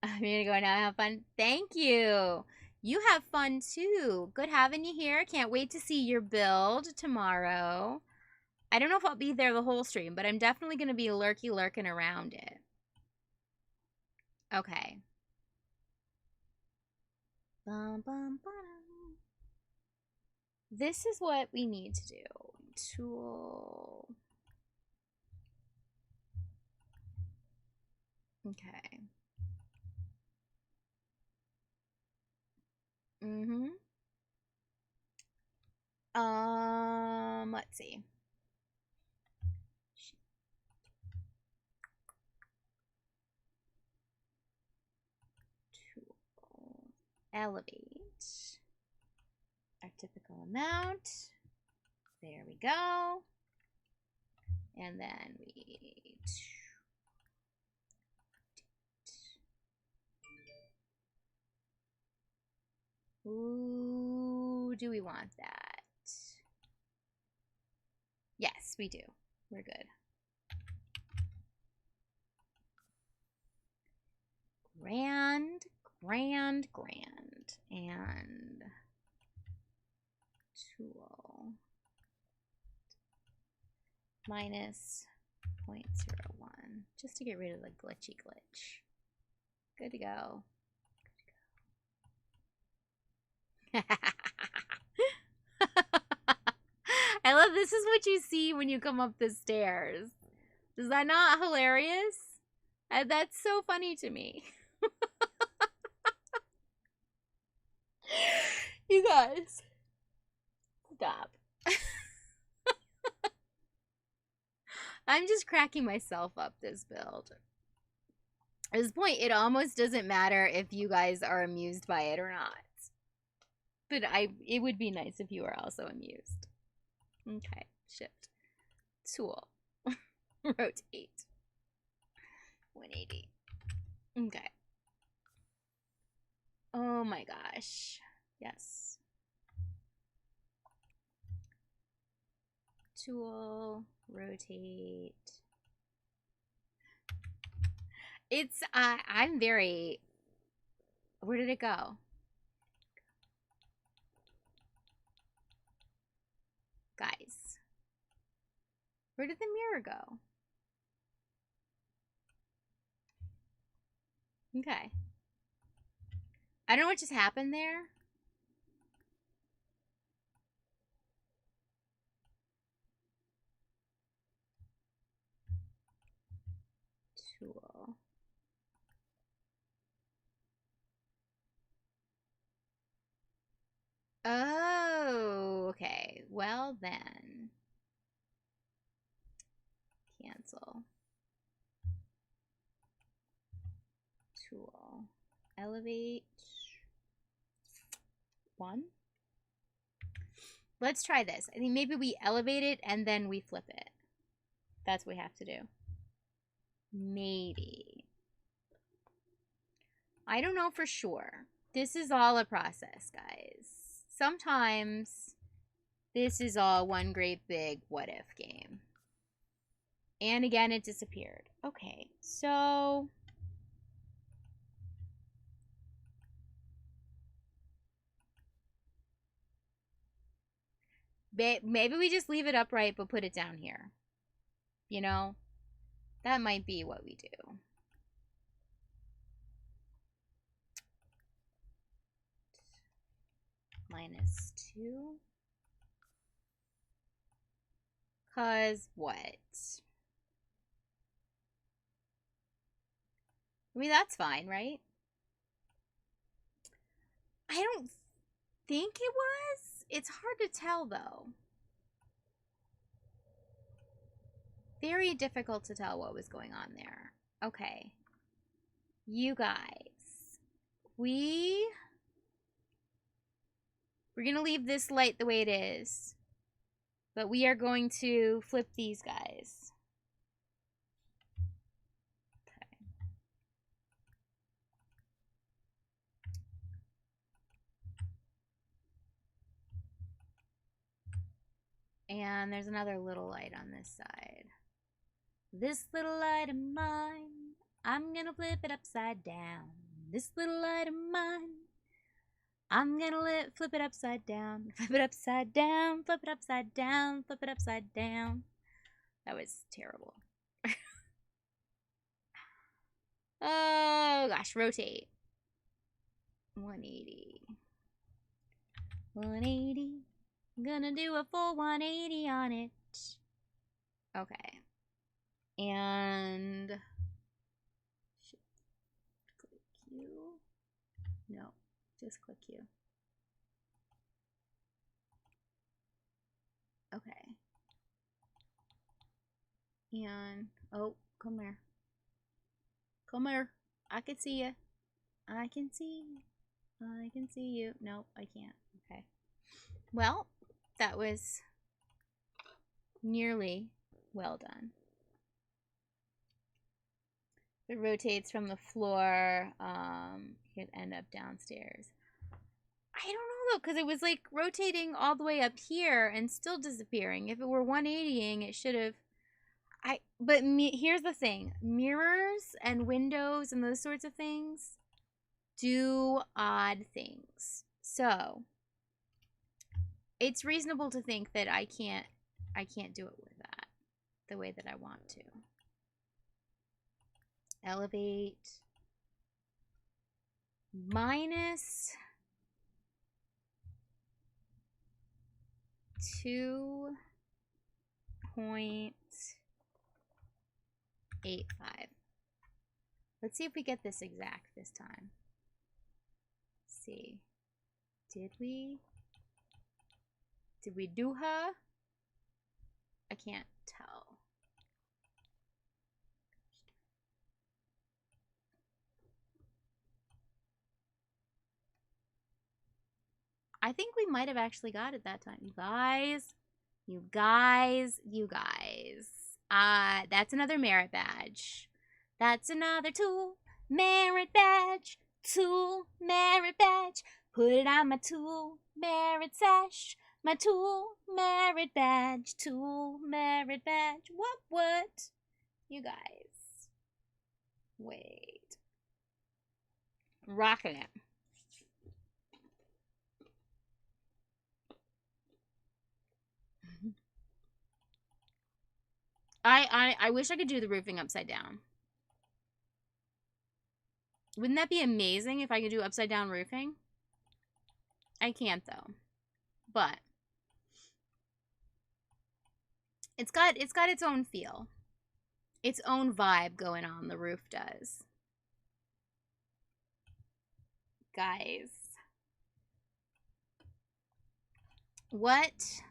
I'm going to go now. Have fun. Thank you. You have fun too. Good having you here. Can't wait to see your build tomorrow. I don't know if I'll be there the whole stream, but I'm definitely going to be lurking around it. Okay. This is what we need to do. Tool. Okay. Let's see. Tool. Elevate. Our typical amount. There we go. And then we ooh, do we want that? Yes, we do. We're good. Grand. And tool. Minus 0.01. Just to get rid of the glitchy glitch. Good to go. I love this is what you see when you come up the stairs. Is that not hilarious? That's so funny to me. You guys, stop. I'm just cracking myself up this build. At this point, it almost doesn't matter if you guys are amused by it or not. But it would be nice if you were also amused. Okay, shift. Tool. Rotate. 180. Okay. Oh my gosh. Yes. Tool. Rotate. It's, I'm very... Where did it go? Guys. Where did the mirror go? Okay. I don't know what just happened there. Tool. Oh, okay. Well then. Cancel. Tool. Elevate. 1. Let's try this. I think maybe we elevate it and then we flip it. That's what we have to do. Maybe. I don't know for sure. This is all a process, guys. Sometimes this is all one great big what if game. And again, it disappeared. Okay, so... maybe we just leave it upright but put it down here. You know? That might be what we do. -2. Cause what? I mean, that's fine, right? I don't think it was. It's hard to tell, though. Very difficult to tell what was going on there. Okay. You guys. We're going to leave this light the way it is. But we are going to flip these guys. And there's another little light on this side. This little light of mine, I'm gonna flip it upside down. This little light of mine, I'm gonna flip it upside down. Flip it upside down, flip it upside down, flip it upside down. That was terrible. Oh gosh, rotate. 180. 180. I'm gonna do a full 180 on it. Okay. And click Q. No, just click Q. Okay. And oh, come here. Come here. I can see you. I can see you. I can see you. Nope, I can't. Okay. Well, that was nearly well done. It rotates from the floor. It end up downstairs. I don't know though, because it was like rotating all the way up here and still disappearing. If it were 180ing, it should have. But here's the thing: mirrors and windows and those sorts of things do odd things. So it's reasonable to think that I can't do it with that the way that I want to. Elevate -2.85. Let's see if we get this exact this time. Let's see. Did we do her? I can't tell. I think we might have actually got it that time. You guys. You guys. You guys. That's another merit badge. That's another tool merit badge. Tool merit badge. Put it on my tool merit sash. My tool merit badge. Tool merit badge. What? You guys. Wait. Rocking it. I wish I could do the roofing upside down. Wouldn't that be amazing if I could do upside down roofing? I can't though. But it's got its own feel. Its own vibe going on, the roof does. Guys. What?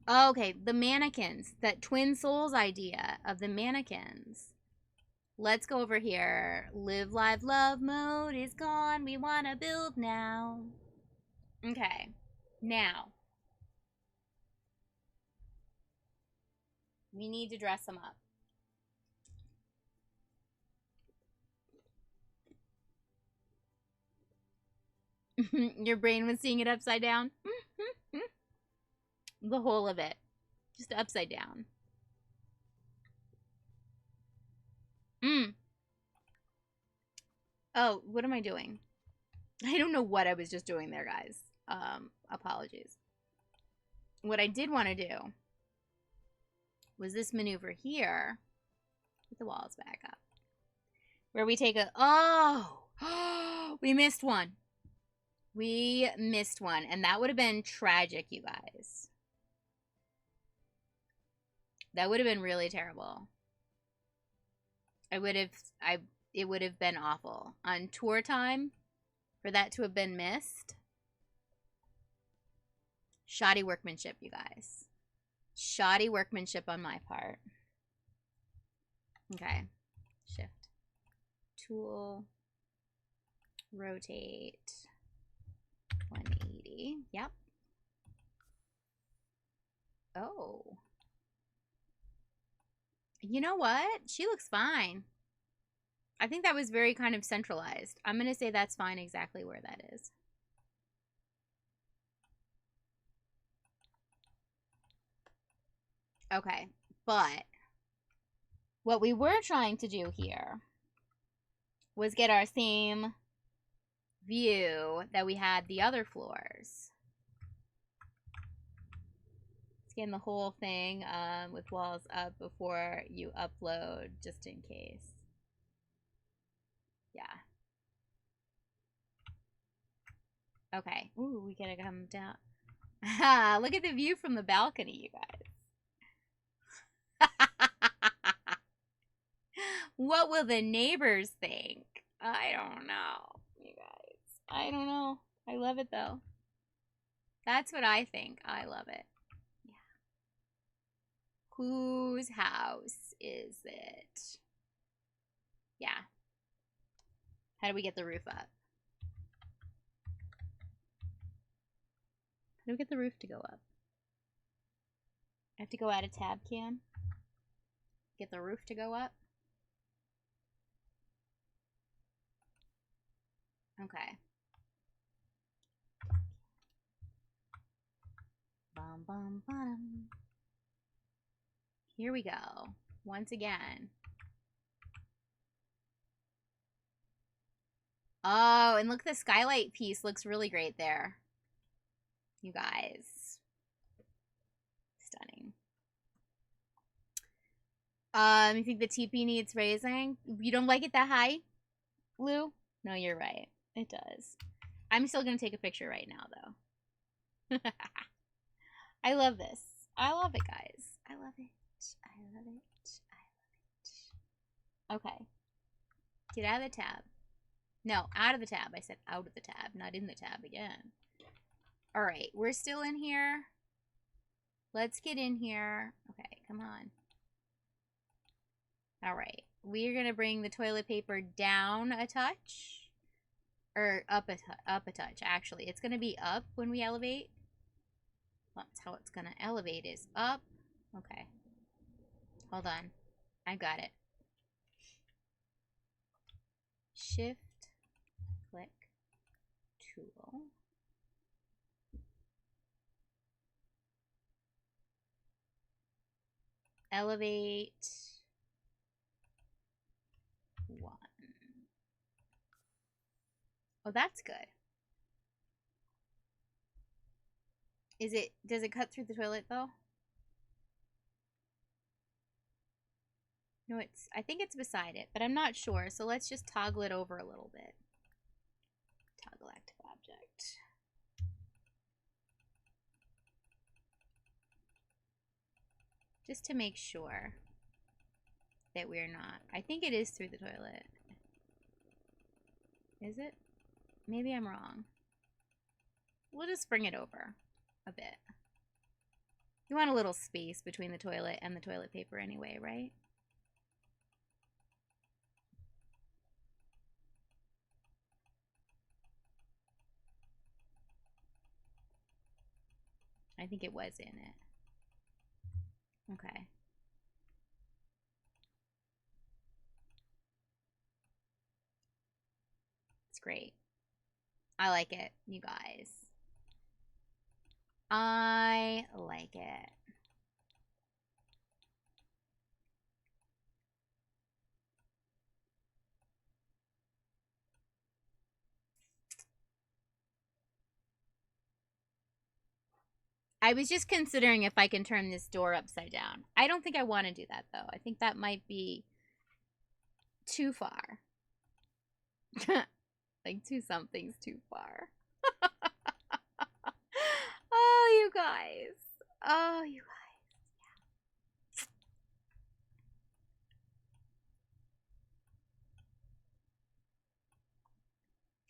Oh, okay, the mannequins. That Twin Souls idea of the mannequins. Let's go over here. Live, live, love mode is gone. We want to build now. Okay. Now. We need to dress them up. Your brain was seeing it upside down? The whole of it. Just upside down. Oh, what am I doing? I don't know what I was just doing there, guys. Apologies. What I did want to do was this maneuver here. Put the walls back up. Where we take a... Oh! We missed one. We missed one. And that would have been tragic, you guys. That would have been really terrible. It would have been awful. On tour time, for that to have been missed. Shoddy workmanship, you guys. Shoddy workmanship on my part. Okay. Shift. Tool. Rotate. 180. Yep. Oh. You know what? She looks fine. I think that was very kind of centralized. I'm going to say that's fine exactly where that is. Okay, but what we were trying to do here was get our same view that we had the other floors. Scan the whole thing with walls up before you upload, just in case. Yeah. Okay. Ooh, we gotta come down. Look at the view from the balcony, you guys. What will the neighbors think? I don't know, you guys. I don't know. I love it, though. That's what I think. I love it. Yeah. Whose house is it? Yeah. How do we get the roof up? How do we get the roof to go up? I have to go add a tab cam. Get the roof to go up. Okay. Bum, bum, bum. Here we go. Once again. Oh, and look, the skylight piece looks really great there. You guys. Stunning. You think the TP needs raising? You don't like it that high, Lou? No, you're right. It does. I'm still going to take a picture right now, though. I love this. I love it, guys. I love it. I love it. I love it. Okay. Get out of the tab. No, out of the tab. I said out of the tab, not in the tab again. All right. We're still in here. Let's get in here. Okay, come on. All right. We're going to bring the toilet paper down a touch. Or up a touch, actually. It's going to be up when we elevate. That's how it's going to elevate, is up. Okay. Hold on. I got it. Shift, click, tool. Elevate 1. Oh, that's good. Does it cut through the toilet though? No, I think it's beside it, but I'm not sure. So let's just toggle it over a little bit. Toggle active object. Just to make sure that we're not. I think it is through the toilet. Is it? Maybe I'm wrong. We'll just bring it over a bit. You want a little space between the toilet and the toilet paper anyway, right? I think it was in it. Okay. It's great. I like it, you guys. I like it. I was just considering if I can turn this door upside down. I don't think I want to do that, though. I think that might be too far. Like, something's too far. Oh, you guys. Oh, you guys.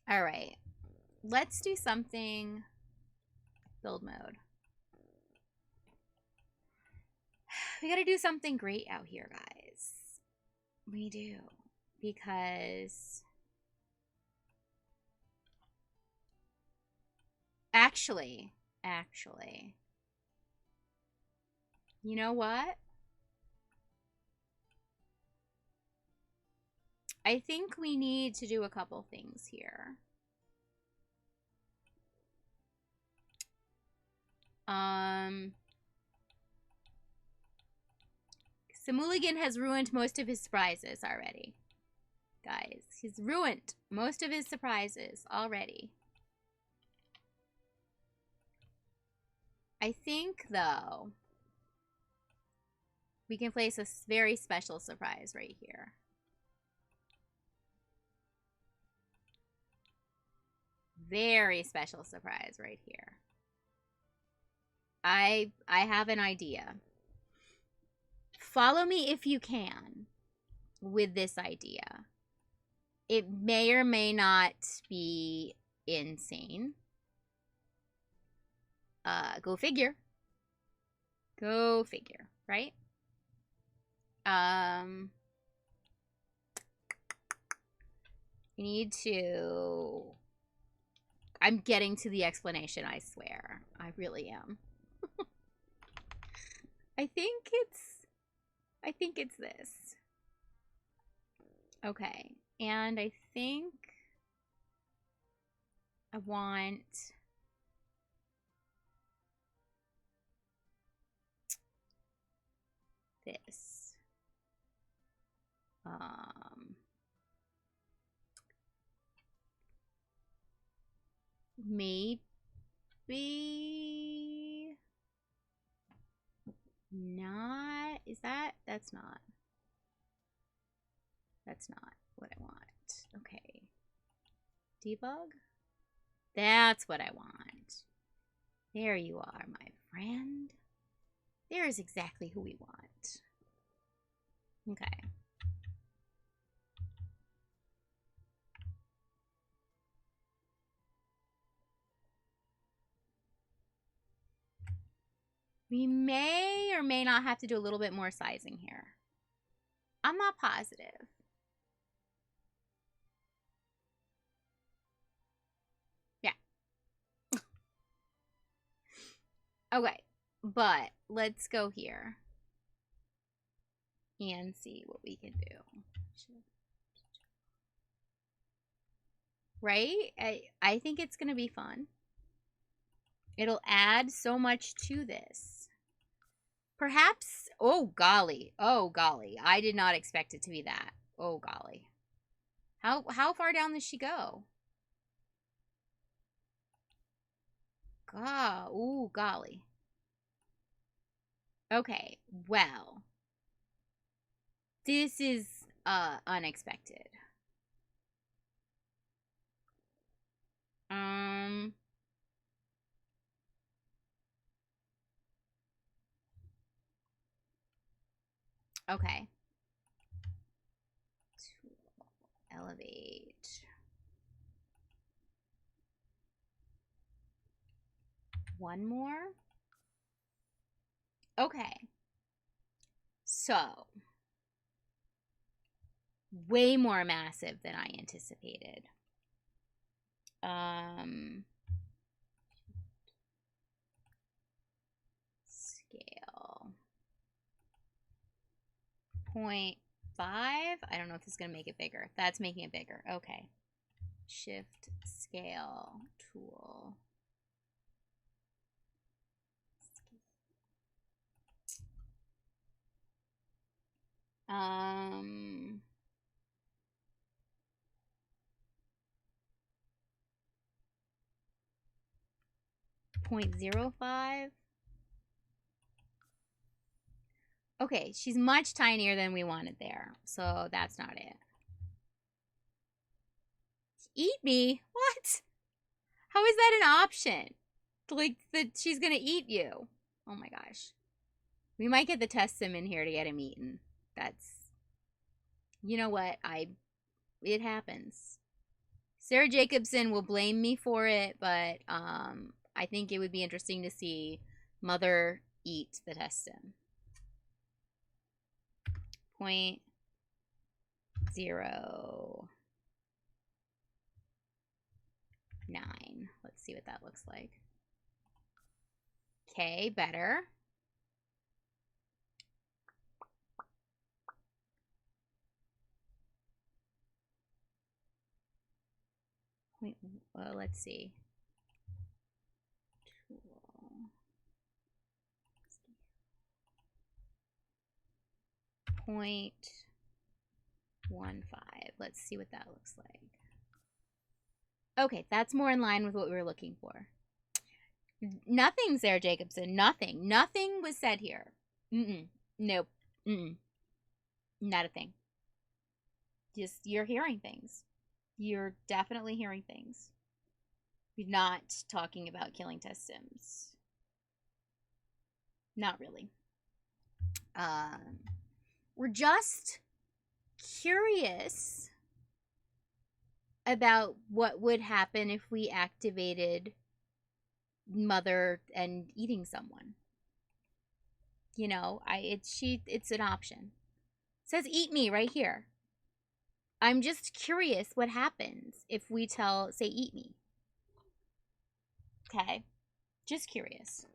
Yeah. All right. Let's do something. Build mode. We gotta do something great out here, guys. We do. Because actually, you know what? I think we need to do a couple things here. Simooligan has ruined most of his surprises already. Guys, he's ruined most of his surprises already. I think, though, we can place a very special surprise right here. Very special surprise right here. I have an idea. Follow me if you can with this idea. It may or may not be insane. Go figure. Go figure, right? You need to... I'm getting to the explanation, I swear. I really am. I think it's this. Okay. And I think I want this. Maybe not. Is that? That's not. That's not what I want. Okay. Debug? That's what I want. There you are, my friend. There's exactly who we want. Okay. We may or may not have to do a little bit more sizing here. I'm not positive. Okay, but let's go here and see what we can do. Right? I think it's going to be fun. It'll add so much to this. Perhaps, oh golly, I did not expect it to be that. Oh golly. How far down does she go? Ooh, golly. Okay, well. This is unexpected. Okay. Elevate. One more. Okay. So, way more massive than I anticipated. Scale. 0.5. I don't know if this is going to make it bigger. That's making it bigger. Okay. Shift scale tool. 0.05. Okay, she's much tinier than we wanted there, so that's not it. Eat me? What? How is that an option? Like, that she's gonna eat you. Oh my gosh. We might get the test sim in here to get him eaten. That's... You know what? It happens. Sarah Jacobson will blame me for it, but I think it would be interesting to see Mother eat the test sim. 0.09. Let's see what that looks like. Okay, better. Let's see. 0.15. Let's see what that looks like. Okay, that's more in line with what we were looking for. Nothing, Sarah Jacobson. Nothing. Nothing was said here. Nope. Not a thing. Just, you're hearing things. You're definitely hearing things. We're not talking about killing test sims. Not really. We're just curious about what would happen if we activated Mother and eating someone. You know, it's an option. It says eat me right here. I'm just curious what happens if we say eat me. Okay. Just curious.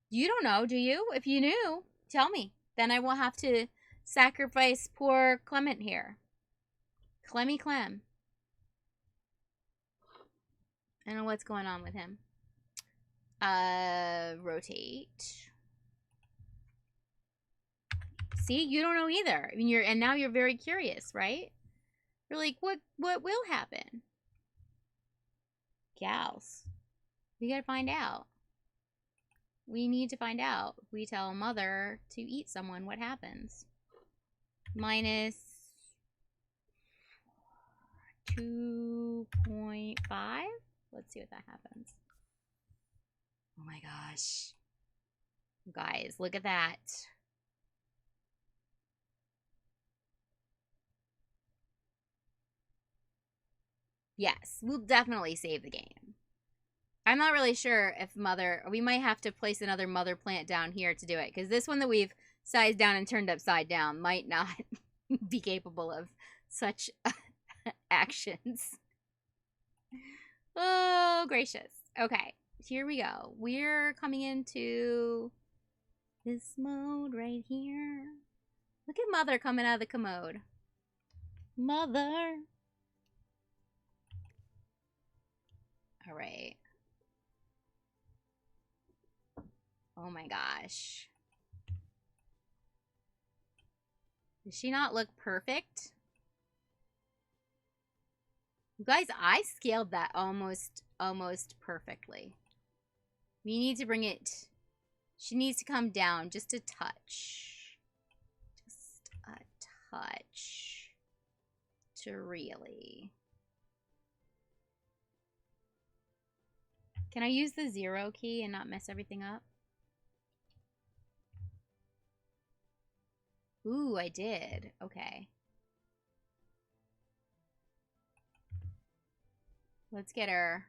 You don't know, do you? If you knew, tell me. Then I will have to sacrifice poor Clement here. Clemmy Clem. I don't know what's going on with him. Rotate. See, you don't know either. I mean, and now you're very curious, right? You're like, what will happen? Gals. We gotta find out. We need to find out. If we tell Mother to eat someone, what happens? Minus 2.5. Let's see what that happens. Oh my gosh. Guys, look at that. Yes, we'll definitely save the game. I'm not really sure if we might have to place another mother plant down here to do it, because this one that we've sized down and turned upside down might not be capable of such actions. Oh, gracious. Okay. here we go. We're coming into this mode right here. Look at Mother coming out of the commode. Mother. All right. Oh my gosh. Does she not look perfect? You guys, I scaled that almost perfectly. We need to bring it. She needs to come down just a touch. Just a touch. To really. Can I use the 0 key and not mess everything up? Ooh, I did. Okay. Let's get her.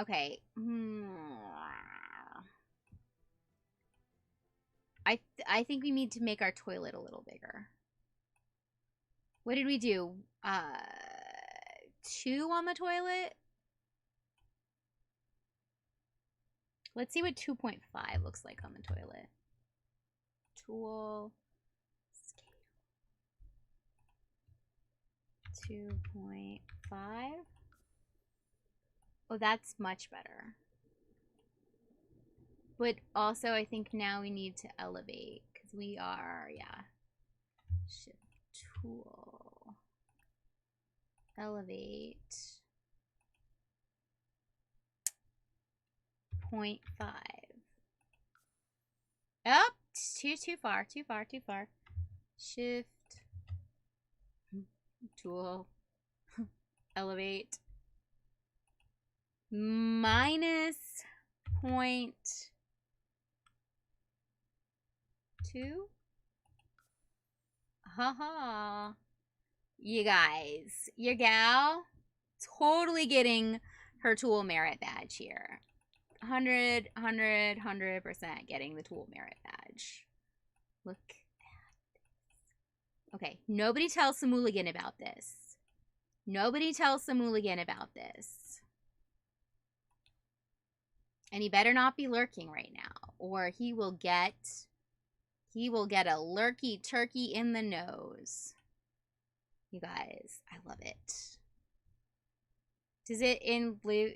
Okay. I think we need to make our toilet a little bigger. What did we do? 2 on the toilet? Let's see what 2.5 looks like on the toilet. Tool. Scale. 2.5. Oh, that's much better. But also, I think now we need to elevate. Because we are, yeah. Shift tool. Elevate. 0.5. Oh, too far. Shift. Tool. Elevate. Minus 0.2. Haha. You guys, your gal totally getting her tool merit badge here. 100% getting the tool merit badge. Look at this. Okay, nobody tell Simooligan about this. Nobody tell Simooligan about this. And he better not be lurking right now, or he will get a lurky turkey in the nose. You guys, I love it. Does it in blue?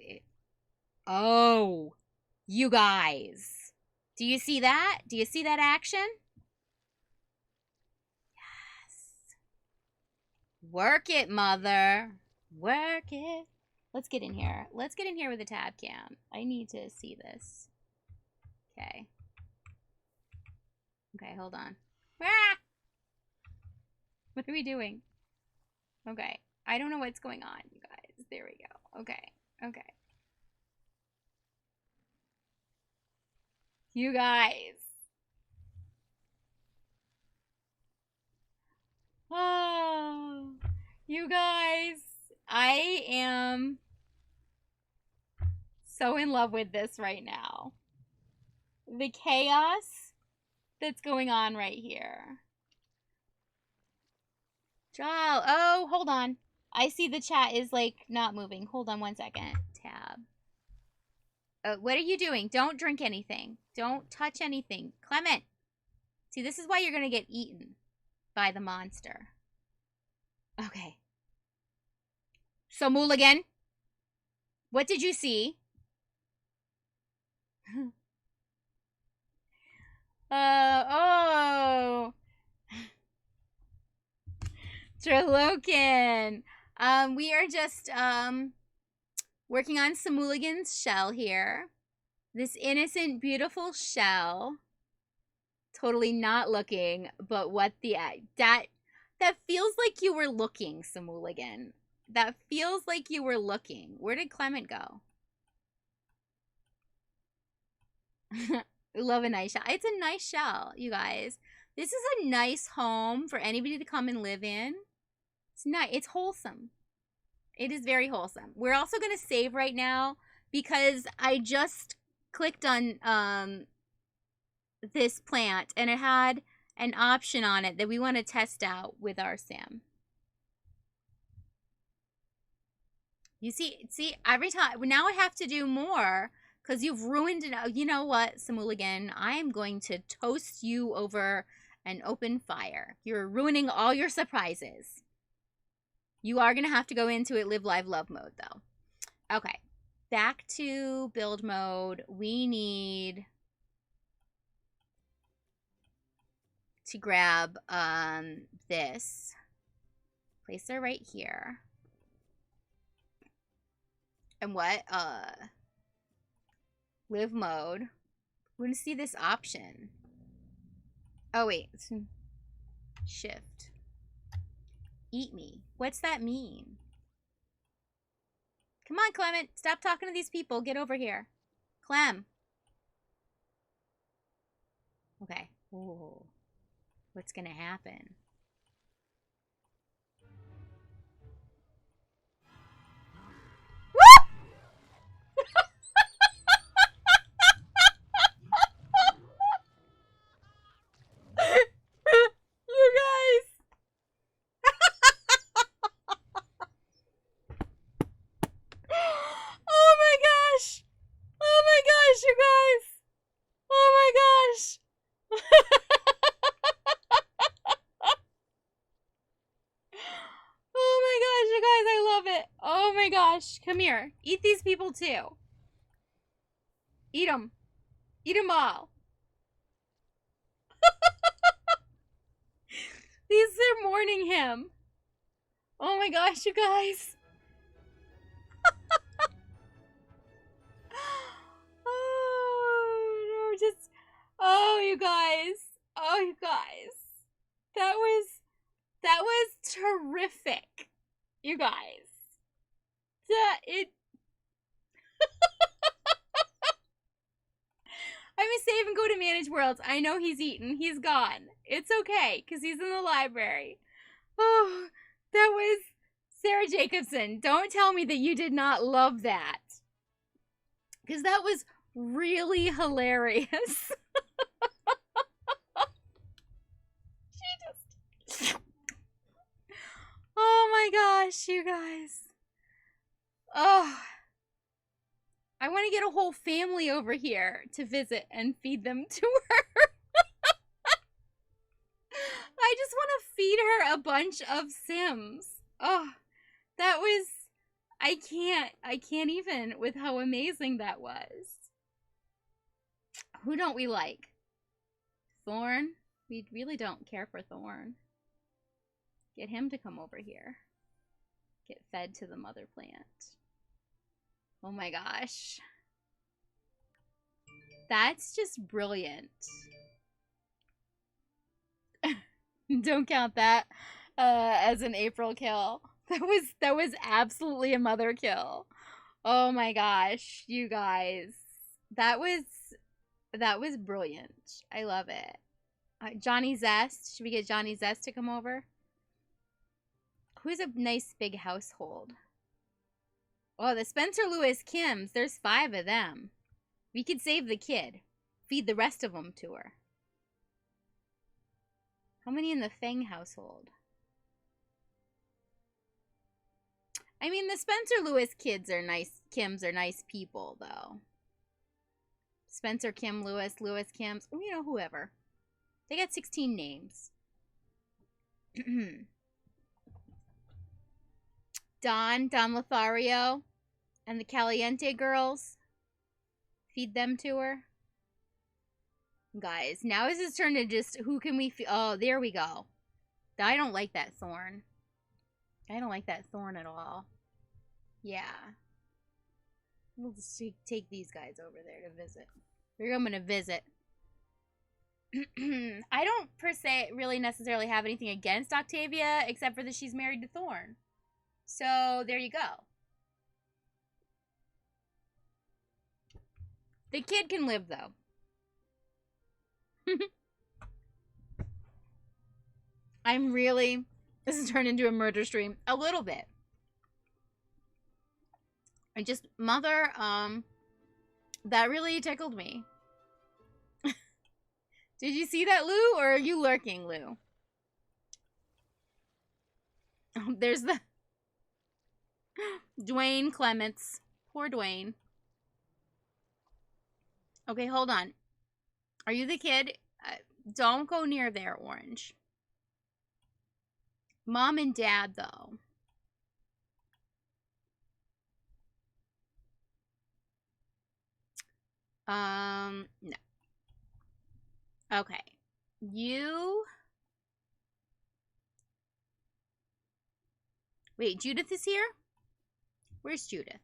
Oh, you guys. Do you see that? Do you see that action? Yes. Work it, Mother. Work it. Let's get in here. Let's get in here with a tab cam. I need to see this. Okay. Okay, hold on. Ah! What are we doing? Okay. I don't know what's going on, you guys. There we go. Okay. Okay. You guys. Oh, you guys. I am so in love with this right now. The chaos that's going on right here. Oh, hold on. I see the chat is like not moving. Hold on one second. Tab. What are you doing? Don't drink anything. Don't touch anything. Clement. See, this is why you're going to get eaten by the monster. Okay. So, Simooligan, what did you see? Oh. Tralokin. We are just working on Simooligan's shell here. This innocent, beautiful shell. Totally not looking, but what the that feels like you were looking, Simooligan. That feels like you were looking. Where did Clement go? We love a nice shell. It's a nice shell, you guys. This is a nice home for anybody to come and live in. It's nice. It's wholesome. It is very wholesome. We're also going to save right now because I just clicked on this plant and it had an option on it that we want to test out with our Sam. You see, every time, now I have to do more because you've ruined it. You know what, Simooligan? I'm going to toast you over an open fire. You're ruining all your surprises. You are going to have to go into it live, live, love mode, though. Okay. Back to build mode. We need to grab this. Place her right here. And what? Live mode. We're going to see this option. Oh, wait. Shift. Eat me. What's that mean? Come on, Clement. Stop talking to these people. Get over here. Clem. Okay. Ooh. What's going to happen? You guys. Oh my gosh. Oh my gosh, you guys. Oh my gosh. Oh my gosh, you guys, I love it. Oh my gosh. Come here. Eat these people too. Eat them. Eat them all. These are mourning him. Oh my gosh, you guys. Oh, no, just, oh, you guys. Oh, you guys. That was terrific. You guys. I'm gonna save and go to Manage Worlds. I know he's eaten. He's gone. It's okay, because he's in the library. Oh, that was Sarah Jacobson. Don't tell me that you did not love that. Because that was really hilarious. She just... Oh my gosh, you guys. Oh. I want to get a whole family over here to visit and feed them to her. I just want to feed her a bunch of Sims. Oh, that was... I can't even with how amazing that was. Who don't we like? Thorn? We really don't care for Thorn. Get him to come over here. Get fed to the mother plant. Oh my gosh. That's just brilliant. Don't count that as an April kill. That was absolutely a mother kill. Oh my gosh, you guys. That was brilliant. I love it. Johnny Zest. Should we get Johnny Zest to come over? Who's a nice big household? Oh, the Spencer Lewis Kims. There's 5 of them. We could save the kid. Feed the rest of them to her. How many in the Feng household? I mean, the Spencer Lewis kids are nice. Kims are nice people, though. Spencer, Kim, Lewis, Lewis, Kims. You know, whoever. They got 16 names. Don Lothario, and the Caliente girls. Feed them to her. Guys, now is his turn to just, who can we feed? Oh, there we go. I don't like that Thorn. I don't like that Thorn at all. Yeah. We'll just take these guys over there to visit. I'm going to visit. I don't, per se, really necessarily have anything against Octavia, except for that she's married to Thorn. So, there you go. The kid can live, though. I'm really... This has turned into a murder stream. A little bit. I just... Mother, that really tickled me. Did you see that, Lou? Or are you lurking, Lou? Oh, there's the... Dwayne Clements. Poor Dwayne. Okay, hold on. Are you the kid? Don't go near there, Orange. Mom and Dad, though. No. Okay. You... Wait, Judith is here? Where's Judith?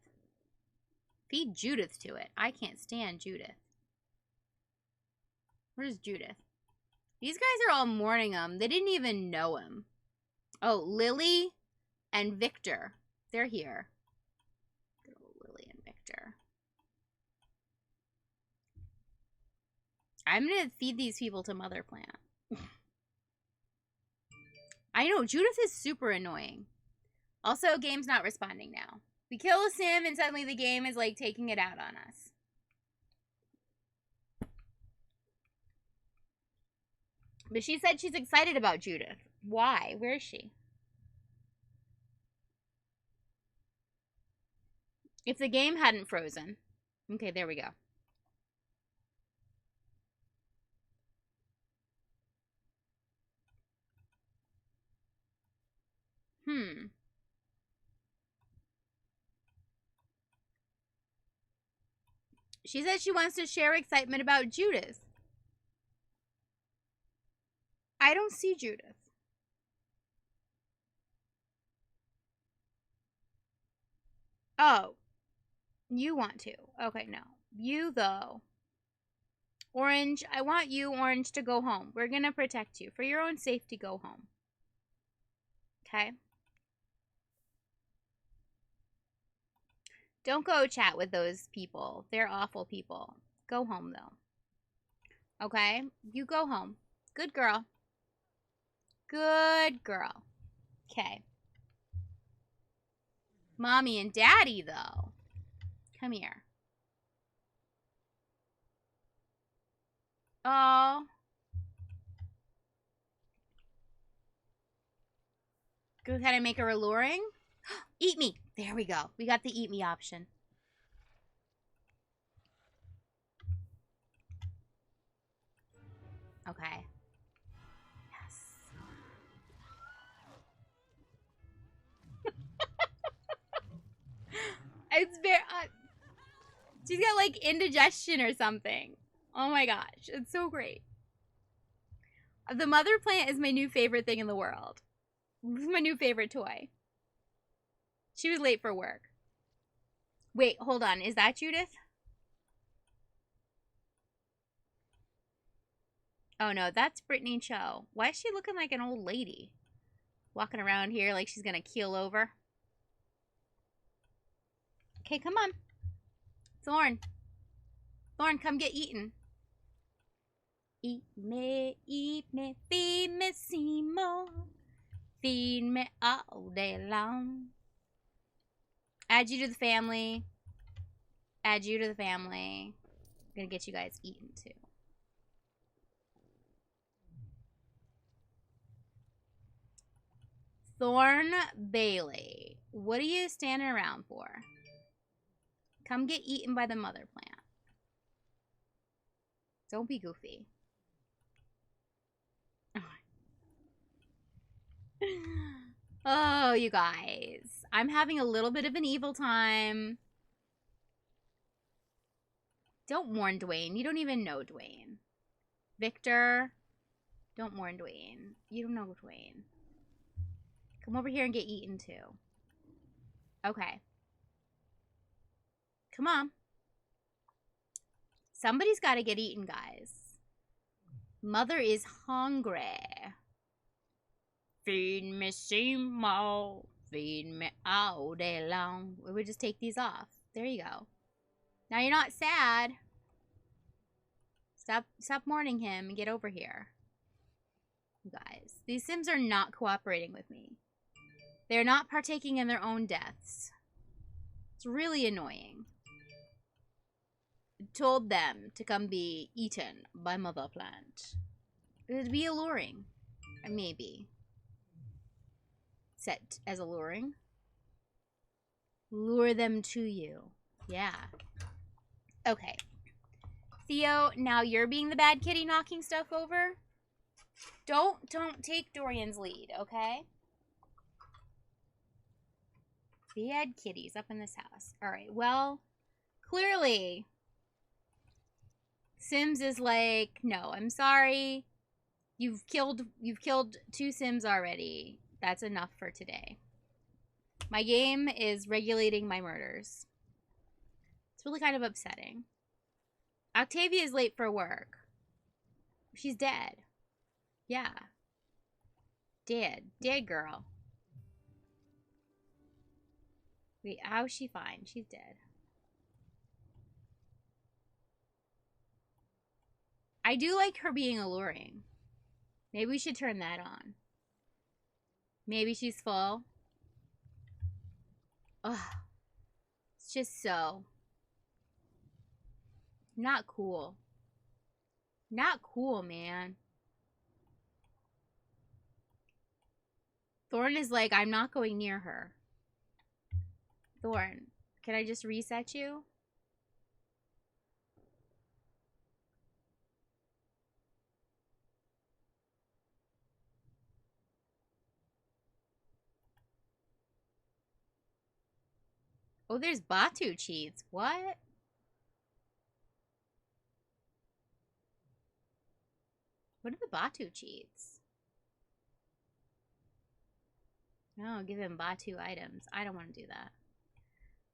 Feed Judith to it. I can't stand Judith. Where's Judith? These guys are all mourning him. They didn't even know him. Oh, Lily and Victor. They're here. Good old Lily and Victor. I'm going to feed these people to Mother Plant. I know, Judith is super annoying. Also, game's not responding now. We kill a sim and suddenly the game is like taking it out on us. But she said she's excited about Judith. Why? Where is she? If the game hadn't frozen. Okay, there we go. She said she wants to share excitement about Judith. I don't see Judith. Oh. You want to. Okay, no. You, though. Orange, I want you, Orange, to go home. We're going to protect you. For your own safety, go home. Okay? Don't go chat with those people. They're awful people. Go home, though. Okay? You go home. Good girl. Good girl. Okay. Mommy and Daddy, though. Come here. Oh. Go ahead and make her alluring. Eat me. There we go. We got the eat me option. Okay. Yes. It's very... she's got like indigestion or something. Oh my gosh. It's so great. The mother plant is my new favorite thing in the world. This is my new favorite toy. She was late for work. Wait, hold on. Is that Judith? Oh no, that's Brittany Cho. Why is she looking like an old lady? Walking around here like she's gonna keel over. Okay, come on. Thorn. Thorn, come get eaten. Eat me, feed me, Simo. Feed me all day long. Add you to the family. Add you to the family. I'm gonna get you guys eaten too. Thorn Bailey. What are you standing around for? Come get eaten by the mother plant. Don't be goofy. Oh, you guys. I'm having a little bit of an evil time. Don't mourn Dwayne. You don't even know Dwayne. Victor. Don't mourn Dwayne. You don't know Dwayne. Come over here and get eaten too. Okay. Come on. Somebody's got to get eaten, guys. Mother is hungry. Feed me, Simo. Feed me all day long. We would just take these off. There you go. Now you're not sad. Stop mourning him and get over here. You guys, these Sims are not cooperating with me. They're not partaking in their own deaths. It's really annoying. I told them to come be eaten by Mother Plant. It would be alluring. Maybe. Set as alluring. Lure them to you. Yeah. Okay. Theo, now you're being the bad kitty knocking stuff over. Don't take Dorian's lead, okay? Bad kitties up in this house. All right, well, clearly Sims is like, no, I'm sorry. You've killed 2 Sims already. That's enough for today. My game is regulating my murders. It's really kind of upsetting. Octavia is late for work. She's dead. Yeah. Dead. Dead girl. Wait, how's she fine? She's dead. I do like her being alluring. Maybe we should turn that on. Maybe she's full. Ugh. It's just so not cool. Not cool, man. Thorn is like, I'm not going near her. Thorn, can I just reset you? Oh, there's Batu cheats. What? What are the Batu cheats? No, give him Batu items. I don't want to do that.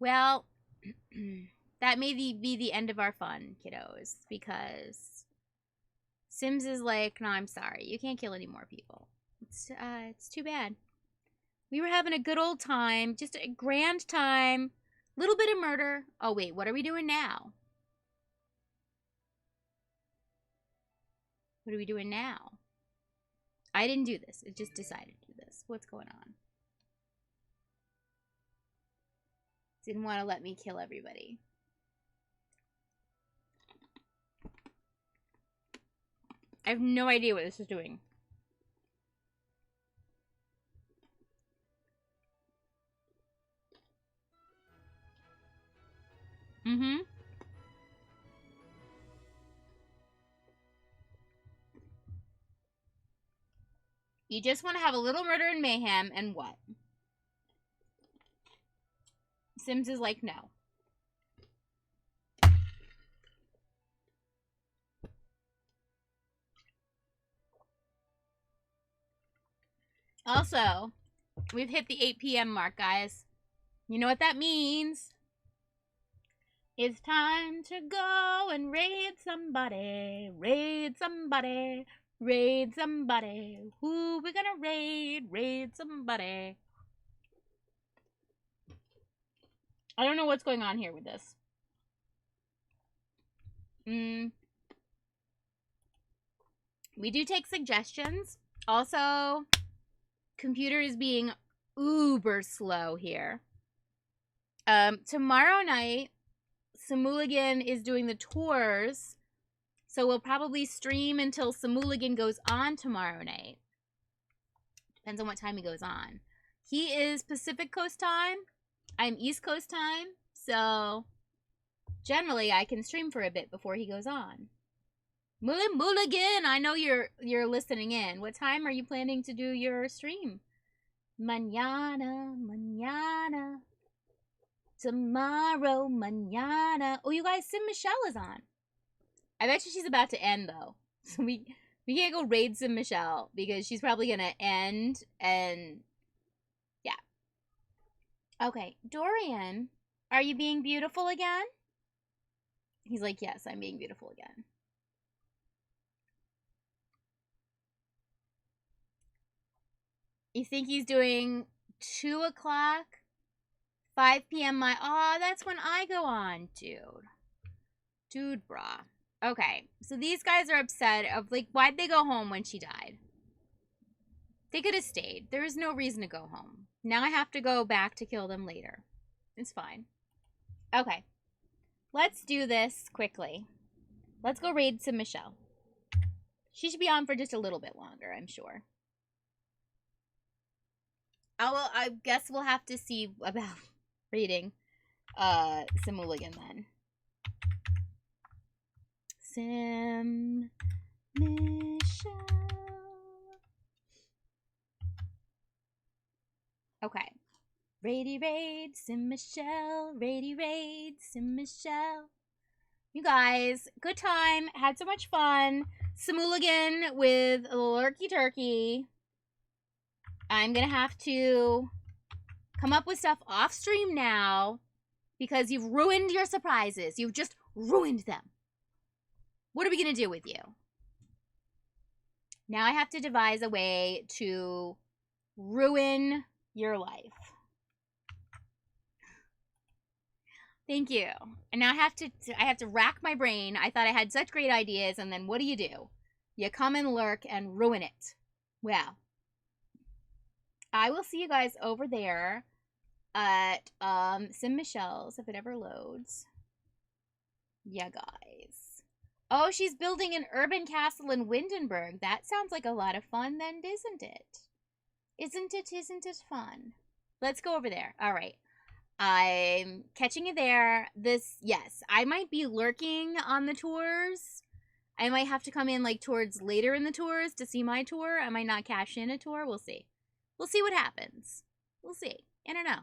Well, that may be the end of our fun, kiddos, because Sims is like, no, I'm sorry. You can't kill any more people. It's too bad. We were having a good old time. Just a grand time. Little bit of murder. Oh, wait. What are we doing now? What are we doing now? I didn't do this. It just decided to do this. What's going on? Didn't want to let me kill everybody. I have no idea what this is doing. Mm-hmm. You just want to have a little murder and mayhem, and what? Sims is like, no. Also, we've hit the 8 p.m. mark, guys. You know what that means? It's time to go and raid somebody. Raid somebody. Raid somebody. Who we gonna raid? Raid somebody. I don't know what's going on here with this. We do take suggestions. Also, computer is being uber slow here. Tomorrow night, Simooligan is doing the tours, so we'll probably stream until Simooligan goes on tomorrow night. Depends on what time he goes on. He is Pacific Coast time. I'm East Coast time, so generally I can stream for a bit before he goes on. Mulligan, I know you're listening in. What time are you planning to do your stream? Mañana, mañana. Tomorrow, mañana. Oh, you guys, Sim Michelle is on. I bet you she's about to end, though. So we can't go raid Sim Michelle because she's probably going to end and... yeah. Okay, Dorian, are you being beautiful again? He's like, yes, I'm being beautiful again. You think he's doing 2 o'clock? 5 p.m. Oh, that's when I go on, dude. Dude, brah. Okay, so these guys are upset of, like, why'd they go home when she died? They could have stayed. There is no reason to go home. Now I have to go back to kill them later. It's fine. Okay. Let's do this quickly. Let's go raid some Michelle. She should be on for just a little bit longer, I'm sure. I guess we'll have to see about reading Simooligan then. Sim Michelle. Okay. Rady Raid, Sim Michelle, Rady Raid, Sim Michelle. You guys, good time. Had so much fun. Simooligan with Lurky Turkey. I'm gonna have to come up with stuff off stream now because you've ruined your surprises. You've just ruined them. What are we gonna do with you? Now I have to devise a way to ruin your life. Thank you. And now I have to rack my brain. I thought I had such great ideas, and then what do? You come and lurk and ruin it. Well, I will see you guys over there at Sim Michelle's if it ever loads. Yeah, guys. Oh, she's building an urban castle in Windenburg. That sounds like a lot of fun then, isn't it? Isn't it fun? Let's go over there. All right. I'm catching you there. Yes, I might be lurking on the tours. I might have to come in like towards later in the tours to see my tour. I might not cash in a tour. We'll see. We'll see what happens. We'll see. I don't know.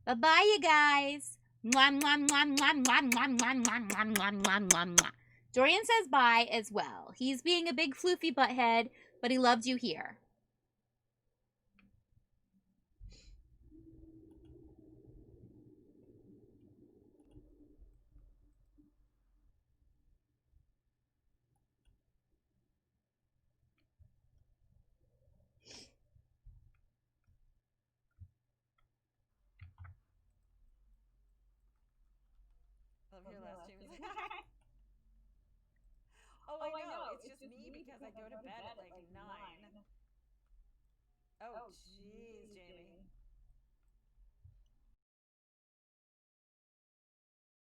Bye-bye, you guys. Dorian says bye as well. He's being a big floofy butthead, but he loves you here. Your last stream. Oh, I know. It's just me because I go to bed at like 9. Oh, jeez, Jamie.